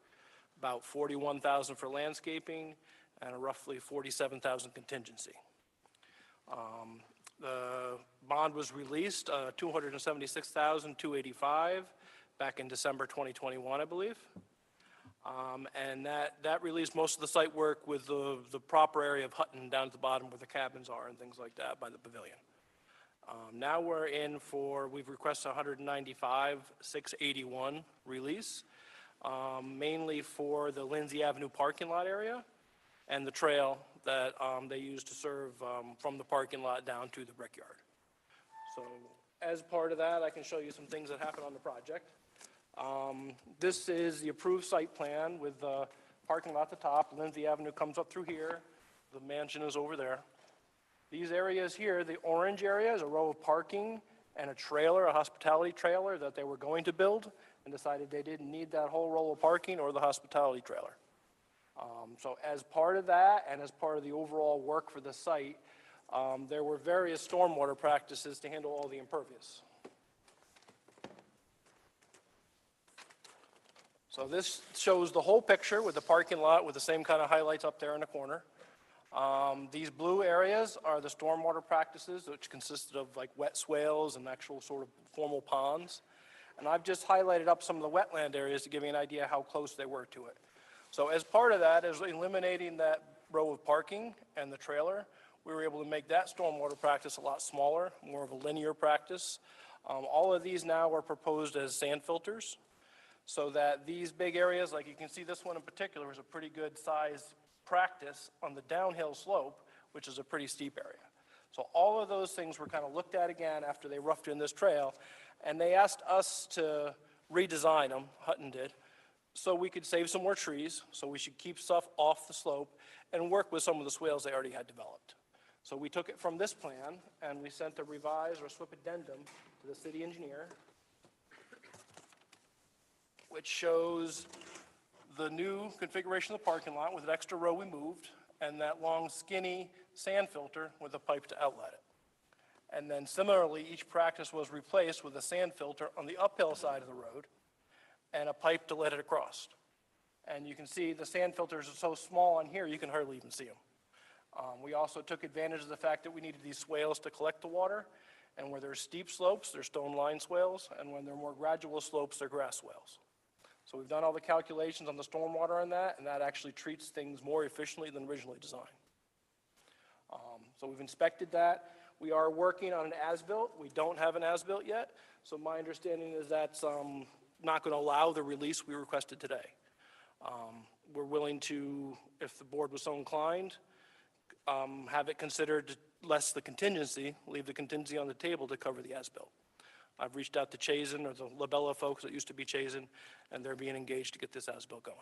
about $41,000 for landscaping, and a roughly $47,000 contingency. The bond was released, $276,285 back in December 2021, I believe. And that released most of the site work with the proper area of Hutton down at the bottom where the cabins are and things like that by the pavilion. Now we're in for, we've requested $195,681 release, mainly for the Lindsay Avenue parking lot area and the trail that they use to serve from the parking lot down to the brickyard. So as part of that, I can show you some things that happened on the project. This is the approved site plan with the parking lot at the top. Lindsay Avenue comes up through here. The mansion is over there. These areas here, the orange area is a row of parking and a trailer, a hospitality trailer that they were going to build and decided they didn't need that whole row of parking or the hospitality trailer. So as part of that and as part of the overall work for the site, there were various stormwater practices to handle all the impervious. So this shows the whole picture with the parking lot with the same kind of highlights up there in the corner. These blue areas are the stormwater practices, which consisted of like wet swales and actual sort of formal ponds. And I've just highlighted up some of the wetland areas to give you an idea how close they were to it. So as part of that, as eliminating that row of parking and the trailer, we were able to make that stormwater practice a lot smaller, more of a linear practice. All of these now are proposed as sand filters, so that these big areas, like you can see this one in particular, is a pretty good size practice on the downhill slope, which is a pretty steep area. So all of those things were kind of looked at again after they roughed in this trail, and they asked us to redesign them, Hutton did, so we could save some more trees, so we should keep stuff off the slope and work with some of the swales they already had developed. So we took it from this plan and we sent a revised or SWIP addendum to the city engineer, which shows the new configuration of the parking lot with an extra row we moved and that long skinny sand filter with a pipe to outlet it. And then similarly, each practice was replaced with a sand filter on the uphill side of the road and a pipe to let it across. And you can see the sand filters are so small on here, you can hardly even see them. We also took advantage of the fact that we needed these swales to collect the water. And where there's steep slopes, they're stone line swales. And when they're more gradual slopes, they're grass swales. So we've done all the calculations on the stormwater on that, and that actually treats things more efficiently than originally designed. So we've inspected that. We are working on an as-built. We don't have an as-built yet. So my understanding is that's not going to allow the release we requested today. We're willing to, if the board was so inclined, have it considered less the contingency, leave the contingency on the table to cover the as-built. I've reached out to Chazen, or the Labella folks that used to be Chazen, and they're being engaged to get this as-built going.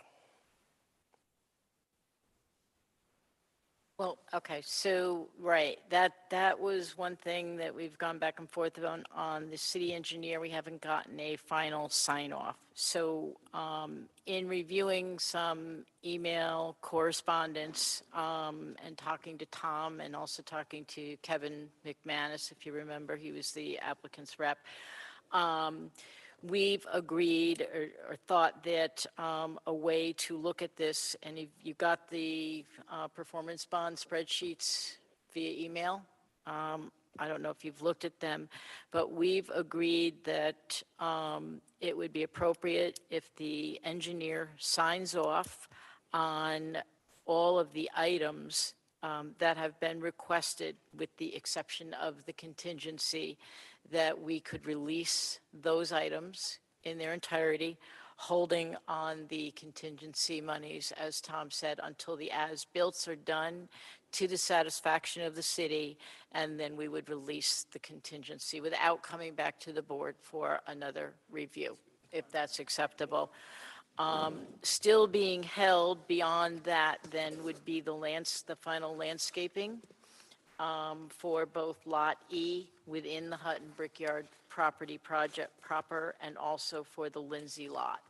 Well, okay, so, right, that was one thing that we've gone back and forth on the city engineer. We haven't gotten a final sign-off. So in reviewing some email correspondence and talking to Tom and also talking to Kevin McManus, if you remember, he was the applicant's rep, we've agreed or thought that a way to look at this, and you got the performance bond spreadsheets via email. I don't know if you've looked at them, but we've agreed that it would be appropriate if the engineer signs off on all of the items that have been requested, with the exception of the contingency, that we could release those items in their entirety, holding on the contingency monies, as Tom said, until the as-builts are done to the satisfaction of the city, and then we would release the contingency without coming back to the board for another review, if that's acceptable. Still being held beyond that then would be the final landscaping for both Lot E within the Hutton Brickyard property project proper, and also for the Lindsay lot.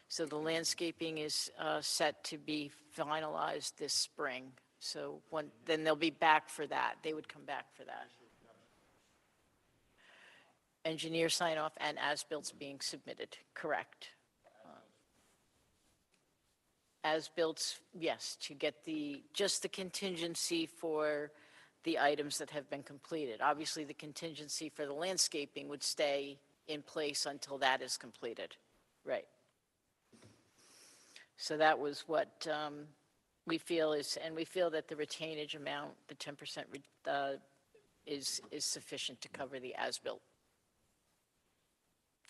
So the landscaping is set to be finalized this spring. So then they'll be back for that. They would come back for that. Engineer sign off and as-builts being submitted, correct. As-builts, yes, to get just the contingency for the items that have been completed. Obviously, the contingency for the landscaping would stay in place until that is completed. Right. So that was what we feel is, and we feel that the retainage amount, the 10%, is sufficient to cover the as-built.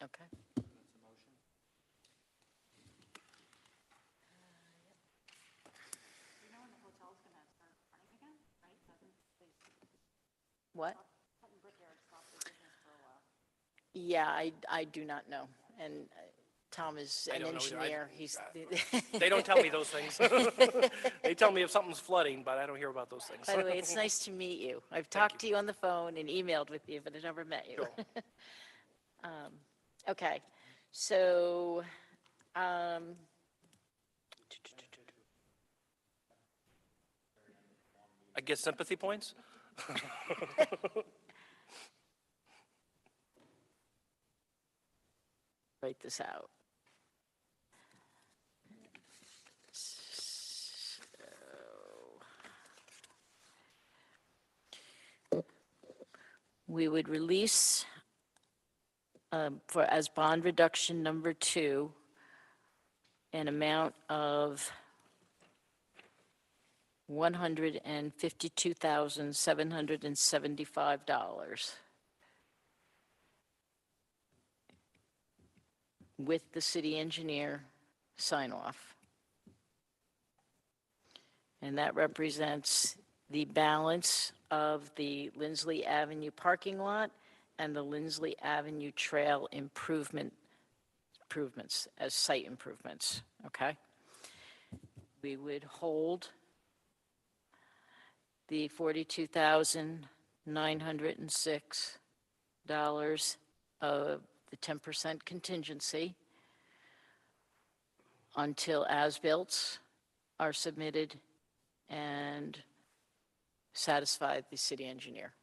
Okay. What? Yeah, I do not know. And Tom is an engineer. They don't tell me those things. They tell me if something's flooding, but I don't hear about those things. By the way, it's nice to meet you. I've talked to you on the phone and emailed with you, but I never met you. Sure. Okay, so I get sympathy points? write this out. So, we would release as bond reduction number 2, an amount of $152,775 with the city engineer sign off. And that represents the balance of the Lindsley Avenue parking lot and the Lindsley Avenue Trail improvements as site improvements, okay? We would hold the $42,906 of the 10% contingency until as-builts are submitted and satisfy the city engineer.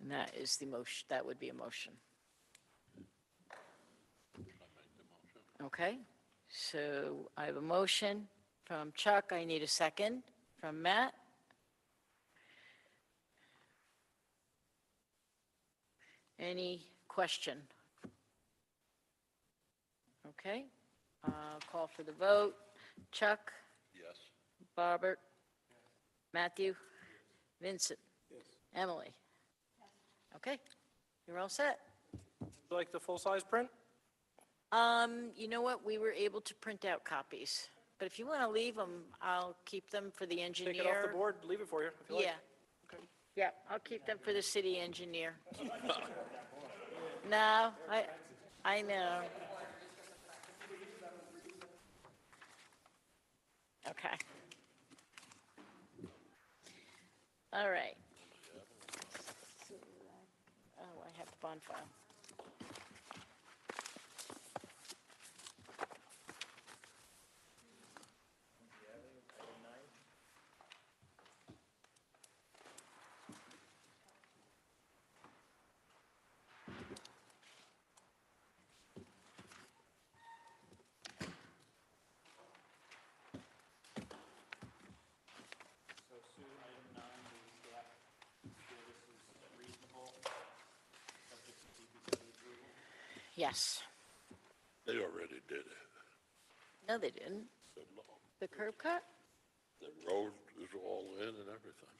And that is the motion, that would be a motion. Okay, so I have a motion from Chuck. I need a second from Matt. Any question? Okay, call for the vote. Chuck? Yes. Bobbert? Matthew? Vincent? Yes. Emily? Okay, you're all set. Would you like the full-size print? You know what, we were able to print out copies, but if you want to leave them, I'll keep them for the engineer. Take it off the board, leave it for you, if you like. Yeah. Yeah, I'll keep them for the city engineer. No, I know. Okay. All right. Oh, I have the bond file. So Sue, item 9, the staff feel this is reasonable, subject to DPW approval? Yes. They already did it. No, they didn't. The curb cut? The road is all in and everything.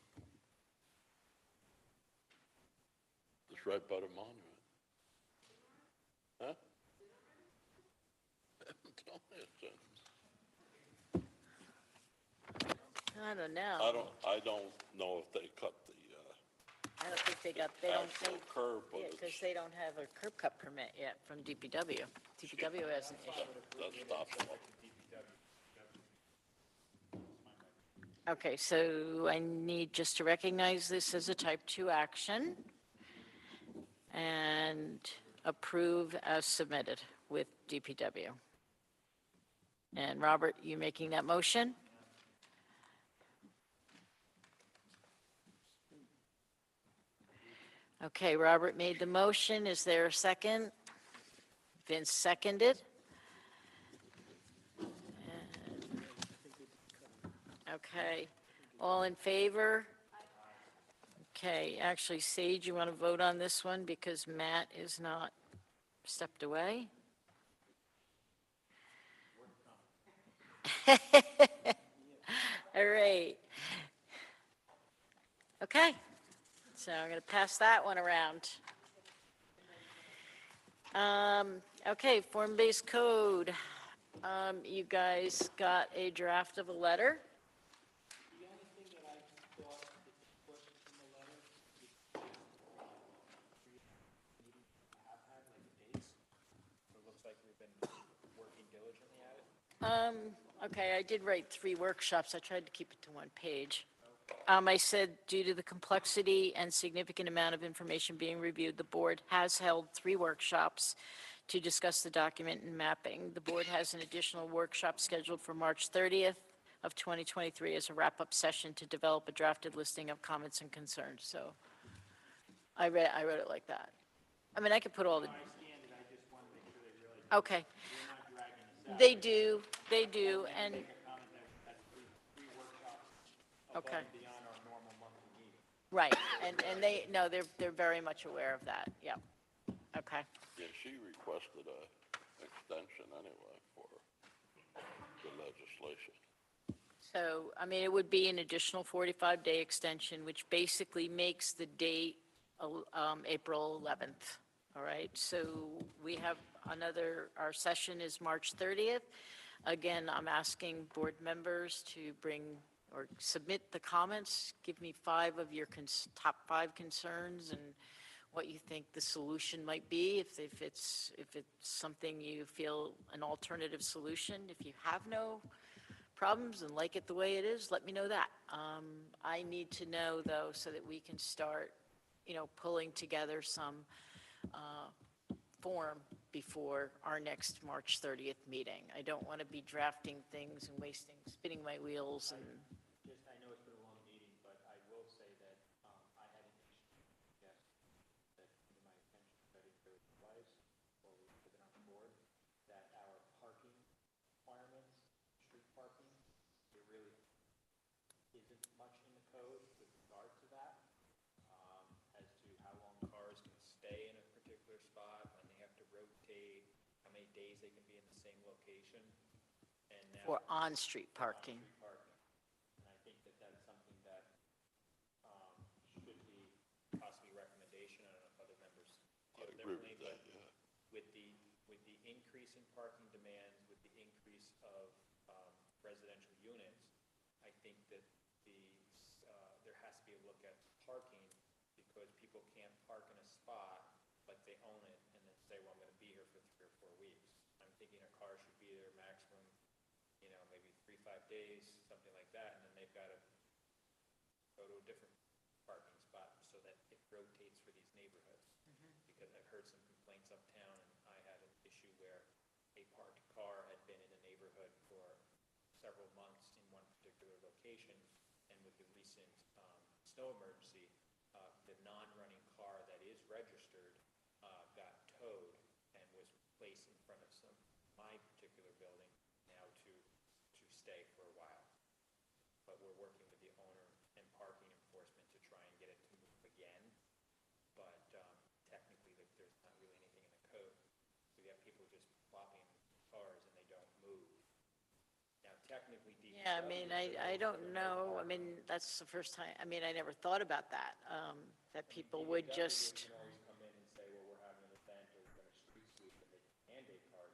It's right by the monument. Huh? Don't listen. I don't know. I don't know if they cut the, I don't think they actual curb, but yeah, because they don't have a curb cut permit yet from DPW. DPW hasn't issued. that stops them. Okay, so I need just to recognize this as a type 2 action and approve as submitted with DPW. And Robert, you making that motion? Okay, Robert made the motion. Is there a second? Vince seconded. Okay, all in favor? Okay, actually, Sage, you want to vote on this one because Matt is not stepped away? All right. Okay, so I'm going to pass that one around. Okay, form-based code. You guys got a draft of a letter? The only thing that I thought that the question from the letter, have had like dates, so it looks like we've been working diligently at it. Okay, I did write 3 workshops. I tried to keep it to 1 page. I said, due to the complexity and significant amount of information being reviewed, the board has held 3 workshops to discuss the document and mapping. The board has an additional workshop scheduled for March 30th of 2023 as a wrap-up session to develop a drafted listing of comments and concerns. So I wrote it like that. I mean, I could put all the. Okay. They do, and. Okay. Right, and they, no, they're very much aware of that, yeah. Okay. Yeah, she requested a extension anyway for the legislation. So, I mean, it would be an additional 45-day extension, which basically makes the date April 11th, all right? So we have our session is March 30th. Again, I'm asking board members to bring or submit the comments. Give me 5 of your top 5 concerns and what you think the solution might be, if it's something you feel an alternative solution. If you have no problems and like it the way it is, let me know that. I need to know, though, so that we can start, pulling together some form before our next March 30th meeting. I don't want to be drafting things and spinning my wheels and. I know it's been a long meeting, but I will say that I had an issue, yes, that came to my attention very twice, or we put it on the board, that our parking requirements, street parking, there really isn't much in the code with regard to that, as to how long cars can stay in a particular spot, when they have to rotate, how many days they can be in the same location, and now. For on-street parking. And I think that that's something that should be possibly a recommendation. I don't know if other members feel I agree differently, with that, but yeah. with the increasing parking demands with the increase of residential units, I think that there has to be a look at parking, because people can't park in a spot, but they own it, and then say, well, I'm going to be here for 3 or 4 weeks. I'm thinking a car should be there maximum, maybe 3, 5 days, something like that, and then they've got to go to a different parking spot so that it rotates for these neighborhoods. Because I've heard some complaints uptown, and I had an issue where a parked car had been in a neighborhood for several months in one particular location, and with the recent snow emergency, the non-running car that is registered got towed and was placed in front of my particular building now to stay for a while. But we're working with the owner and parking enforcement to try and get it to move again. But technically, there's not really anything in the code. So you have people just plopping cars and they don't move. Now, technically, DPW... Yeah, I mean, I don't know, I mean, that's the first time, I mean, I never thought about that, that people would just, They can always come in and say, well, we're having an event, or we're going to street sweep, and they can mandate cars.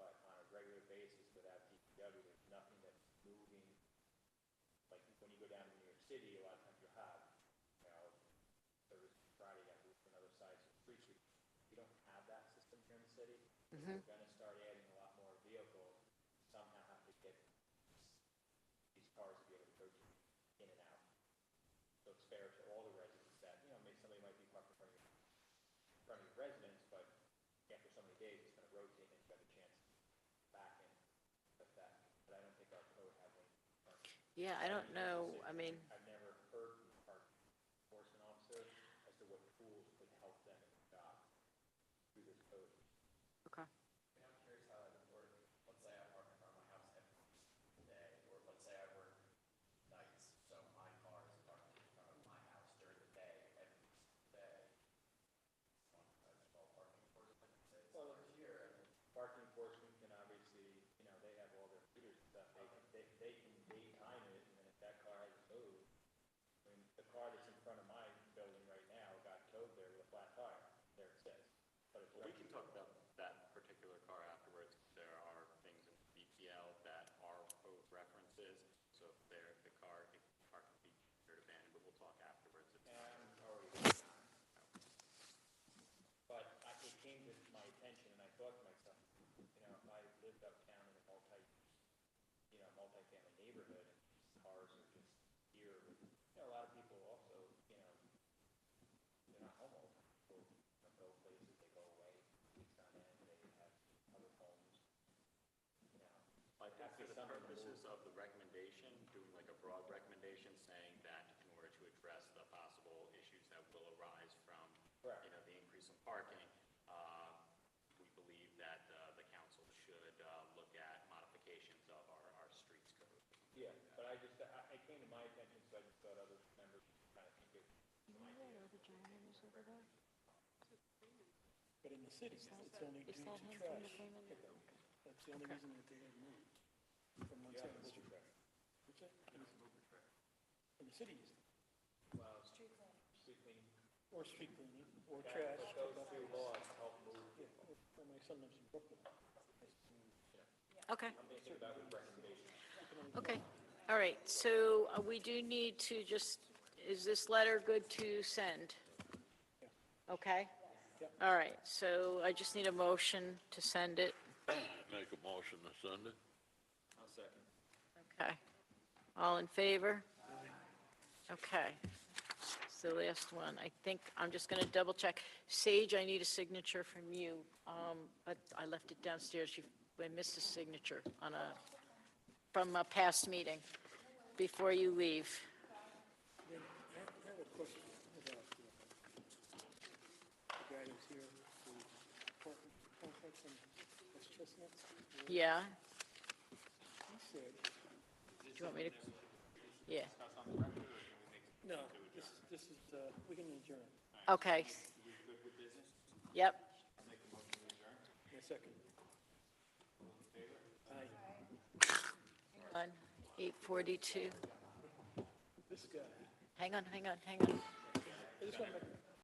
But on a regular basis, without DPW, there's nothing that's moving. Like, when you go down to New York City, a lot of times you have, Thursday, Friday, you have to move to another side, so street sweep. We don't have that system here in the city. If we're going to start adding a lot more vehicles, somehow have to get these cars to be able to go in and out. So it's fair to all the residents that, maybe somebody might be parked in front of your residence, but after so many days, it's going to rotate and you've got a chance back in with that. But I don't think our code has any. yeah, I don't know, I mean, I've never heard from the park enforcement officer as to what tools would help them in the job through this code. okay. I'm curious how that would work. Let's say I park in front of my house every day, or let's say I work nights, so my car is parked in front of my house during the day, every day. Parking enforcement say it's over here. Parking enforcement can obviously, they have all their meters and stuff. They can time it, and then if that car has moved, I mean, the car that's in front of my building right now got towed there with a flat tire. There it says. But it's We can talk about that particular car afterwards. There are things in BPL that are code references, so if the car can be considered abandoned, but we'll talk afterwards. It's But it came to my attention, and I thought to myself, if I lived uptown in a multi-family neighborhood, and these cars are just here with, a lot of people also, they're not home all the time. People go places, they go away, weeks on end, they have other homes. I think for the purposes of the recommendation, doing like a broad recommendation saying that in order to address the possible issues that will arise from, the increase in parking, we believe that the council should look at modifications of our streets code. Yeah, but it came to my attention, so I just thought other members kind of think it. But in the city, it's only due to trash pickup. That's the only reason that they have moved from one side of the street. What's that? In the city, Well, street cleaning. or street cleaning, or trash. Those two laws help move. Yeah, or my son lives in Brooklyn. Okay. I'm thinking about the recommendation. Okay, all right, so we do need to just, is this letter good to send? Okay? All right, so I just need a motion to send it. Make a motion to send it. I'll second. Okay. All in favor? Okay. It's the last one. I think, I'm just going to double check. Sage, I need a signature from you, but I left it downstairs. I missed a signature from a past meeting before you leave. I have a question about the guy who's here, the complex on West Chestnut. Yeah? He said, Do you want me to? Yeah. no, this is, we can adjourn. Okay. Yep. In a second. On 8:42. This guy. Hang on. I just want to make